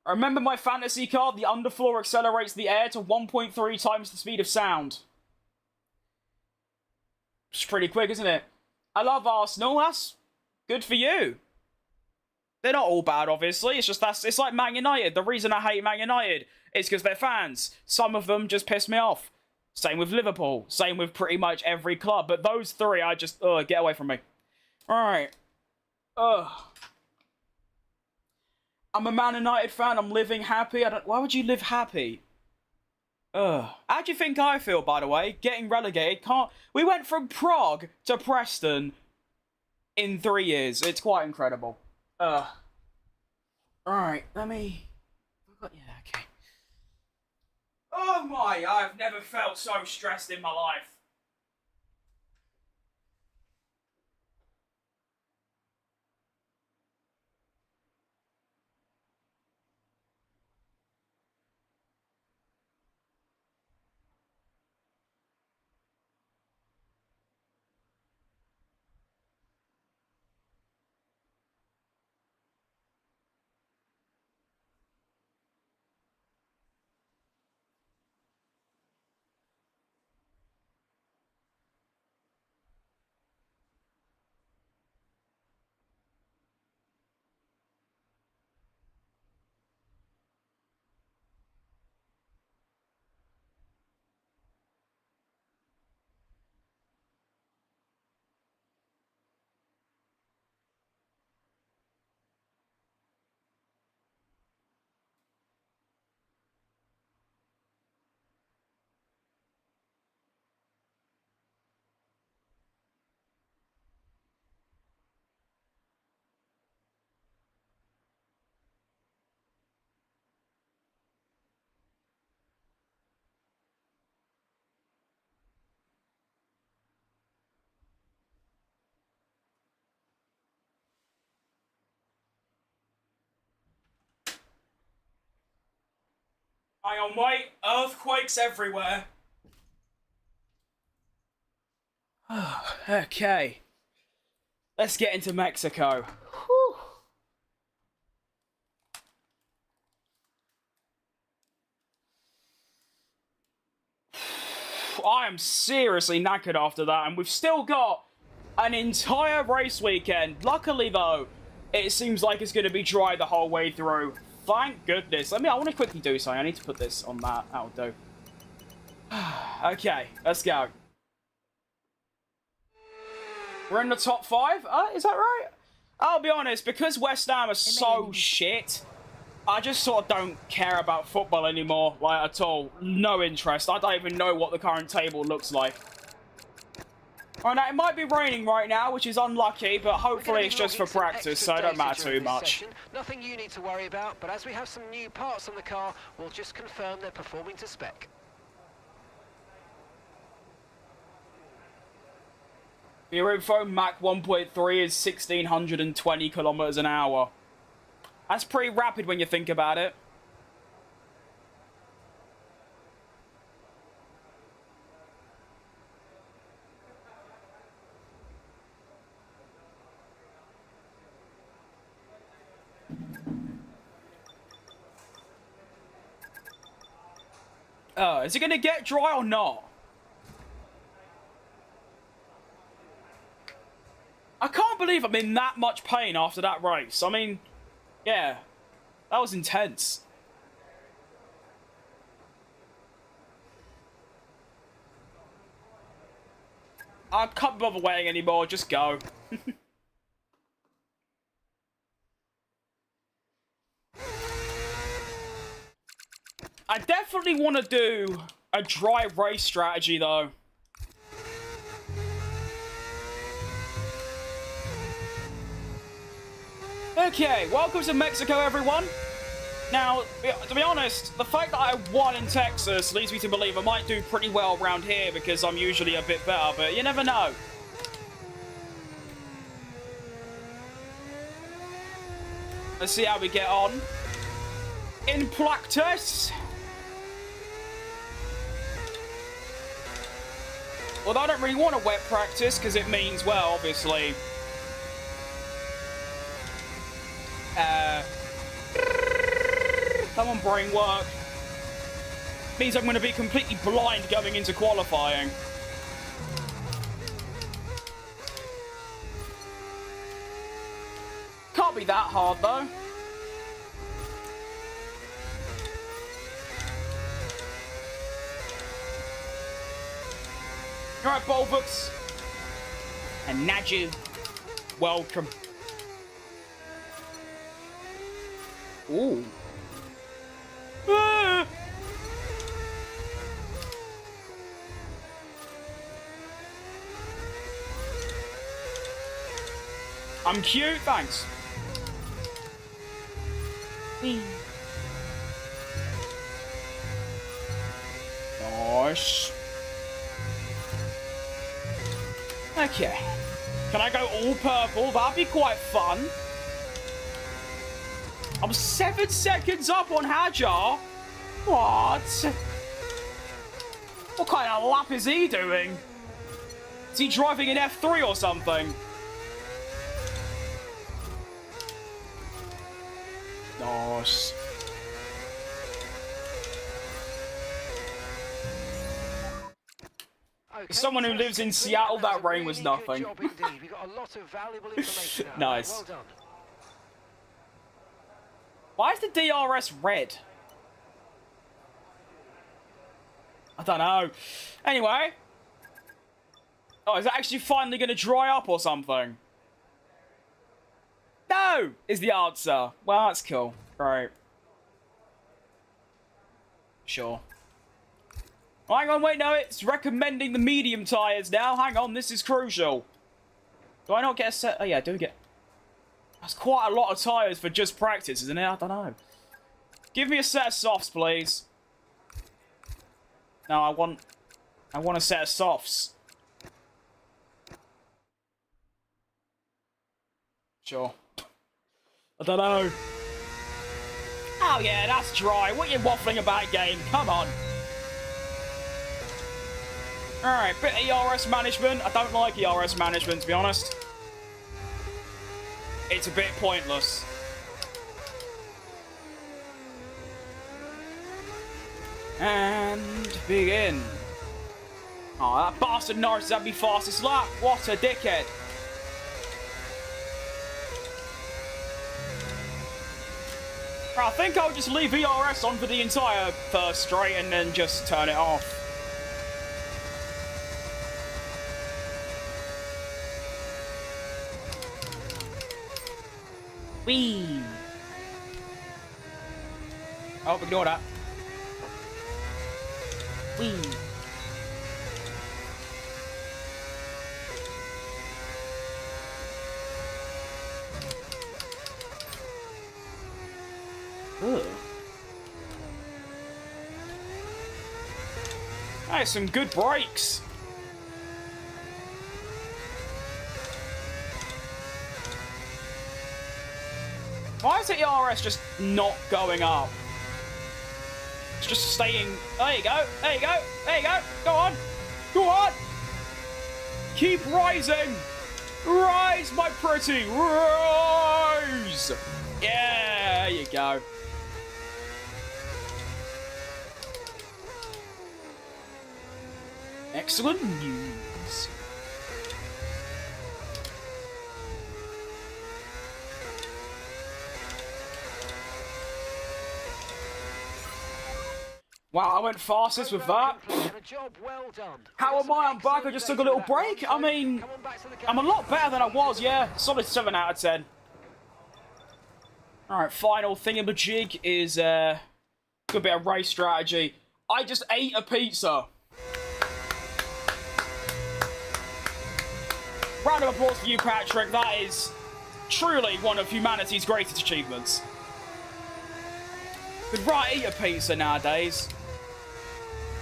I remember my fantasy car. The underfloor accelerates the air to 1.3 times the speed of sound. It's pretty quick, isn't it? I love Arsenal. That's good for you. They're not all bad, obviously. It's just it's like Man United. The reason I hate Man United is because they're fans. Some of them just piss me off. Same with Liverpool. Same with pretty much every club. But those three, I just, get away from me. Alright. I'm a Man United fan. I'm living happy. Why would you live happy? How do you think I feel, by the way? Getting relegated. We went from Prague to Preston in 3 years. It's quite incredible. Alright, let me... Yeah, okay. Oh my, I've never felt so stressed in my life. Hang on, wait. Earthquakes everywhere. Okay. Let's get into Mexico. Whew. I am seriously knackered after that, and we've still got an entire race weekend. Luckily, though, it seems like it's going to be dry the whole way through. Thank goodness. I want to quickly do something. I need to put this on that. That'll do. Okay, let's go. We're in the top 5? Is that right? I'll be honest, because West Ham are so shit, I just sort of don't care about football anymore, like, at all. No interest. I don't even know what the current table looks like. Alright, now, it might be raining right now, which is unlucky, but hopefully it's just for practice, so it don't matter too much. Nothing you need to worry about, but as we have some new parts on the car, we'll just confirm they're performing to spec. Your info, Mach 1.3 is 1620 kilometers an hour. That's pretty rapid when you think about it. Is it gonna get dry or not? I can't believe I'm in that much pain after that race. I mean, yeah, that was intense. I can't bother waiting anymore, just go. I definitely want to do a dry race strategy, though. Okay, welcome to Mexico, everyone. Now, to be honest, the fact that I won in Texas leads me to believe I might do pretty well around here because I'm usually a bit better, but you never know. Let's see how we get on. In practice. Although I don't really want a wet practice because it means, well, obviously... come on, brain work. Means I'm going to be completely blind going into qualifying. Can't be that hard, though. Alright, Bolbooks. And Naju. Welcome. Ooh. Ah! I'm cute, thanks. Nice. Okay. Can I go all purple? That'd be quite fun. I'm 7 seconds up on Hajar. What? What kind of lap is he doing? Is he driving an F3 or something? Nice. Okay, Someone who lives in Seattle, that rain was nothing. Good job indeed. We got a lot of valuable information out. Nice. Well done. Why is the DRS red? I don't know. Anyway. Oh, is it actually finally going to dry up or something? No, is the answer. Well, that's cool. Right. Sure. Oh, hang on, wait, no, it's recommending the medium tyres now. Hang on, this is crucial. Do I not get a set? Oh, yeah, I do get... That's quite a lot of tyres for just practice, isn't it? I don't know. Give me a set of softs, please. No, I want a set of softs. Sure. I don't know. Oh, yeah, that's dry. What are you waffling about, game? Come on. Alright, bit of ERS management. I don't like ERS management, to be honest. It's a bit pointless. And begin. Oh, that bastard Norris is having me fastest lap. What a dickhead. I think I'll just leave ERS on for the entire first straight and then just turn it off. Whee! Oh, ignore that. Whee! Ugh. Hey, some good brakes. Why is the ERS just not going up? It's just staying... There you go, there you go, there you go. Go on, go on. Keep rising. Rise, my pretty, rise. Yeah, there you go. Excellent news. Wow, I went fastest with that. How am I? I'm back. I just took a little break. I mean, I'm a lot better than I was, yeah. Solid 7 out of 10. Alright, final thingamajig is a good bit of race strategy. I just ate a pizza. Round of applause for you, Patrick. That is Truly one of humanity's greatest achievements. Could right eat a pizza nowadays.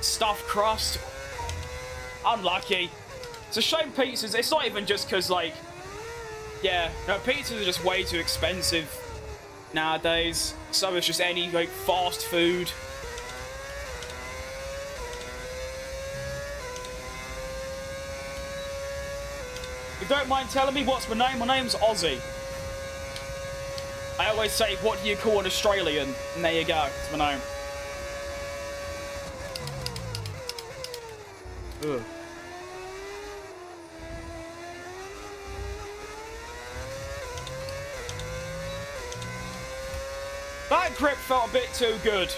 Stuffed crust. Unlucky. It's a shame pizzas, it's not even just because, like, yeah, no, pizzas are just way too expensive nowadays. So it's just any, like, fast food. If you don't mind telling me what's my name? My name's Ozzy. I always say, what do you call an Australian? And there you go, it's my name. Ugh. That grip felt a bit too good.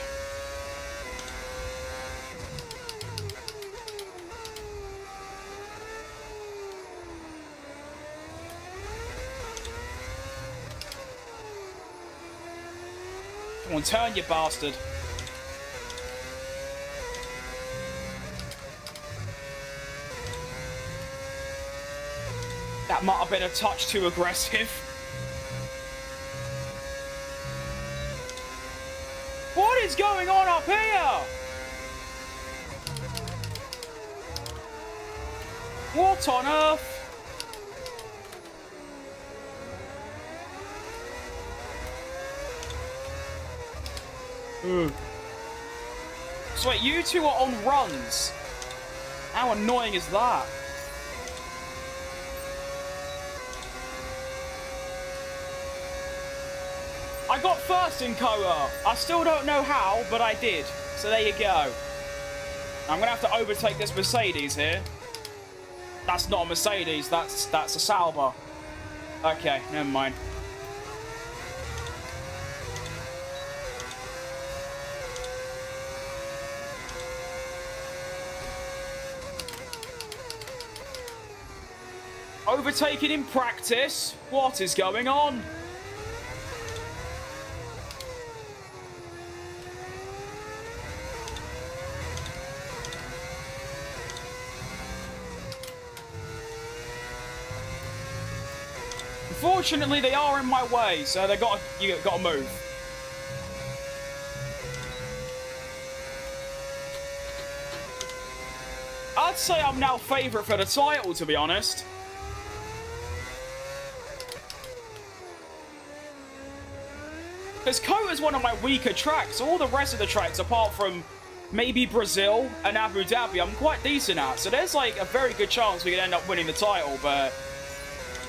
Come on, turn, you bastard. That might have been a touch too aggressive. What is going on up here? What on earth? So wait, you two are on runs. How annoying is that? I got first in co-op. I still don't know how, but I did. So there you go. I'm gonna have to overtake this Mercedes here. That's not a Mercedes, that's a Sauber. Okay, never mind. Overtaking in practice? What is going on? Unfortunately, they are in my way, so you gotta move. I'd say I'm now favourite for the title, to be honest. Because Kota's one of my weaker tracks. All the rest of the tracks, apart from maybe Brazil and Abu Dhabi, I'm quite decent at. So there's like a very good chance we could end up winning the title, but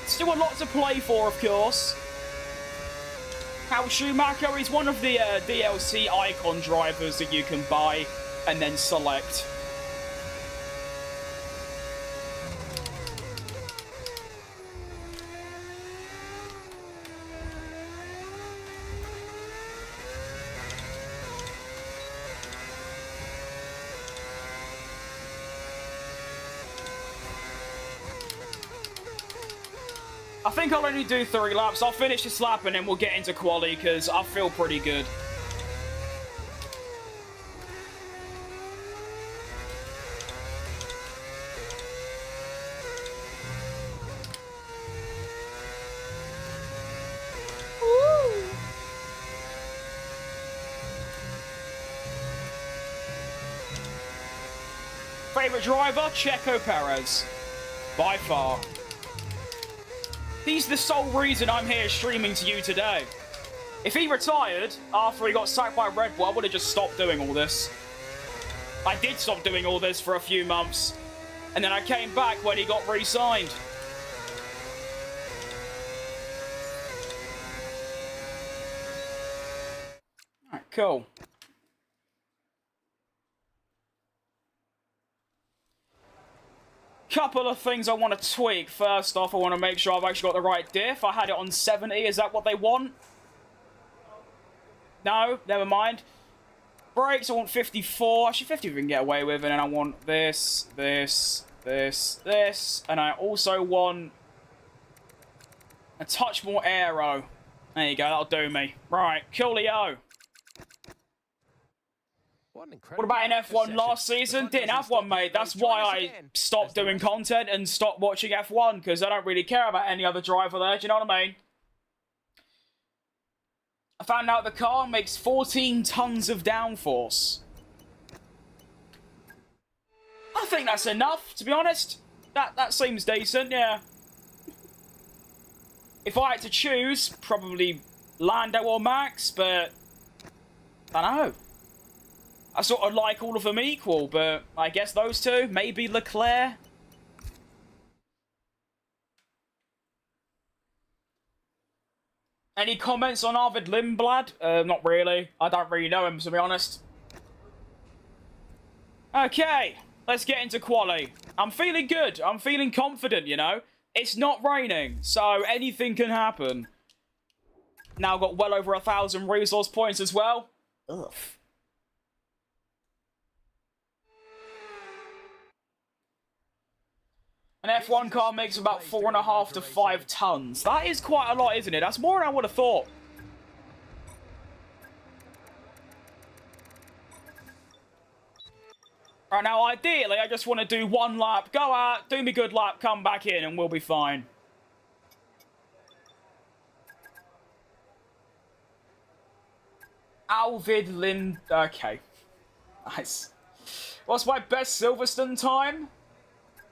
still a lot to play for, of course. How Schumacher is one of the DLC icon drivers that you can buy and then select. I think I'll only do 3 laps. I'll finish this lap and then we'll get into quali because I feel pretty good. Woo. Favorite driver? Checo Perez. By far. He's the sole reason I'm here streaming to you today. If he retired after he got sacked by Red Bull, I would have just stopped doing all this. I did stop doing all this for a few months, and then I came back when he got re-signed. Alright, cool. Couple of things I want to tweak. First off, I want to make sure I've actually got the right diff. I had it on 70. Is that what they want? No, never mind. Brakes, I want 54. Actually, 50 we can get away with. And then I want this, this, this, this. And I also want a touch more aero. There you go, that'll do me. Right, coolio. What about in F1 last season? Didn't have one, mate. That's why I stopped doing content and stopped watching F1, because I don't really care about any other driver there. Do you know what I mean? I found out the car makes 14 tons of downforce. I think that's enough, to be honest. That seems decent, yeah. If I had to choose, probably Lando or Max, but I don't know. I sort of like all of them equal, but I guess those two, maybe Leclerc. Any comments on Arvid Lindblad? Not really. I don't really know him, to be honest. Okay, let's get into quali. I'm feeling good. I'm feeling confident, you know. It's not raining, so anything can happen. Now got well over 1,000 resource points as well. Ugh. An F1 car makes about 4.5 to 5 tons. That is quite a lot, isn't it? That's more than I would have thought. Right, now, ideally, I just want to do one lap, go out, do me good lap, come back in, and we'll be fine. Alvid Lind... Okay. Nice. What's my best Silverstone time?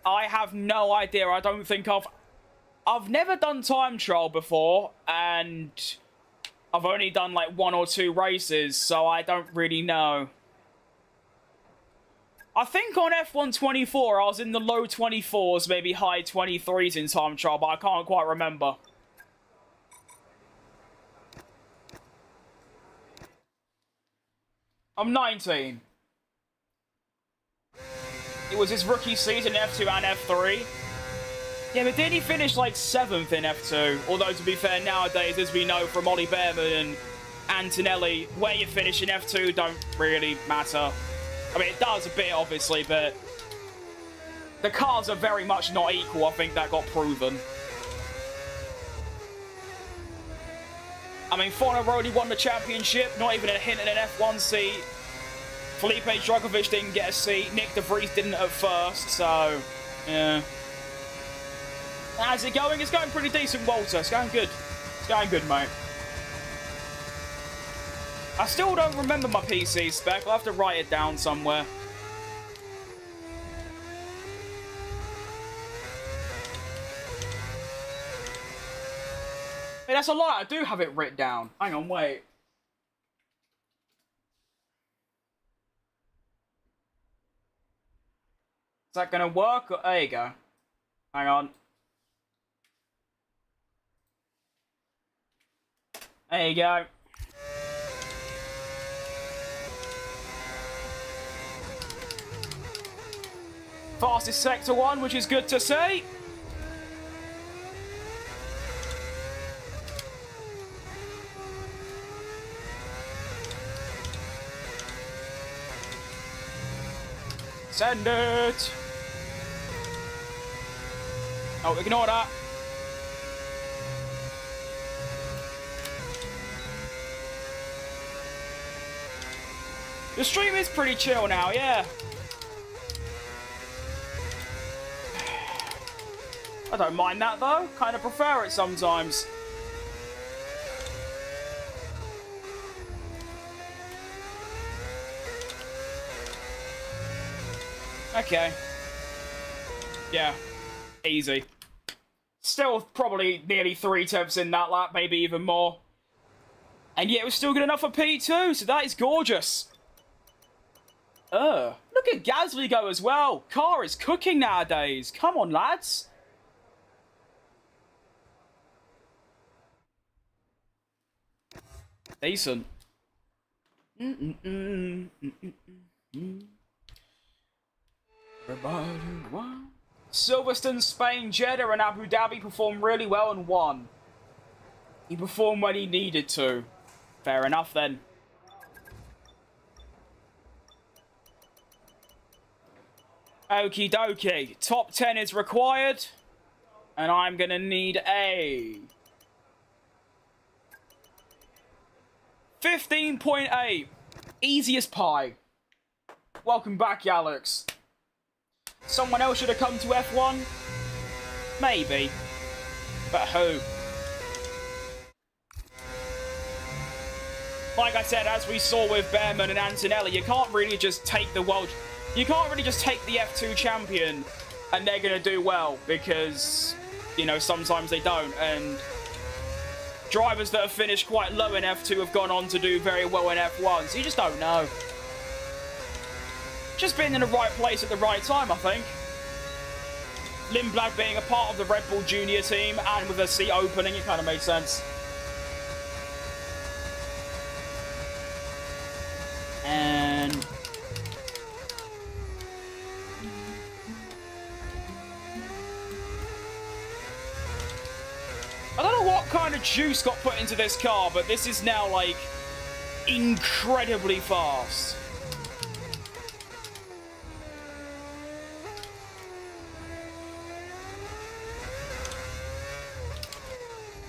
I have no idea. I don't think I've never done time trial before, and I've only done, like, 1 or 2 races, so I don't really know. I think on F1 24, I was in the low 24s, maybe high 23s in time trial, but I can't quite remember. I'm 19. It was his rookie season in F2 and F3. Yeah, but did he finish like 7th in F2? Although, to be fair, nowadays, as we know from Ollie Behrman and Antonelli, where you finish in F2 don't really matter. I mean, it does a bit, obviously, but the cars are very much not equal. I think that got proven. I mean, Fornaroli won the championship, not even a hint at an F1 seat. Felipe Drugovich didn't get a seat. Nick De Vries didn't at first, so, yeah. How's it going? It's going pretty decent, Walter. It's going good. It's going good, mate. I still don't remember my PC spec. I'll have to write it down somewhere. Hey, that's a lie. I do have it written down. Hang on, wait. Is that gonna work? There you go. Hang on. There you go. Fastest sector 1, which is good to see. Send it. Oh, ignore that. The stream is pretty chill now, yeah. I don't mind that, though. Kind of prefer it sometimes. Okay. Yeah. Easy. Still probably nearly 3 tenths in that lap, maybe even more. And yet it was still good enough for P2, so that is gorgeous. Look at Gasly go as well. Car is cooking nowadays. Come on, lads. Decent. Silverstone, Spain, Jeddah and Abu Dhabi performed really well and won. He performed when he needed to. Fair enough then. Okie dokie. Top 10 is required. And I'm gonna need a 15.8. Easy as pie. Welcome back, Alex. Someone else should have come to F1? Maybe. But who? like I said, as we saw with Behrman and Antonelli, you can't really just take the world... You can't really just take the F2 champion and they're going to do well, because, you know, sometimes they don't. And drivers that have finished quite low in F2 have gone on to do very well in F1, so you just don't know. Just being in the right place at the right time, I think. Lindblad being a part of the Red Bull Junior team and with a seat opening, it kind of made sense. And... I don't know what kind of juice got put into this car, but this is now, like, incredibly fast.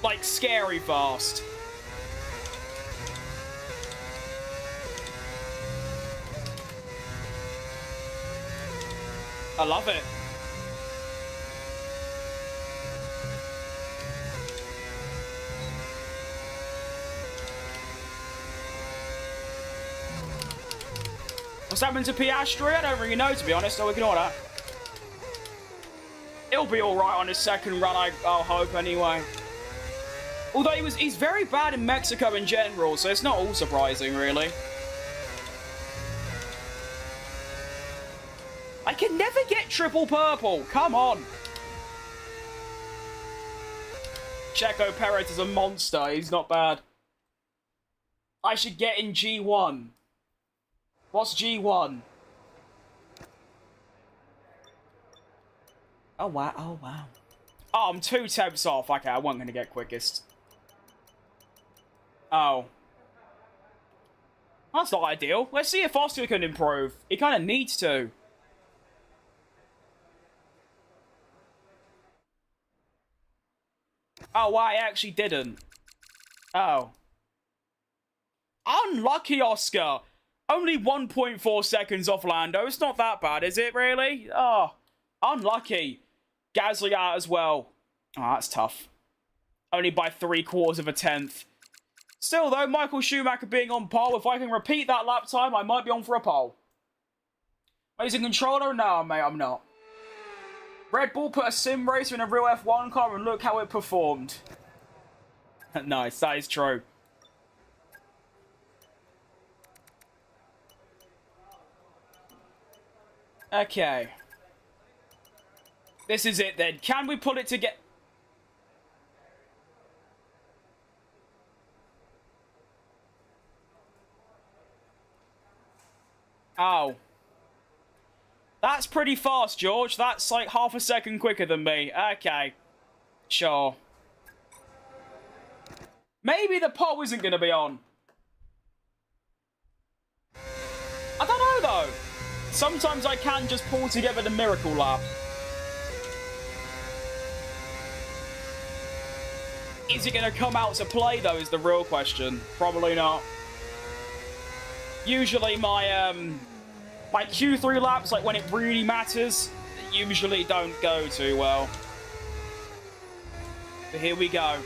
Like, scary fast. I love it. What's happened to Piastri? I don't really know, to be honest. I'll ignore that. It'll be alright on his second run, I'll hope, anyway. Although he's very bad in Mexico in general, so it's not all surprising, really. I can never get triple purple. Come on. Checo Perez is a monster. He's not bad. I should get in G1. What's G1? Oh, wow. Oh, wow. Oh, I'm 2 temps off. Okay, I wasn't going to get quickest. Oh. That's not ideal. Let's see if Oscar can improve. He kind of needs to. Oh, well, I actually didn't. Oh. Unlucky, Oscar. Only 1.4 seconds off Lando. It's not that bad, is it, really? Oh, unlucky. Gasly out as well. Oh, that's tough. Only by 3/4 of a tenth. Still, though, Michael Schumacher being on pole, if I can repeat that lap time, I might be on for a pole. Amazing controller? No, mate, I'm not. Red Bull put a sim racer in a real F1 car and look how it performed. Nice, that is true. Okay. This is it then. Can we pull it together? Oh. That's pretty fast, George. That's like half a second quicker than me. Okay. Sure. Maybe the pole isn't going to be on. I don't know, though. Sometimes I can just pull together the miracle lap. Is it going to come out to play, though, is the real question. Probably not. Usually my Q3 laps, like when it really matters, usually don't go too well. But here we go.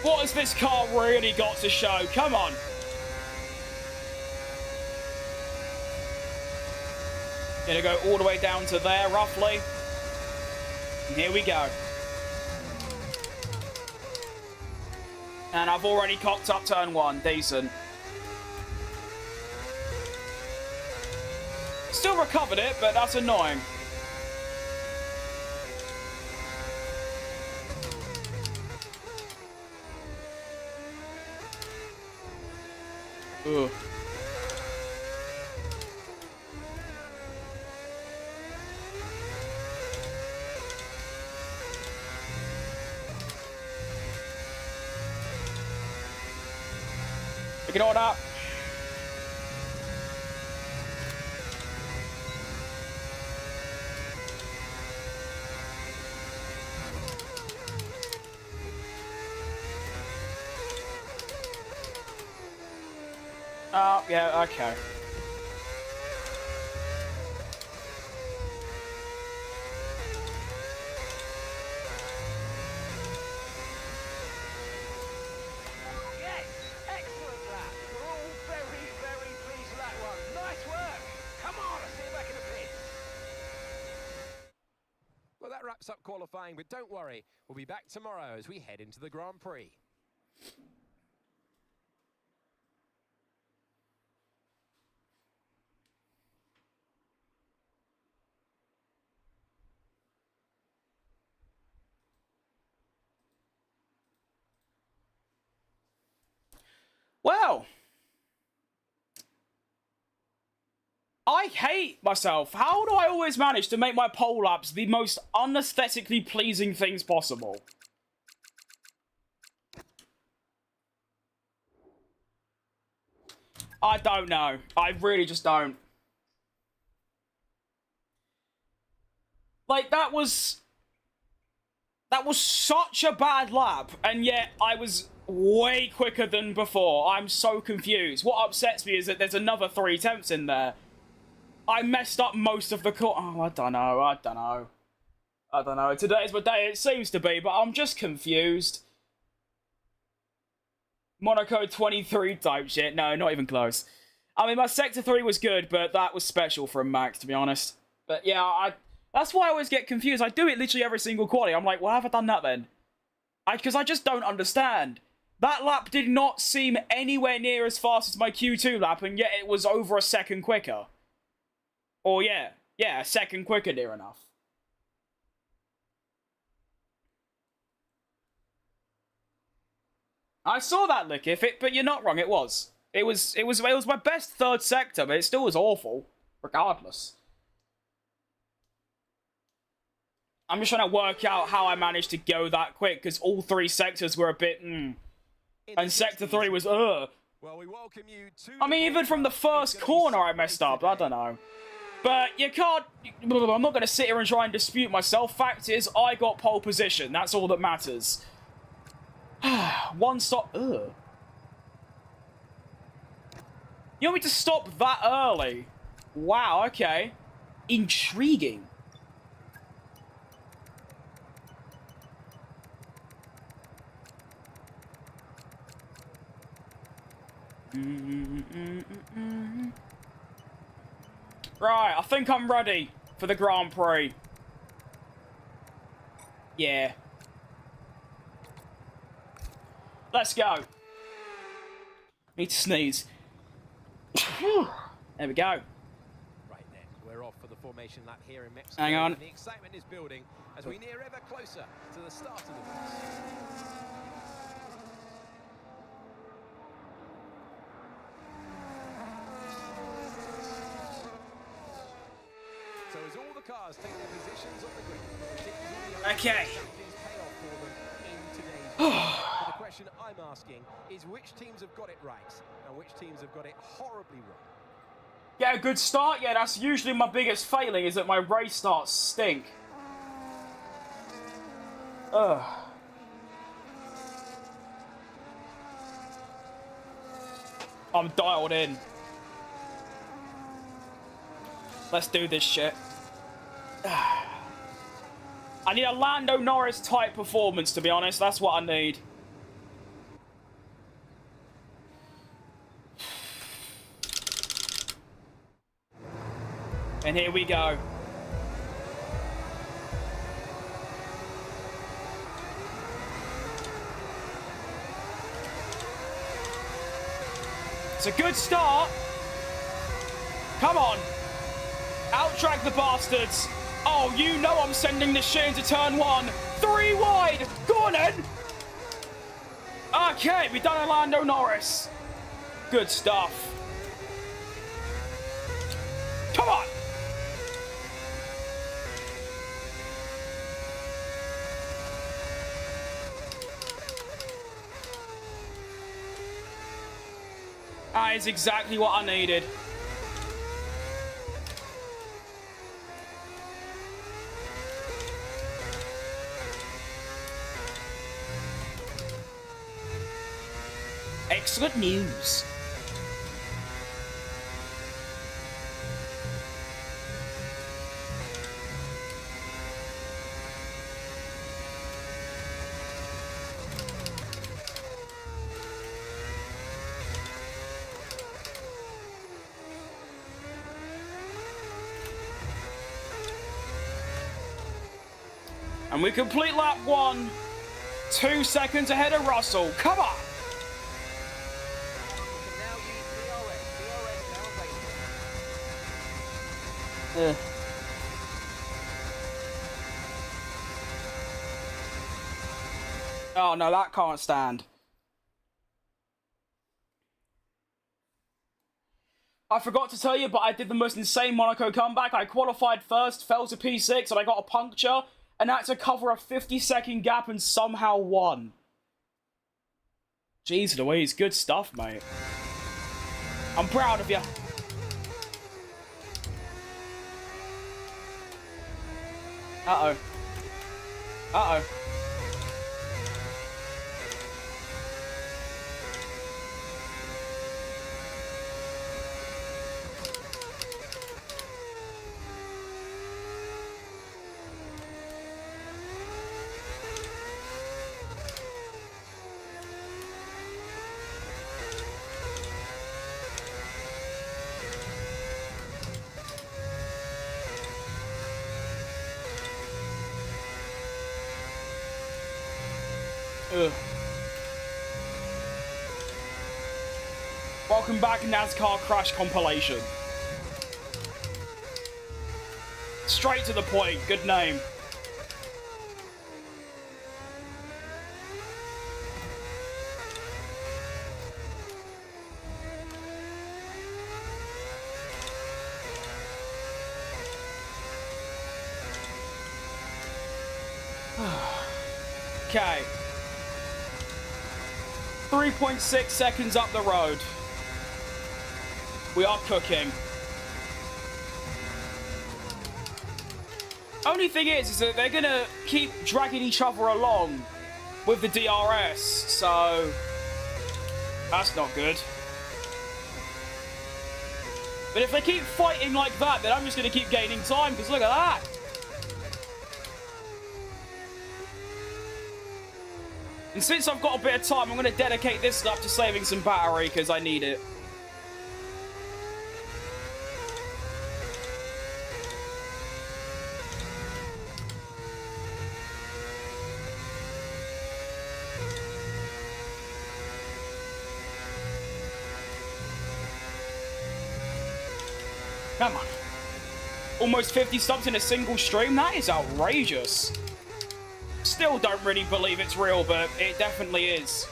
What has this car really got to show? Come on. Gonna go all the way down to there, roughly. And here we go. And I've already cocked up turn 1. Decent. Still recovered it, but that's annoying. Ugh. Ignore that. Oh, yeah, okay. that wraps up qualifying, but don't worry, we'll be back tomorrow as we head into the Grand Prix. Well, I hate myself. How do I always manage to make my pole laps the most unaesthetically pleasing things possible? I don't know. I really just don't. Like, that was such a bad lap, and yet I was way quicker than before. I'm so confused. What upsets me is that there's another 3 attempts in there. I messed up most of the Oh, I don't know. Today's my day, it seems to be, but I'm just confused. Monaco 23 type shit. No, not even close. I mean, my Sector 3 was good, but that was special from Max, to be honest. But yeah, that's why I always get confused. I do it literally every single quali. I'm like, why have I done that then? Because I just don't understand. That lap did not seem anywhere near as fast as my Q2 lap, and yet it was over a second quicker. Or yeah, a second quicker near enough. I saw that, Lickif, but you're not wrong, it was. It was my best third sector, but it still was awful, regardless. I'm just trying to work out how I managed to go that quick, because all 3 sectors were a bit, And Sector 3 was, Well, we welcome you to I mean, even from the first corner I messed up, I don't know. But you can't, I'm not going to sit here and try and dispute myself. Fact is, I got pole position, that's all that matters. One stop, You want me to stop that early? Wow, okay. Intriguing. Right, I think I'm ready for the Grand Prix. Yeah. Let's go. Need to sneeze. There we go. Right then, we're off for the formation lap here in Mexico. Hang on. The excitement is building as we near ever closer to the start of the race. So as all the cars take their positions on the grid, Okay. But the question I'm asking is which teams have got it right and which teams have got it horribly wrong. Get a good start? Yeah, that's usually my biggest failing, is that my race starts stink. Ugh. I'm dialed in. Let's do this shit. I need a Lando Norris type performance, to be honest. That's what I need. And here we go. It's a good start. Come on. Out-track the bastards. Oh, you know I'm sending this shit into turn 1. 3 wide. Go on, then. Okay, we've done Lando Norris. Good stuff. Come on. That is exactly what I needed. Excellent news. And we complete lap 1. 2 seconds ahead of Russell. Come on. We can now use DRS. DRS now available. Oh, no, that can't stand. I forgot to tell you, but I did the most insane Monaco comeback. I qualified first, fell to P6, and I got a puncture, and had to cover a 50-second gap and somehow won. Jeez Louise, good stuff, mate. I'm proud of you. Uh-oh. Uh-oh. Ugh. Welcome back, NASCAR Crash compilation. Straight to the point. Good name. Okay. 3.6 seconds up the road. We are cooking. Only thing is that they're gonna keep dragging each other along with the DRS, so that's not good. But if they keep fighting like that, then I'm just gonna keep gaining time, because look at that. And since I've got a bit of time, I'm going to dedicate this lap to saving some battery, because I need it. Come on. Almost 50 subs in a single stream? That is outrageous. Still don't really believe it's real, but it definitely is.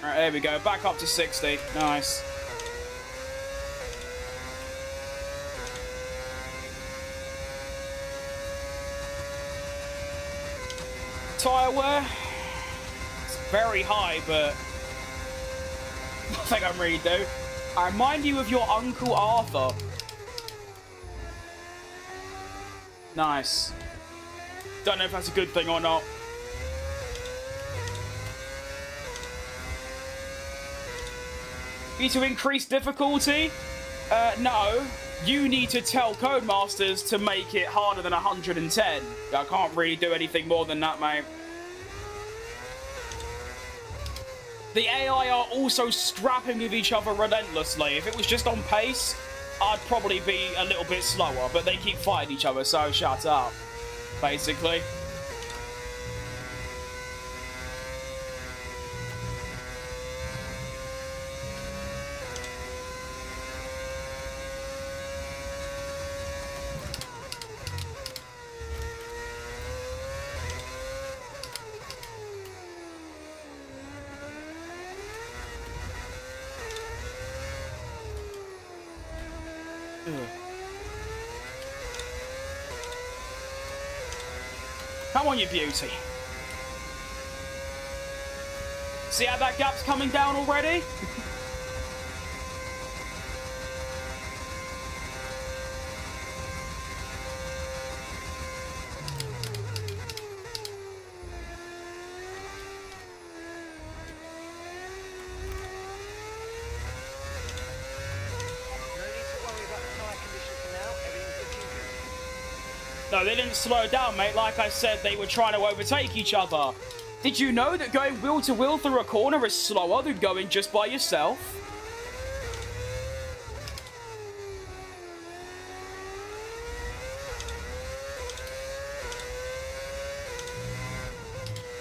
Alright, there we go. Back up to 60. Nice. Tyre wear. It's very high, but nothing I really do. I remind you of your Uncle Arthur. Nice. Don't know if that's a good thing or not. Need to increase difficulty? No. You need to tell Codemasters to make it harder than 110. I can't really do anything more than that, mate. The AI are also scrapping with each other relentlessly. If it was just on pace, I'd probably be a little bit slower, but they keep fighting each other, so shut up, basically. Come on, you beauty. See how that gap's coming down already? No, they didn't slow down, mate. Like I said, they were trying to overtake each other. Did you know that going wheel to wheel through a corner is slower than going just by yourself?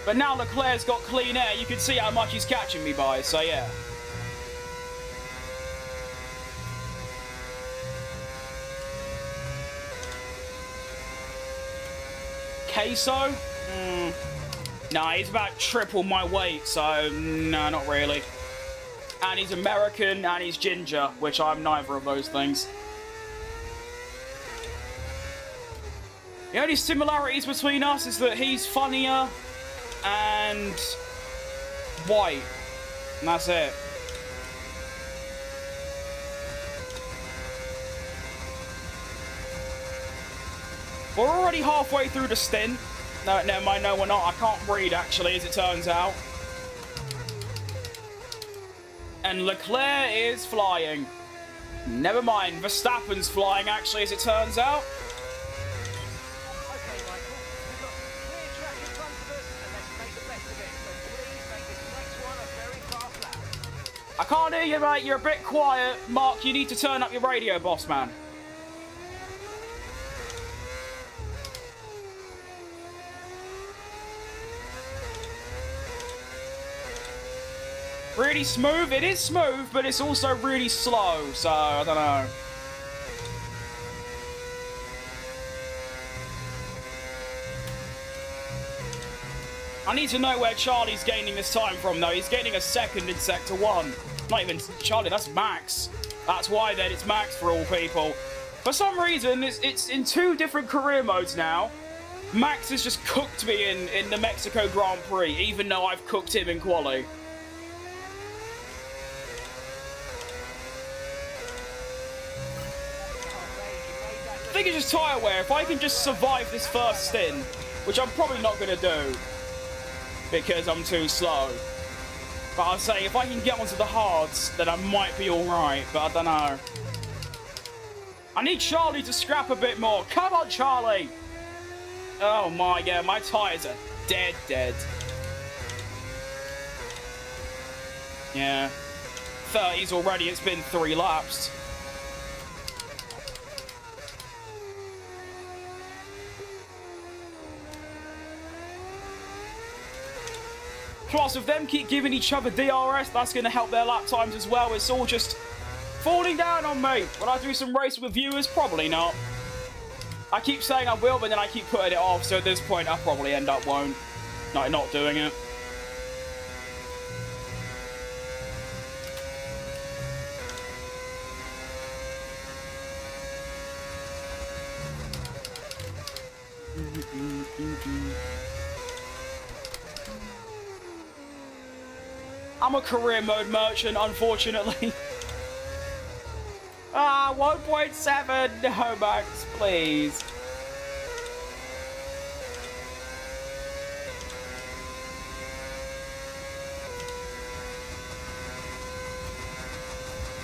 But now Leclerc's got clean air. You can see how much he's catching me by, so yeah. Queso? Nah, he's about triple my weight, so no, not really. And he's American, and he's ginger, which I'm neither of those things. The only similarities between us is that he's funnier and white. And that's it. We're already halfway through the stint. No, never mind, no, we're not. I can't read, actually, as it turns out. And Leclerc is flying. Never mind, Verstappen's flying, actually, as it turns out. Okay, Michael, we've got some clear track in front of us, and let's make the best of it. So please make this next one a very fast lap. I can't hear you, mate. You're a bit quiet. Mark, you need to turn up your radio, boss man. Really smooth. It is smooth, but it's also really slow, so I don't know. I need to know where Charlie's gaining this time from, though. He's gaining a second in Sector 1. Not even Charlie, that's Max. That's why, then, it's Max for all people. For some reason, it's in 2 different career modes now. Max has just cooked me in the Mexico Grand Prix, even though I've cooked him in quali. I think it's just tyre wear. If I can just survive this first stint, which I'm probably not going to do because I'm too slow. But I'll say, if I can get onto the hards, then I might be alright, but I don't know. I need Charlie to scrap a bit more. Come on, Charlie! Oh my god, my tyres are dead. Yeah. 30s already, it's been 3 laps. Plus, if them keep giving each other DRS, that's going to help their lap times as well. It's all just falling down on me. Will I do some racing with viewers? Probably not. I keep saying I will, but then I keep putting it off. So at this point, I'll probably end up not doing it. I'm a career mode merchant, unfortunately. 1.7. No, Max, please.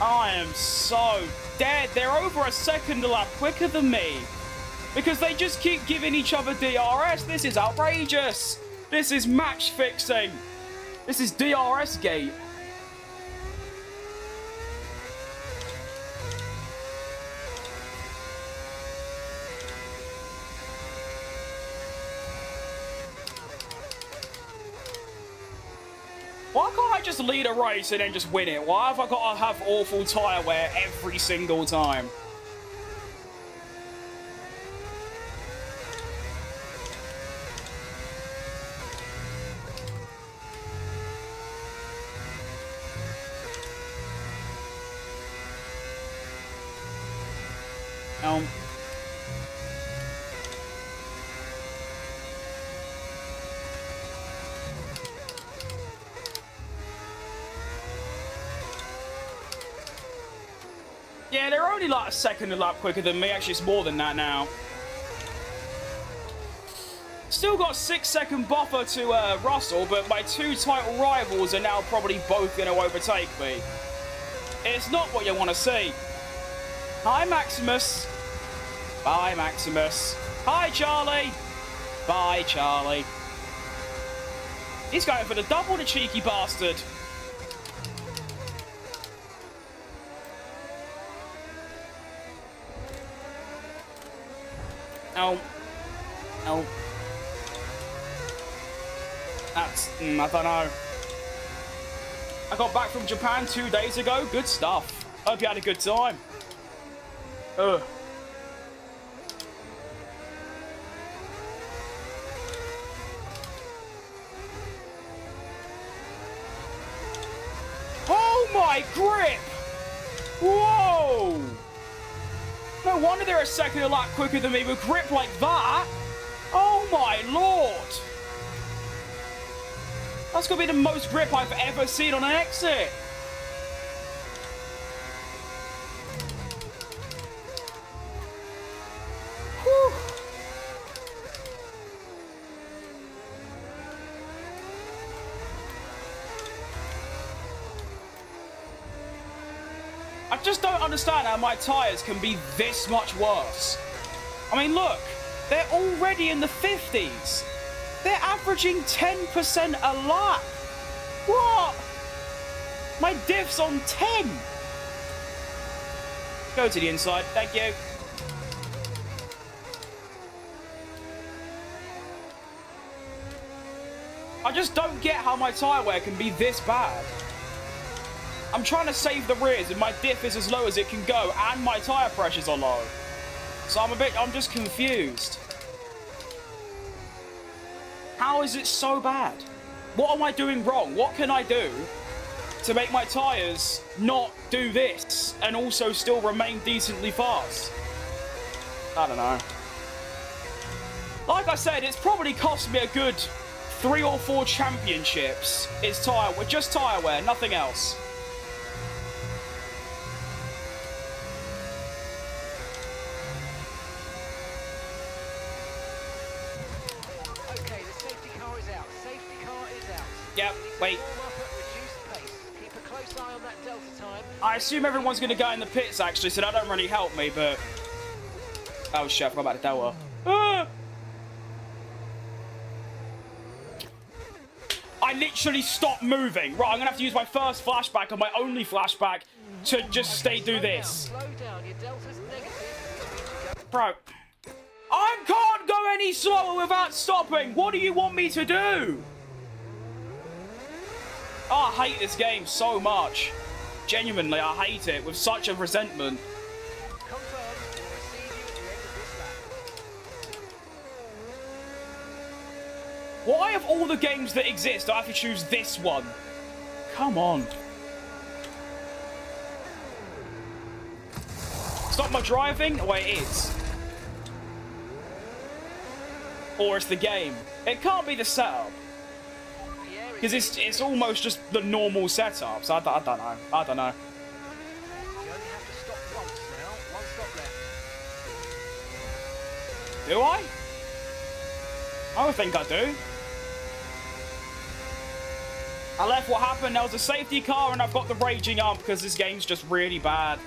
I am so dead. They're over a second a lap quicker than me. Because they just keep giving each other DRS. This is outrageous. This is match fixing. This is DRS gate. Why can't I just lead a race and then just win it? Why have I got to have awful tyre wear every single time? Yeah, they're only like a second a lap quicker than me. Actually, it's more than that now. Still got 6-second buffer to Russell, but my 2 title rivals are now probably both going to overtake me. It's not what you want to see. Hi, Maximus. Bye, Maximus. Hi, Charlie. Bye, Charlie. He's going for the double, the cheeky bastard. Oh. Oh. That's, I don't know. I got back from Japan 2 days ago. Good stuff. Hope you had a good time. Ugh. Oh my grip! Whoa! No wonder they're a second a lot quicker than me with grip like that. Oh my lord! That's gonna be the most grip I've ever seen on an exit. Whew. I just don't understand how my tyres can be this much worse. I mean, look, they're already in the 50s. They're averaging 10% a lap. What? My diff's on 10. Go to the inside, thank you. I just don't get how my tyre wear can be this bad. I'm trying to save the rears and my diff is as low as it can go and my tyre pressures are low. So I'm just confused. How is it so bad? What am I doing wrong? What can I do to make my tyres not do this and also still remain decently fast? I don't know. Like I said, it's probably cost me a good 3 or 4 championships. It's just tyre wear, nothing else. Yep, wait. I assume everyone's going to go in the pits, actually, so that don't really help me, but... Oh, shit, I forgot about the Delta. Ah! I literally stopped moving. Right, I'm going to have to use my first flashback and my only flashback to just stay through this. Bro. I can't go any slower without stopping. What do you want me to do? Oh, I hate this game so much. Genuinely, I hate it with such a resentment. Why of all the games that exist, do I have to choose this one? Come on. Stop my driving? Oh, wait, it is. Or it's the game. It can't be the setup. Because it's almost just the normal setup, so I don't know. I don't know. You only have to stop once now. One stop left. Do I? I don't think I do. I left, what happened? There was a safety car and I've got the raging up because this game's just really bad.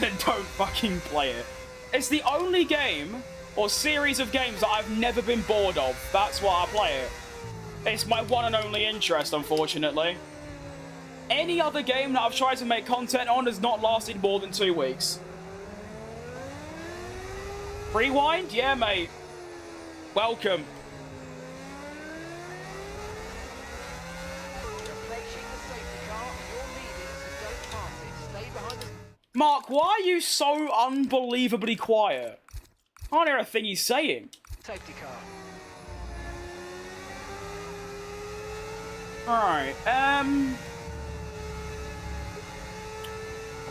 Then don't fucking play it. It's the only game or series of games that I've never been bored of. That's why I play it. It's my one and only interest, unfortunately. Any other game that I've tried to make content on has not lasted more than 2 weeks. Rewind? Yeah, mate. Welcome. Mark, why are you so unbelievably quiet? I can't hear a thing he's saying. Safety car. Alright, I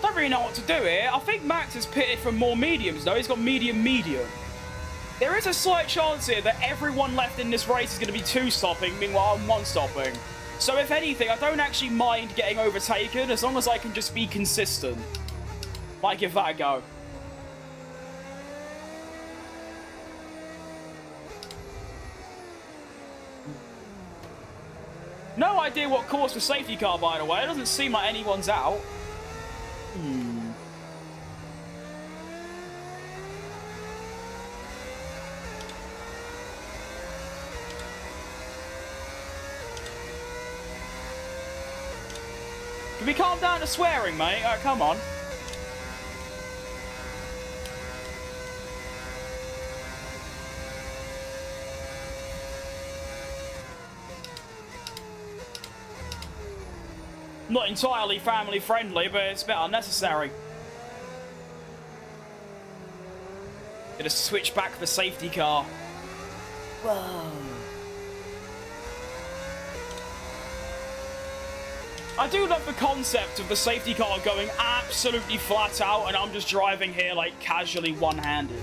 don't really know what to do here. I think Max has pitted for more mediums, though. He's got medium. There is a slight chance here that everyone left in this race is going to be 2-stopping, meanwhile I'm 1-stopping. So if anything, I don't actually mind getting overtaken, as long as I can just be consistent. Might give that a go. No idea what caused the safety car, by the way. It doesn't seem like anyone's out. Can we calm down to swearing, mate? Come on. Not entirely family friendly, but it's a bit unnecessary. Gonna switch back the safety car. Whoa. I do love the concept of the safety car going absolutely flat out and I'm just driving here like casually one-handed.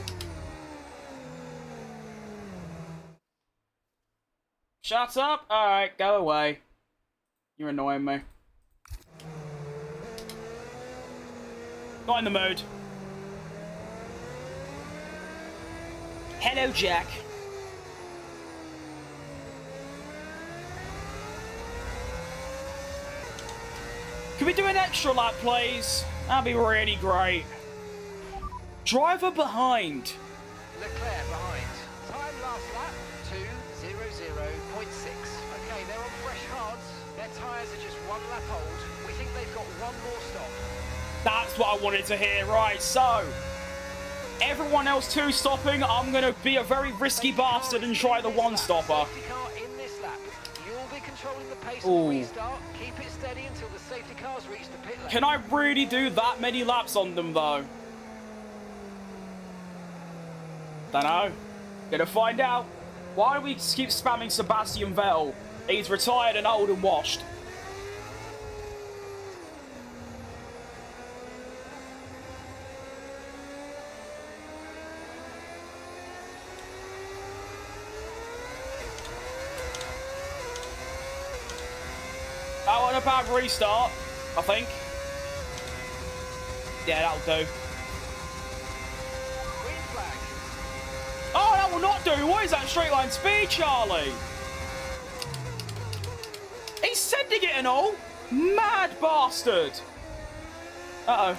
Shut up. Alright, go away. You're annoying me. Not in the mood. Hello, Jack. Can we do an extra lap, please? That'd be really great. Driver behind. Leclerc behind. Time last lap, 2:00.6. Okay, they're on fresh hards. Their tyres are just 1 lap old. We think they've got 1 more stop. That's what I wanted to hear. Right, so everyone else two stopping. I'm going to be a very risky bastard and try the one-stopper. Safety car in this lap. You'll be controlling the pace of the restart. Keep it steady until the safety cars reach the pit lane. Can I really do that many laps on them, though? Dunno. Gonna find out. Why do we keep spamming Sebastian Vettel? He's retired and old and washed. That wasn't a bad restart, I think. Yeah, that'll do. Green flag. Oh, that will not do. What is that straight line speed, Charlie? He's sending it and all. Mad bastard. Uh-oh.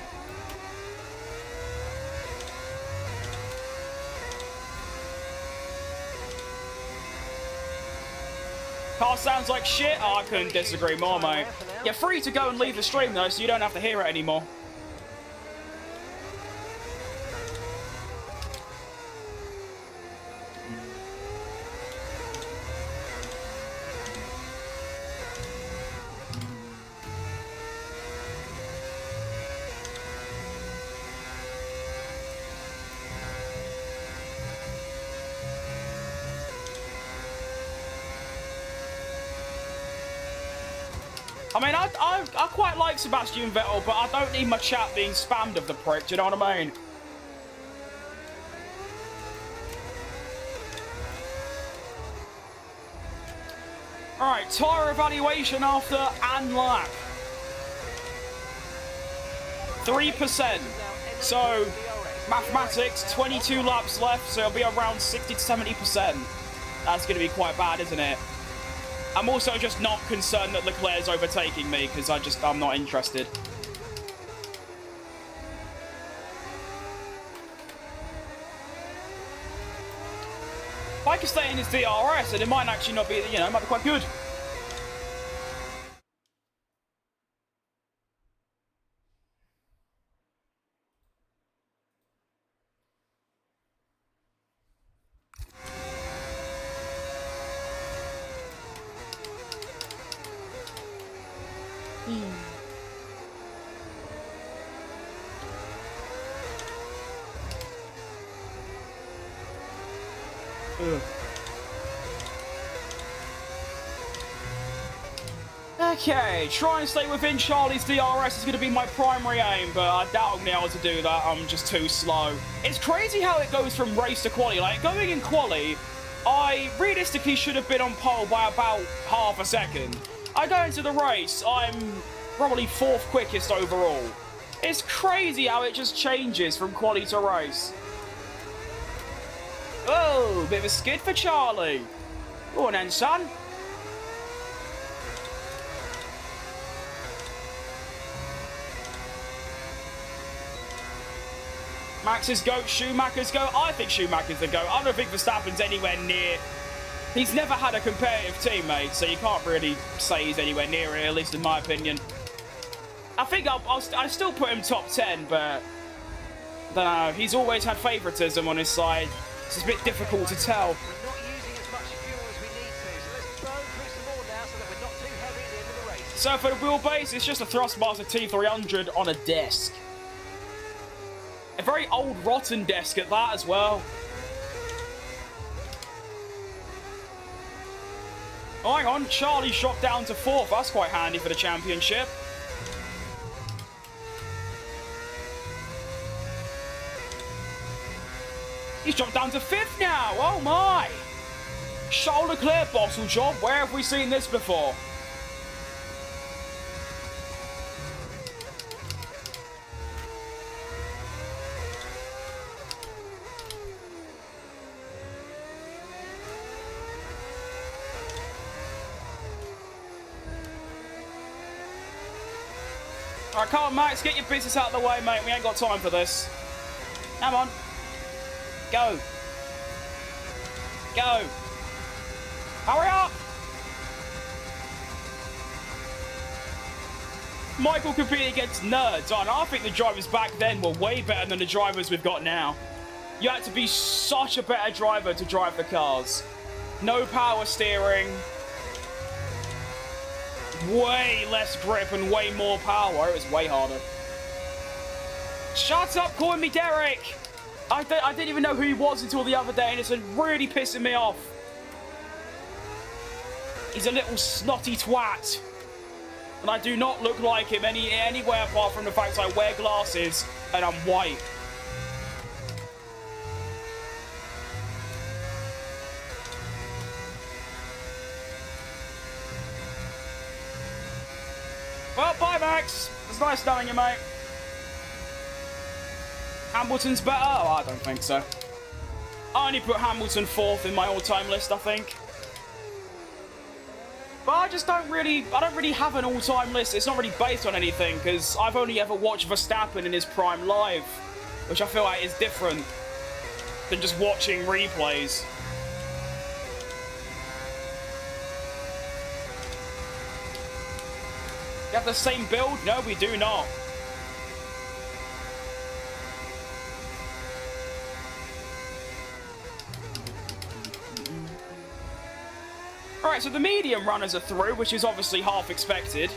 Car sounds like shit. Oh, I couldn't disagree more, mate. You're free to go and leave the stream, though, so you don't have to hear it anymore. I mean, I quite like Sebastian Vettel, but I don't need my chat being spammed of the prick, do you know what I mean? Alright, tyre evaluation after and lap. 3%. So, mathematics, 22 laps left, so it'll be around 60 to 70%. That's going to be quite bad, isn't it? I'm also just not concerned that Leclerc's overtaking me, because I'm not interested. If I can stay in his DRS, then it might actually not be, you know, it might be quite good. Okay, try and stay within Charlie's DRS is going to be my primary aim, but I doubt I'm going to be able to do that. I'm just too slow. It's crazy how it goes from race to quali. Like, going in quali, I realistically should have been on pole by about half a second. I go into the race, I'm probably 4th quickest overall. It's crazy how it just changes from quali to race. Oh, bit of a skid for Charlie. Go on then, son. Max's GOAT, Schumacher's GOAT. I think Schumacher's the GOAT. I don't think Verstappen's anywhere near. He's never had a competitive teammate, so you can't really say he's anywhere near it, at least in my opinion. I think I still put him top 10, but I don't know. He's always had favouritism on his side. It's a bit difficult to tell. We're not using as much fuel as we need to, so let's burn through some more now so that we're not too heavy at the end of the race. So for the wheelbase, it's just a Thrustmaster T300 on a desk. A very old, rotten desk at that as well. Oh, hang on. Charlie shot down to 4th. That's quite handy for the championship. He's dropped down to 5th now. Oh, my. Charles Leclerc bottle job. Where have we seen this before? Alright, come on, Max. Get your business out of the way, mate. We ain't got time for this. Come on. Go. Go. Hurry up! Michael competing against nerds. I think the drivers back then were way better than the drivers we've got now. You had to be such a better driver to drive the cars. No power steering. Way less grip and way more power. It was way harder. Shut up calling me Derek! I didn't even know who he was until the other day, and it's really pissing me off. He's a little snotty twat. And I do not look like him anywhere apart from the fact I wear glasses and I'm white. Well, bye, Max. It's nice knowing you, mate. Hamilton's better? Oh, I don't think so. I only put Hamilton 4th in my all-time list, I think. But I don't really have an all-time list. It's not really based on anything, because I've only ever watched Verstappen in his prime live, which I feel like is different than just watching replays. You have the same build? No, we do not. Alright, so the medium runners are through, which is obviously half expected.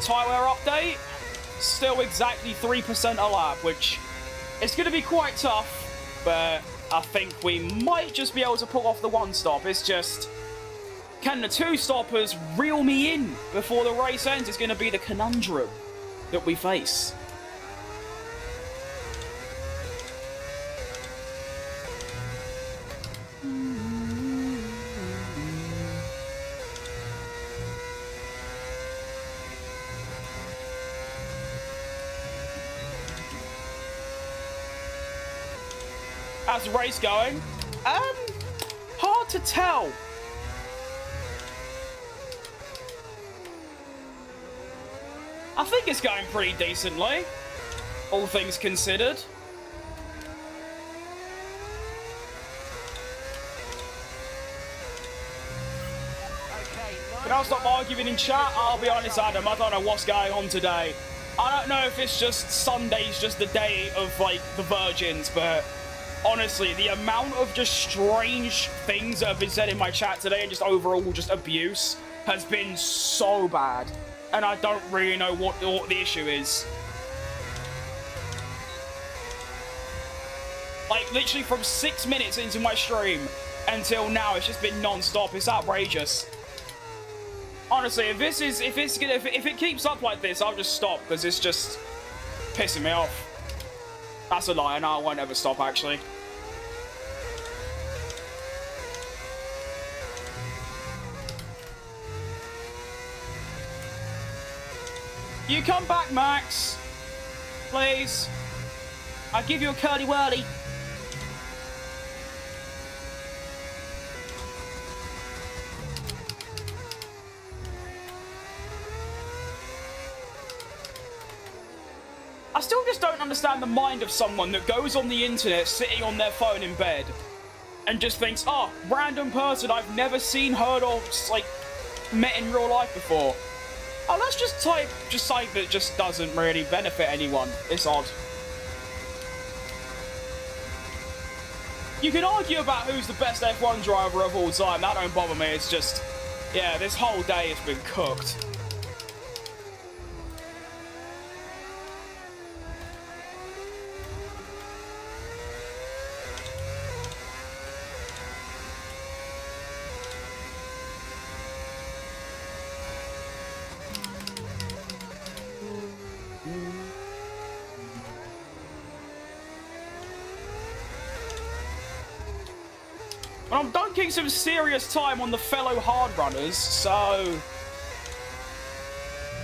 Tyre wear update. Still exactly 3% a lap, which is going to be quite tough, but I think we might just be able to pull off the one stop. It's just, can the two stoppers reel me in before the race ends? Is going to be the conundrum that we face. How's the race going? Hard to tell. I think it's going pretty decently, all things considered. Can I stop arguing in chat? I'll be honest, Adam, I don't know what's going on today. I don't know if it's just Sunday's just the day of, like, the virgins, but honestly, the amount of just strange things that have been said in my chat today and just overall just abuse has been so bad. And I don't really know what the issue is. Like, literally from 6 minutes into my stream until now, it's just been non-stop. It's outrageous. Honestly, if it keeps up like this, I'll just stop, because it's just pissing me off. That's a lie, no, I won't ever stop, actually. You come back, Max. Please. I'll give you a curly whirly. I still just don't understand the mind of someone that goes on the internet sitting on their phone in bed and just thinks, oh, random person I've never seen, heard or, like, met in real life before. Oh, let's just type something that just doesn't really benefit anyone. It's odd. You can argue about who's the best F1 driver of all time. That don't bother me. It's just, Yeah, this whole day has been cooked. And I'm dunking some serious time on the fellow hard runners, so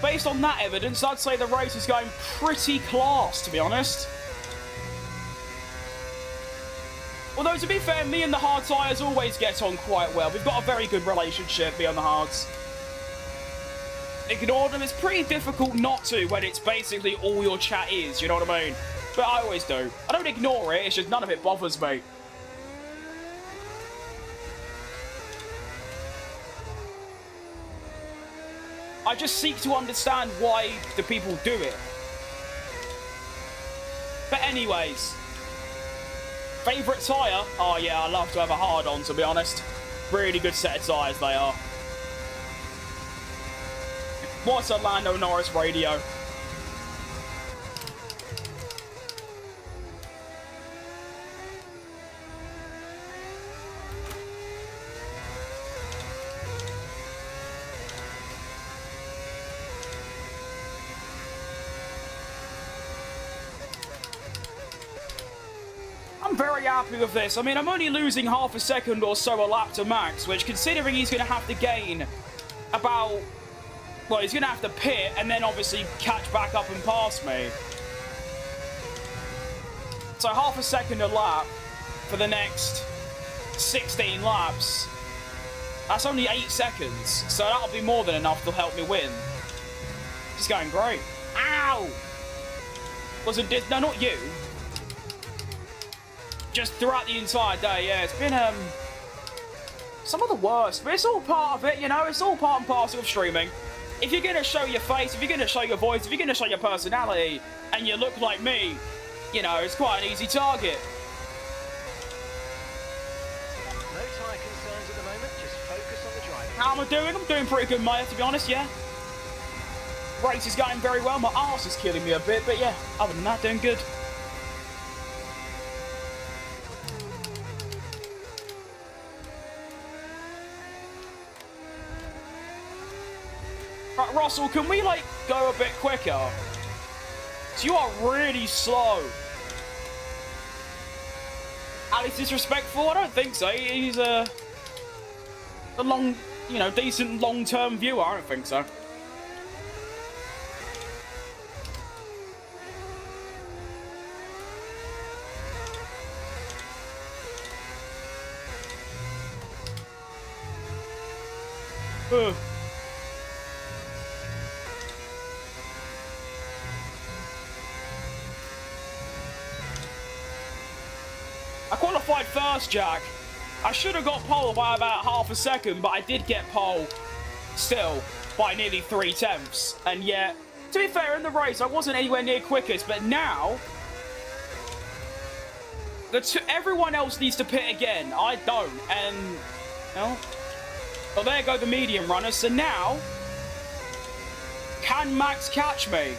based on that evidence, I'd say the race is going pretty class, to be honest. Although, to be fair, me and the hard tyres always get on quite well. We've got a very good relationship, me and the hards. Ignore them. It's pretty difficult not to when it's basically all your chat is, you know what I mean? But I always do. I don't ignore it, it's just none of it bothers me. I just seek to understand why the people do it. But anyways, favourite tyre? Oh yeah, I love to have a hard on, to be honest. Really good set of tyres they are. What's a Lando Norris radio? I'm very happy with this. I mean, I'm only losing half a second or so a lap to Max, which, considering he's going to have to gain about... Well, he's going to have to pit and then obviously catch back up and pass me. So half a second a lap for the next 16 laps. That's only 8 seconds. So that'll be more than enough to help me win. It's going great. Ow! Wasn't this... No, not you. Just throughout the entire day, yeah. It's been, some of the worst. But it's all part of it, you know? It's all part and parcel of streaming. If you're going to show your face, if you're going to show your voice, if you're going to show your personality, and you look like me, you know, it's quite an easy target. No tyre concerns at the moment, just focus on the driving. How am I doing? I'm doing pretty good, mate, to be honest, yeah. Race is going very well. My arse is killing me a bit, but yeah, other than that, doing good. Right, Russell, can we, like, go a bit quicker? So you are really slow. Ali's disrespectful? I don't think so. He's a long, you know, decent long-term viewer. I don't think so. Ugh. I qualified first, Jack. I should have got pole by about half a second, but I did get pole still by nearly 3/10. And yet, to be fair, in the race, I wasn't anywhere near quickest, but now, everyone else needs to pit again. I don't, and, well, there go the medium runners. So now, can Max catch me?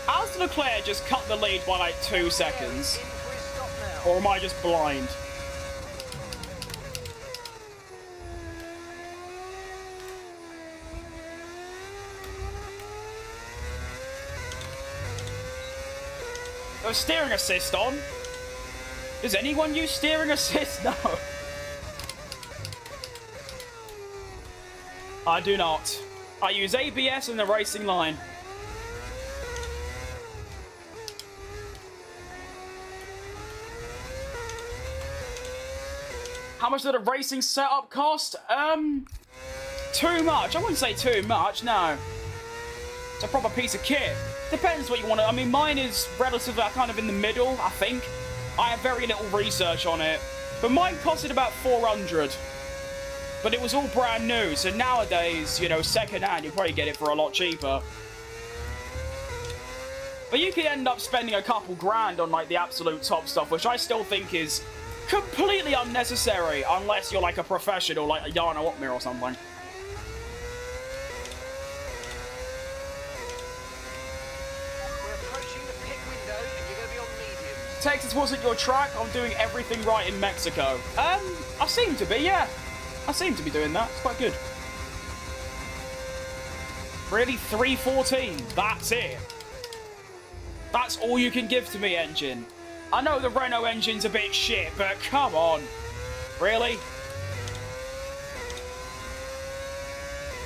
How's Leclerc just cut the lead by like 2 seconds? Or am I just blind? There's steering assist on. Does anyone use steering assist? No. I do not. I use ABS in the racing line. How much did a racing setup cost? Too much. I wouldn't say too much, no. It's a proper piece of kit. Depends what you want to... I mean, mine is relatively kind of in the middle, I think. I have very little research on it. But mine costed about 400. But it was all brand new, so nowadays, you know, second-hand, you probably get it for a lot cheaper. But you could end up spending a couple grand on, like, the absolute top stuff, which I still think is Completely unnecessary, unless you're like a professional, like a Yana Otmir or something. We're approaching the pit window, and you're going to be on mediums. Texas wasn't your track. I'm doing everything right in Mexico. I seem to be, yeah. I seem to be doing that. It's quite good. Really, 314. That's it. That's all you can give to me, engine. I know the Renault engine's a bit shit, but come on. Really?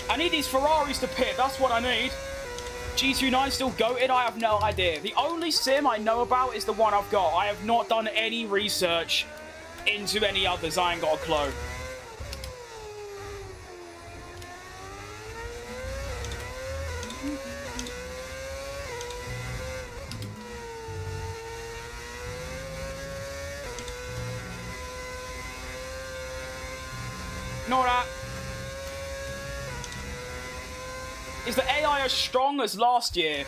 I need these Ferraris to pit. That's what I need. G29 still goated? I have no idea. The only sim I know about is the one I've got. I have not done any research into any others. I ain't got a clue. Ignore that. Is the AI as strong as last year?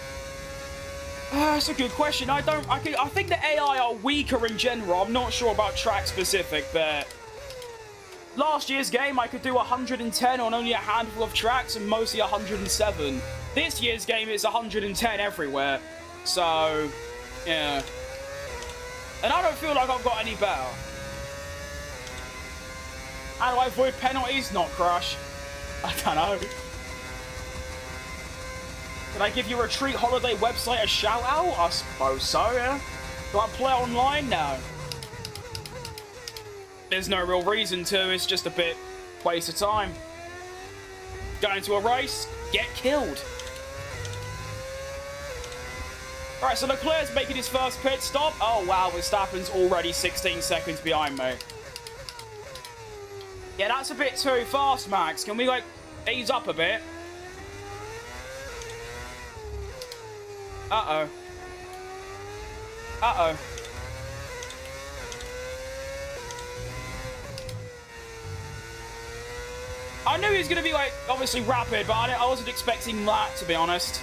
That's a good question. I think the AI are weaker in general. I'm not sure about track specific, but last year's game I could do 110 on only a handful of tracks and mostly 107. This year's game is 110 everywhere. So, yeah. And I don't feel like I've got any better. How do I avoid penalties? Not crash. I don't know. Can I give your retreat holiday website a shout out? I suppose so, yeah. Do I play online? No. There's no real reason to. It's just a bit waste of time. Go into a race, get killed. Alright, so Leclerc's making his first pit stop. Oh wow, Verstappen's already 16 seconds behind me. Yeah, that's a bit too fast, Max. Can we, like, ease up a bit? Uh-oh. Uh-oh. I knew he was going to be, like, obviously rapid, but I wasn't expecting that, to be honest.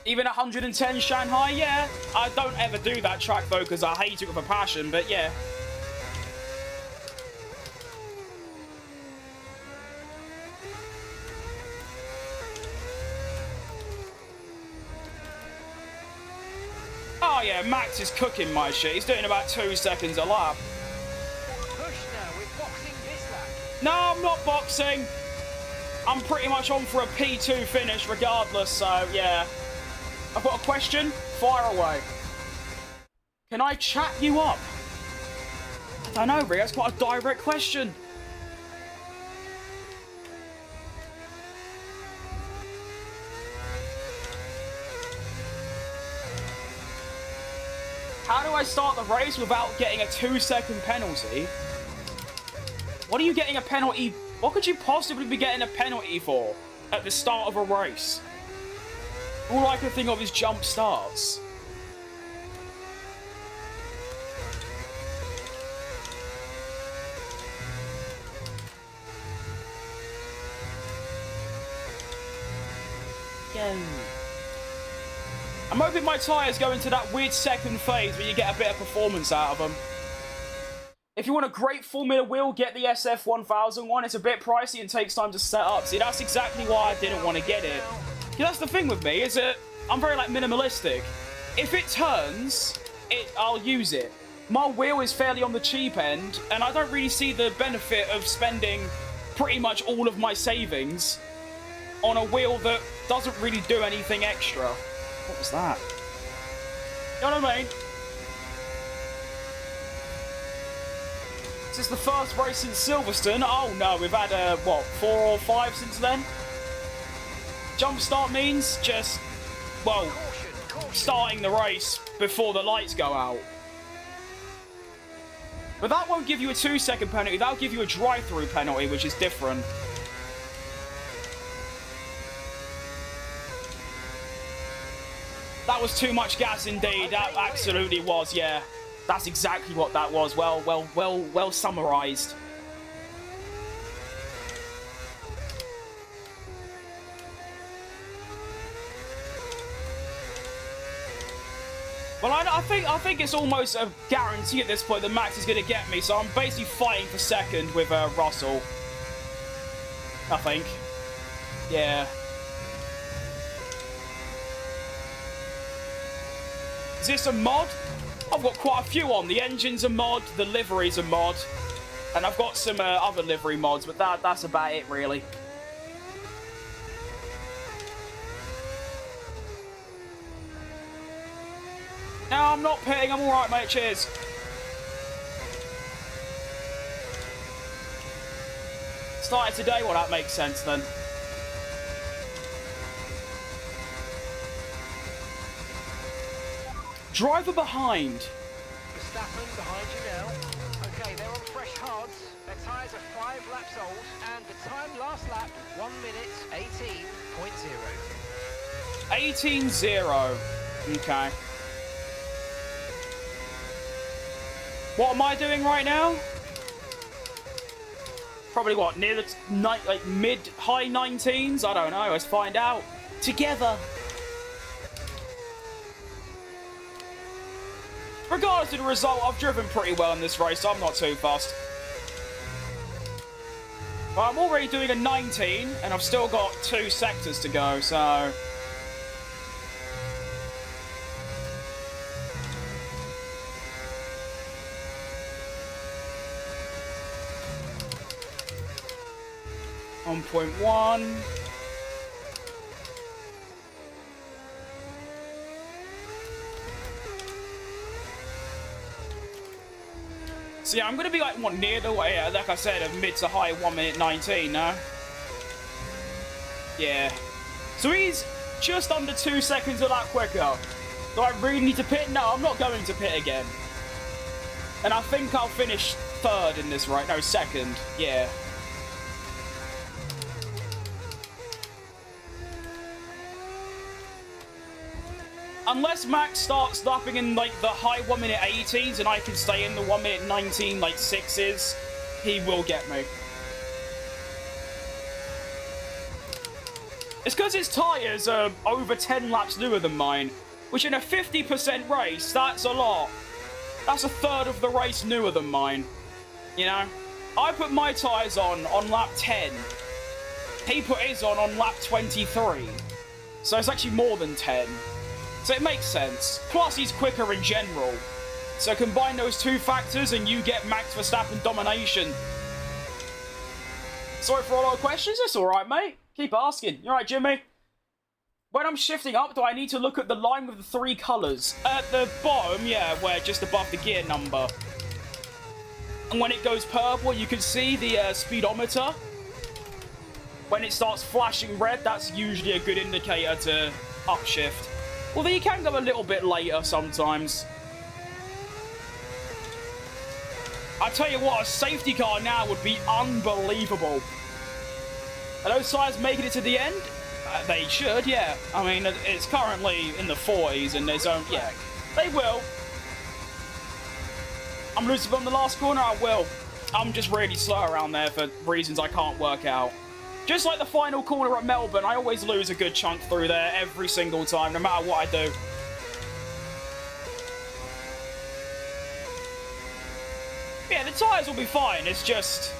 Even 110 Shanghai, yeah. I don't ever do that track, though, because I hate it with a passion, but yeah. Oh, yeah, Max is cooking my shit. He's doing about 2 seconds a lap. Push now, we're boxing this lap. No, I'm not boxing. I'm pretty much on for a P2 finish regardless, so, yeah. I've got a question. Fire away. Can I chat you up? I don't know, really. That's quite a direct question. How do I start the race without getting a 2-second penalty? What are you getting a penalty? What could you possibly be getting a penalty for at the start of a race? All I can think of is jump starts. Yo. I'm hoping my tyres go into that weird second phase where you get a bit of performance out of them. If you want a great Formula wheel, get the SF1000 one. It's a bit pricey and takes time to set up. See, that's exactly why I didn't want to get it. Yeah, that's the thing with me, is that I'm very, like, minimalistic. If it turns, I'll use it. My wheel is fairly on the cheap end, and I don't really see the benefit of spending pretty much all of my savings on a wheel that doesn't really do anything extra. What was that? You know what I mean? Is this the first race since Silverstone? Oh no, we've had, what, 4 or 5 since then? Jump start means just, well, starting the race before the lights go out. But that won't give you a 2-second penalty, that'll give you a drive-through penalty, which is different. That was too much gas indeed, that absolutely was, yeah. That's exactly what that was, well summarised. Well, I think it's almost a guarantee at this point that Max is going to get me, so I'm basically fighting for second with Russell. I think. Yeah. Is this a mod? I've got quite a few on. The engine's a mod, the livery's a mod, and I've got some other livery mods, but that's about it, really. No, I'm not pitting. I'm all right, mate. Cheers. Started today? Well, that makes sense, then. Driver behind. Verstappen behind you now. Okay, they're on fresh hards. Their tyres are 5 laps old, and the time last lap, 1 minute 18.0. 18.0. Okay. What am I doing right now? Probably what, near the like mid-high 19s? I don't know. Let's find out together. Regardless of the result, I've driven pretty well in this race, so I'm not too fussed. But I'm already doing a 19, and I've still got 2 sectors to go, so... .1. So yeah, I'm going to be like what, near the way, like I said, a mid to high 1 minute 19, no? Yeah. So he's just under 2 seconds of that quicker. Do I really need to pit? No, I'm not going to pit again. And I think I'll finish 3rd in this, right? No, 2nd. Yeah. Unless Max starts lapping in like the high 1 minute 18s and I can stay in the 1 minute 19 like 6s, he will get me. It's because his tyres are over 10 laps newer than mine, which in a 50% race, that's a lot. That's a 1/3 of the race newer than mine. You know? I put my tyres on lap 10. He put his on lap 23. So it's actually more than 10. So it makes sense. Plus, he's quicker in general. So combine those 2 factors and you get Max Verstappen domination. Sorry for all our questions. It's alright, mate. Keep asking. You alright, Jimmy? When I'm shifting up, do I need to look at the line with the 3 colours? At the bottom, yeah, where just above the gear number. And when it goes purple, you can see the speedometer. When it starts flashing red, that's usually a good indicator to upshift. Although you can go a little bit later sometimes. I tell you what, a safety car now would be unbelievable. Are those tyres making it to the end? They should, yeah. I mean, it's currently in the 40s and there's only... Yeah, they will. I'm losing on the last corner, I will. I'm just really slow around there for reasons I can't work out. Just like the final corner at Melbourne, I always lose a good chunk through there every single time, no matter what I do. Yeah, the tyres will be fine, it's just...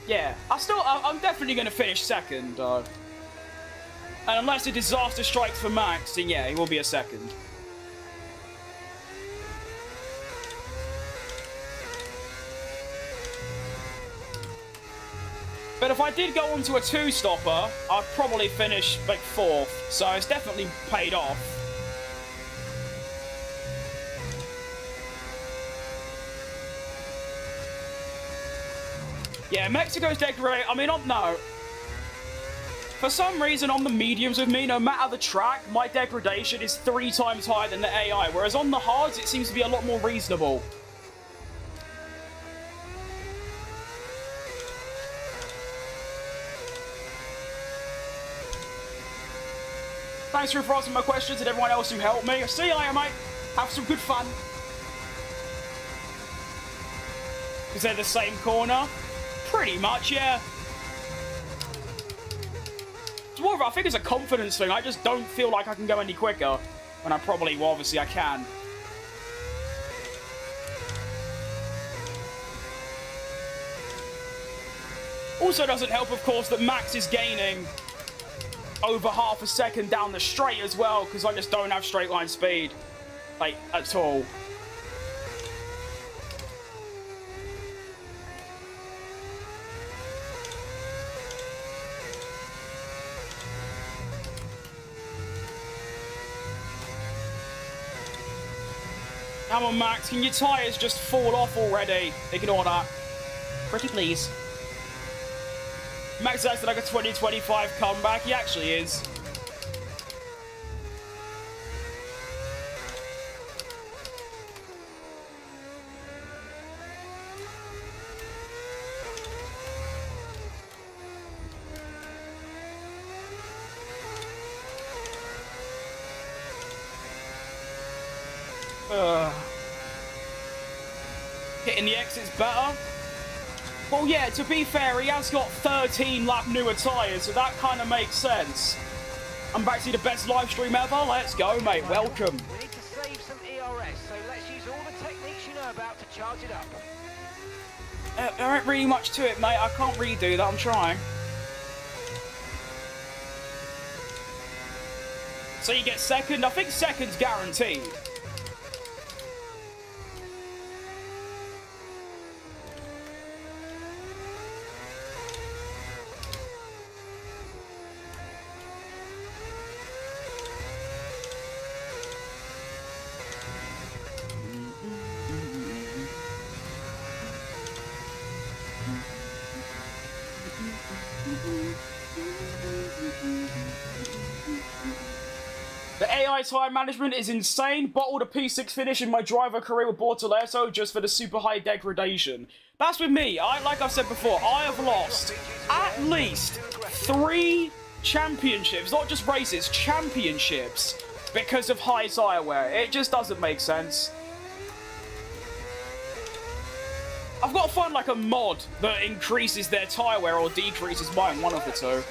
Yeah, I'm definitely going to finish 2nd, and unless a disaster strikes for Max, then yeah, he will be a 2nd. But if I did go onto a 2-stopper, I'd probably finish like 4th. So it's definitely paid off. Yeah, Mexico's degradation. I mean, no. For some reason, on the mediums with me, no matter the track, my degradation is 3 times higher than the AI. Whereas on the hards, it seems to be a lot more reasonable. Thanks for asking my questions and everyone else who helped me. See you later, mate. Have some good fun. Is they the same corner? Pretty much, yeah. It's more of, I think it's a confidence thing. I just don't feel like I can go any quicker. When I probably, well, obviously I can. Also doesn't help, of course, that Max is gaining over half a second down the straight as well, because I just don't have straight line speed, like, at all. Come on, Max, can your tyres just fall off already? Ignore that. Pretty please. Max acts like a 2025 comeback. He actually is. Hitting the exit's better. Well, yeah, to be fair, he has got 13 lap newer tyres, so that kind of makes sense. I'm back to the best live stream ever. Let's go, mate. Welcome. We need to save some ERS, so let's use all the techniques you know about to charge it up. There ain't really much to it, mate. I can't really do that. I'm trying. So you get second. I think second's guaranteed. The AI tyre management is insane. Bottled a P6 finish in my driver career with Bortoleto just for the super high degradation. That's with me. Like I've said before, I have lost at least 3 championships, not just races, championships, because of high tyre wear. It just doesn't make sense. I've got to find like a mod that increases their tyre wear or decreases mine, one of the two.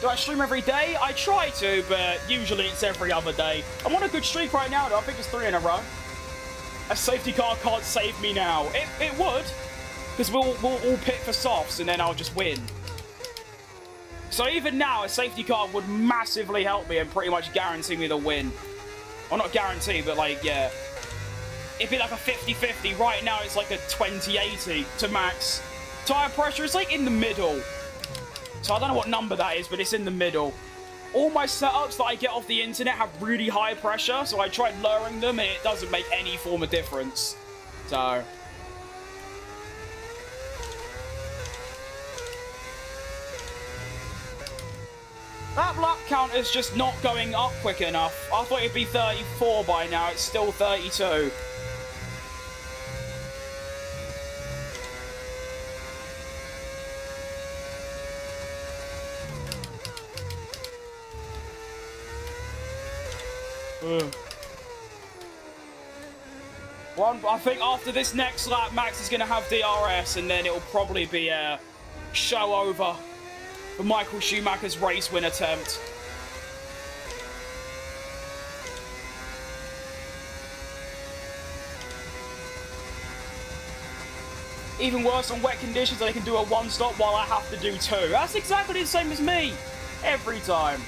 Do I stream every day? I try to, but usually it's every other day. I'm on a good streak right now, though. I think it's 3 in a row. A safety car can't save me now. It would, because we'll all pit for softs, and then I'll just win. So even now, a safety car would massively help me and pretty much guarantee me the win. Well, not guarantee, but like, yeah. It'd be like a 50-50. Right now, it's like a 20-80 to max. Tyre pressure is like in the middle. So I don't know what number that is, but it's in the middle. All my setups that I get off the internet have really high pressure, so I tried lowering them, and it doesn't make any form of difference. So... that lap count is just not going up quick enough. I thought it'd be 34 by now. It's still 32. Well, I think after this next lap, Max is going to have DRS, and then it'll probably be a show over for Michael Schumacher's race win attempt. Even worse on wet conditions, they can do a one-stop while I have to do 2. That's exactly the same as me. Every time.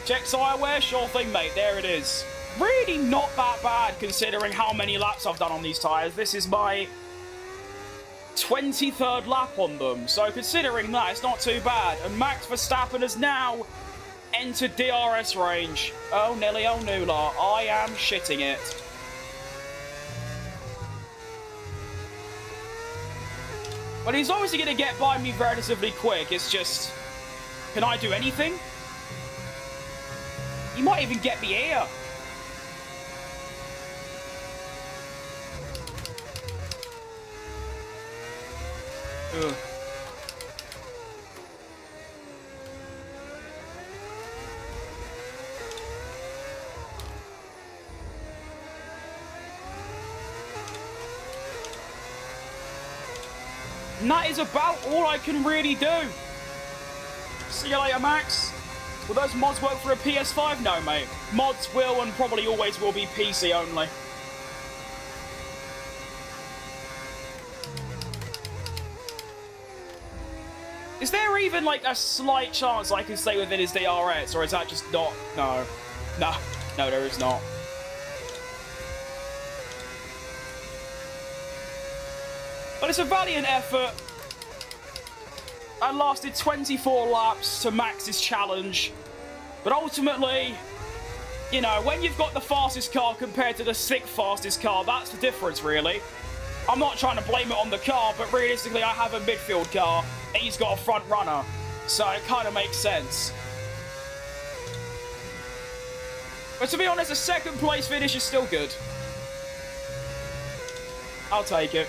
Check tyre wear, sure thing, mate. There it is. Really not that bad considering how many laps I've done on these tyres. This is my 23rd lap on them. So considering that, it's not too bad. And Max Verstappen has now entered DRS range. Oh, Nelly, oh, Nula. I am shitting it. But he's obviously going to get by me relatively quick. It's just, can I do anything? He might even get me here. Ugh. And that is about all I can really do. See you later, Max. Will those mods work for a PS5? No, mate. Mods will and probably always will be PC only. Is there even, like, a slight chance I can stay within his DRS, or is that just not... No. No. No, there is not. But it's a valiant effort. I lasted 24 laps to Max's challenge. But ultimately, you know, when you've got the fastest car compared to the 6th fastest car, that's the difference, really. I'm not trying to blame it on the car, but realistically, I have a midfield car, and he's got a front runner. So it kind of makes sense. But to be honest, a 2nd place finish is still good. I'll take it.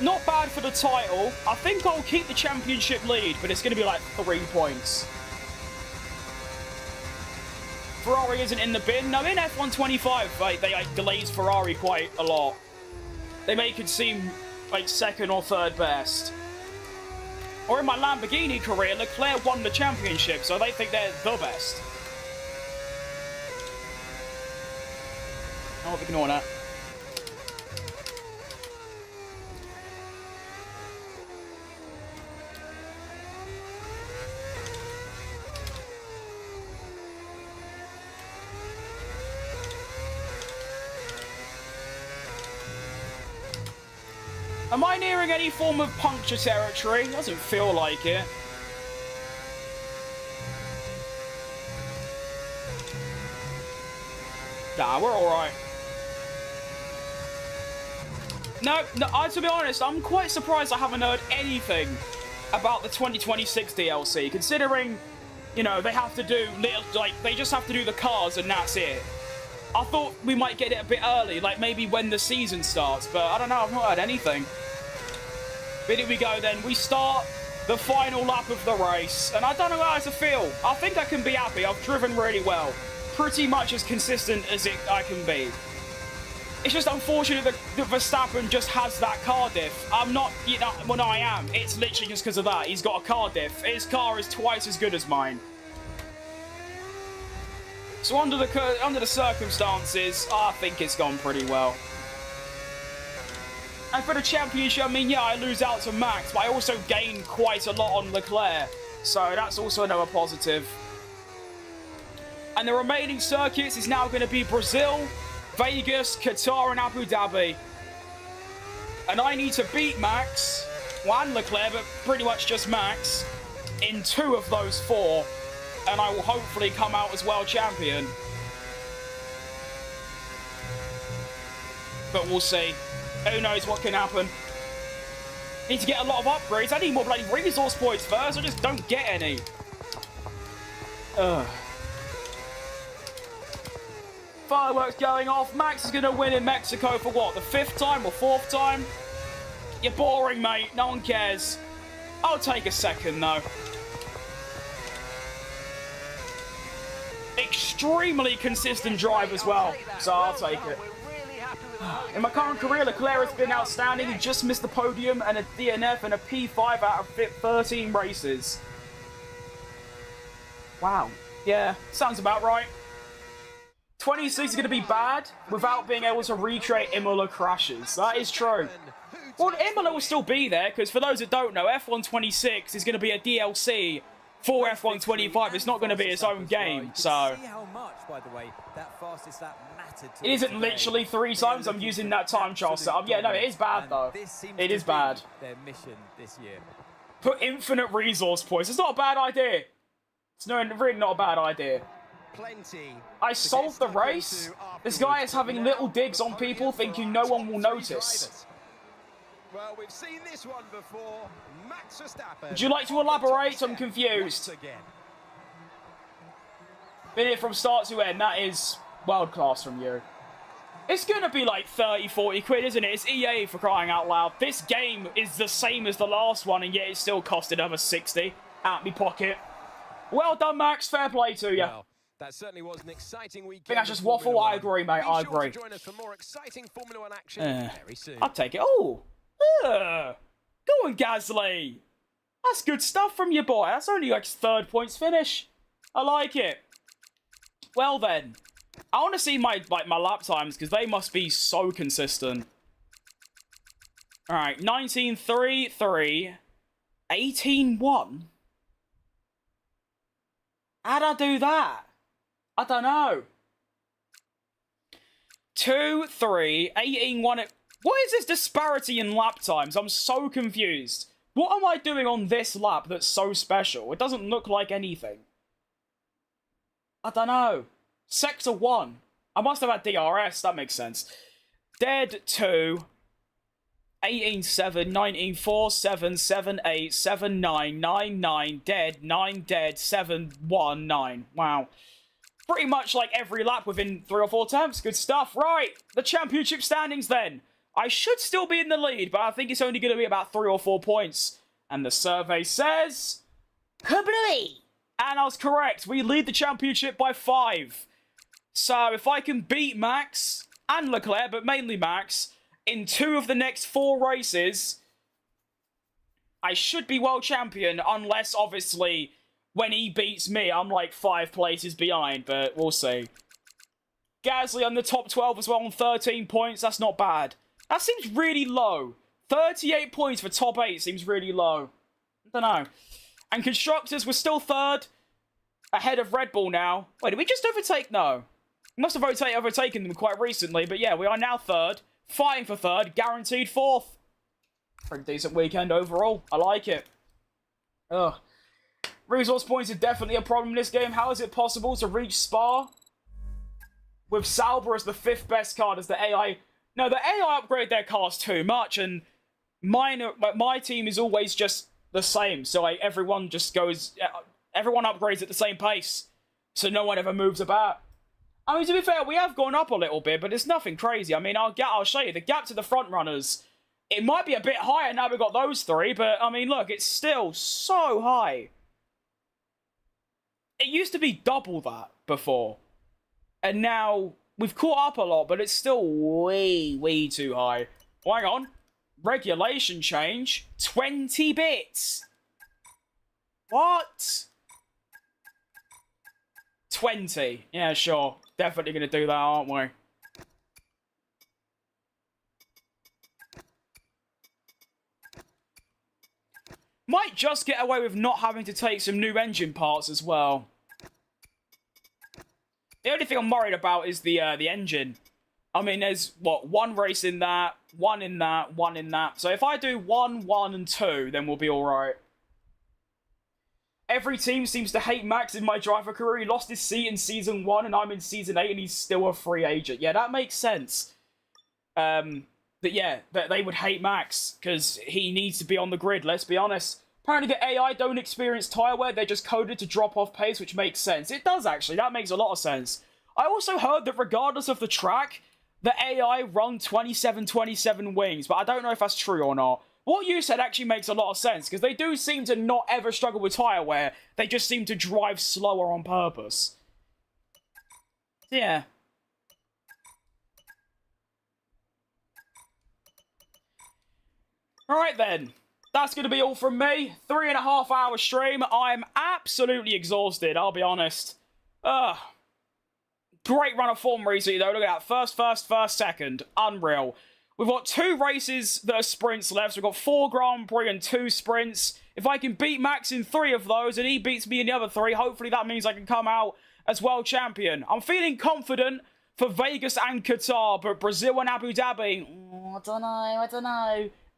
Not bad for the title. I think I'll keep the championship lead, but it's going to be like 3 points. Ferrari isn't in the bin. No, in F125, like, they delays Ferrari quite a lot. They make it seem like 2nd or 3rd best. Or in my Lamborghini career, Leclerc won the championship, so they think they're the best. I'll ignore that. Am I nearing any form of puncture territory? Doesn't feel like it. Nah, we're alright. No, to be honest, I'm quite surprised I haven't heard anything about the 2026 DLC, considering, you know, they have to do, they just have to do the cars and that's it. I thought we might get it a bit early, like maybe when the season starts, but I don't know, I've not heard anything. But here we go then, we start the final lap of the race, and I don't know how to feel. I think I can be happy, I've driven really well. Pretty much as consistent as I can be. It's just unfortunate that Verstappen just has that car diff. I'm not, you know, well no I am. It's literally just because of that. He's got a car diff. His car is twice as good as mine. So under the circumstances, I think it's gone pretty well. And for the championship, I mean, yeah, I lose out to Max, but I also gain quite a lot on Leclerc. So that's also another positive. And the remaining circuits is now going to be Brazil, Vegas, Qatar, and Abu Dhabi. And I need to beat Max, well, and Leclerc, but pretty much just Max, in 2 of those 4. And I will hopefully come out as world champion. But we'll see. Who knows what can happen. Need to get a lot of upgrades. I need more bloody resource points first. I just don't get any. Ugh. Fireworks going off. Max is going to win in Mexico for what? The 5th time or 4th time? You're boring, mate. No one cares. I'll take a second, though. Extremely consistent drive as well, so I'll take it. In my current career, Leclerc has been outstanding. He just missed the podium and a DNF and a P5 out of 13 races. Wow. Yeah, sounds about right. 26 is going to be bad without being able to recreate Imola crashes. That is true. Well, Imola will still be there, because for those that don't know, F1 26 is going to be a DLC for F1 25. It's not going to be its own game, so... It isn't literally 3 times I'm using that time trial setup. Yeah, no, it is bad, though. It is bad. Put infinite resource points. It's not a bad idea. It's really not a bad idea. I solved the race. This guy is having little digs on people thinking no one will notice. Well, we've seen this one before. Max Verstappen. Would you like to elaborate? I'm confused. Been here from start to end. That is world class from you. It's going to be like 30, 40 quid, isn't it? It's EA for crying out loud. This game is the same as the last one, and yet it still costed another 60 out my pocket. Well done, Max. Fair play to you. Well, that certainly was an exciting weekend. I think that's just waffle. I agree, mate. I agree. Join us for more exciting Formula 1 action very soon. I'll take it. Oh, go on, Gasly. That's good stuff from your boy. That's only like his 3rd points finish. I like it. Well then, I want to see my lap times because they must be so consistent. All right, 19.33, 18.1. How'd I do that? I don't know. 2.3, 18.1. What is this disparity in lap times? I'm so confused. What am I doing on this lap that's so special? It doesn't look like anything. I don't know. Sector 1. I must have had DRS. That makes sense. Dead 2. 18.7. 19.4. 7. 7.8. 7.9. 9.9. Dead. 9 dead. 7.1. 9. Wow. Pretty much like every lap within 3 or 4 attempts. Good stuff. Right. The championship standings then. I should still be in the lead, but I think it's only going to be about 3 or 4 points. And the survey says... Kablooey! And I was correct. We lead the championship by 5. So if I can beat Max and Leclerc, but mainly Max, in 2 of the next 4 races, I should be world champion, unless, obviously, when he beats me, I'm like 5 places behind, but we'll see. Gasly on the top 12 as well on 13 points. That's not bad. That seems really low. 38 points for top 8 seems really low. I don't know. And Constructors, we're still 3rd. Ahead of Red Bull now. Wait, did we just overtake? No. We must have overtaken them quite recently. But yeah, we are now 3rd. Fighting for 3rd. Guaranteed 4th. Pretty decent weekend overall. I like it. Ugh. Resource points are definitely a problem in this game. How is it possible to reach Spa with Sauber as the 5th best car? Does the AI... No, the AI upgrade their cars too much, and my team is always just the same. So like, everyone just goes... Everyone upgrades at the same pace, so no one ever moves about. I mean, to be fair, we have gone up a little bit, but it's nothing crazy. I mean, I'll show you. The gap to the front runners, it might be a bit higher now we've got those 3, but I mean, look, it's still so high. It used to be double that before, and now we've caught up a lot, but it's still way too high. Oh, hang on. Regulation change. 20 bits. What? 20. Yeah, sure. Definitely going to do that, aren't we? Might just get away with not having to take some new engine parts as well. The only thing I'm worried about is the engine. I mean, there's, what, 1 race in that, 1 in that, 1 in that. So if I do 1, 1, and 2, then we'll be alright. Every team seems to hate Max in my driver career. He lost his seat in Season 1, and I'm in Season 8, and he's still a free agent. Yeah, that makes sense. But yeah, they would hate Max, because he needs to be on the grid, let's be honest. Apparently the AI don't experience tyre wear, they're just coded to drop off pace, which makes sense. It does, actually. That makes a lot of sense. I also heard that regardless of the track, the AI run 27 wings, but I don't know if that's true or not. What you said actually makes a lot of sense, because they do seem to not ever struggle with tyre wear. They just seem to drive slower on purpose. Yeah. Alright then. That's going to be all from me. 3.5 hour stream. I'm absolutely exhausted, I'll be honest. Great run of form recently, though. Look at that. First, second. Unreal. We've got 2 races that are sprints left. So we've got 4 Grand Prix and 2 sprints. If I can beat Max in 3 of those and he beats me in the other 3, hopefully that means I can come out as world champion. I'm feeling confident for Vegas and Qatar, but Brazil and Abu Dhabi,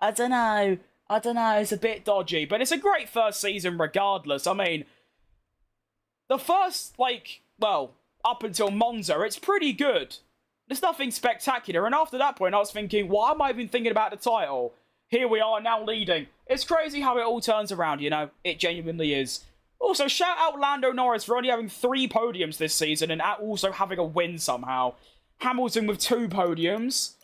I don't know. It's a bit dodgy, but it's a great first season regardless. I mean, the first, up until Monza, it's pretty good. There's nothing spectacular, and after that point, I was thinking, why am I even thinking about the title? Here we are, now leading. It's crazy how it all turns around, you know? It genuinely is. Also, shout out Lando Norris for only having 3 podiums this season and also having a win somehow. Hamilton with 2 podiums.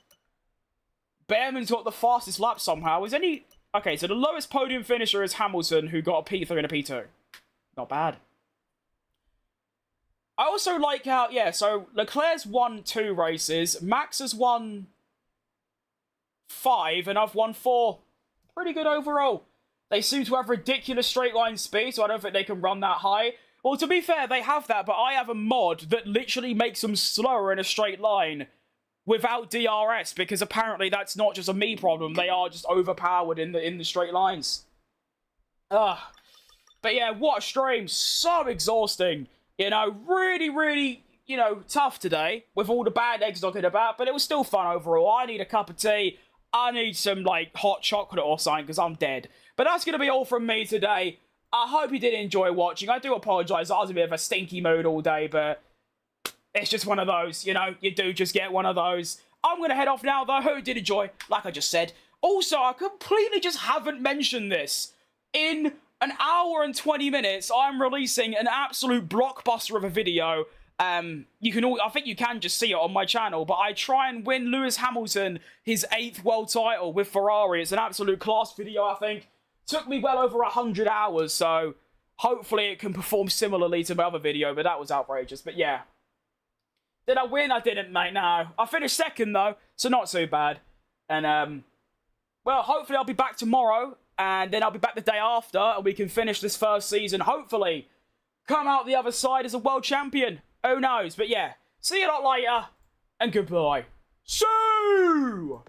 Behrman's got the fastest lap somehow. Is any... Okay, so the lowest podium finisher is Hamilton, who got a P3 and a P2. Not bad. I also like how... Yeah, so Leclerc's won 2 races. Max has won 5, and I've won 4. Pretty good overall. They seem to have ridiculous straight line speed, so I don't think they can run that high. Well, to be fair, they have that, but I have a mod that literally makes them slower in a straight line without DRS, because apparently that's not just a me problem. They are just overpowered in the straight lines. But yeah, what a stream. So exhausting. You know, really, really, you know, tough today with all the bad eggs knocking about, but it was still fun overall. I need a cup of tea. I need some, like, hot chocolate or something, because I'm dead. But that's going to be all from me today. I hope you did enjoy watching. I do apologise. I was a bit of a stinky mood all day, but it's just one of those. You know, you do just get one of those. I'm going to head off now, though. Hope you did enjoy, like I just said. Also, I completely just haven't mentioned this. In an hour and 20 minutes, I'm releasing an absolute blockbuster of a video. I think you can just see it on my channel, but I try and win Lewis Hamilton his 8th world title with Ferrari. It's an absolute class video, I think. Took me well over 100 hours, so hopefully it can perform similarly to my other video, but that was outrageous. But yeah. Did I win? I didn't, mate, no. I finished 2nd, though, so not too bad. And, well, hopefully I'll be back tomorrow, and then I'll be back the day after, and we can finish this first season, hopefully. Come out the other side as a world champion. Who knows? But yeah, see you a lot later, and goodbye. See you!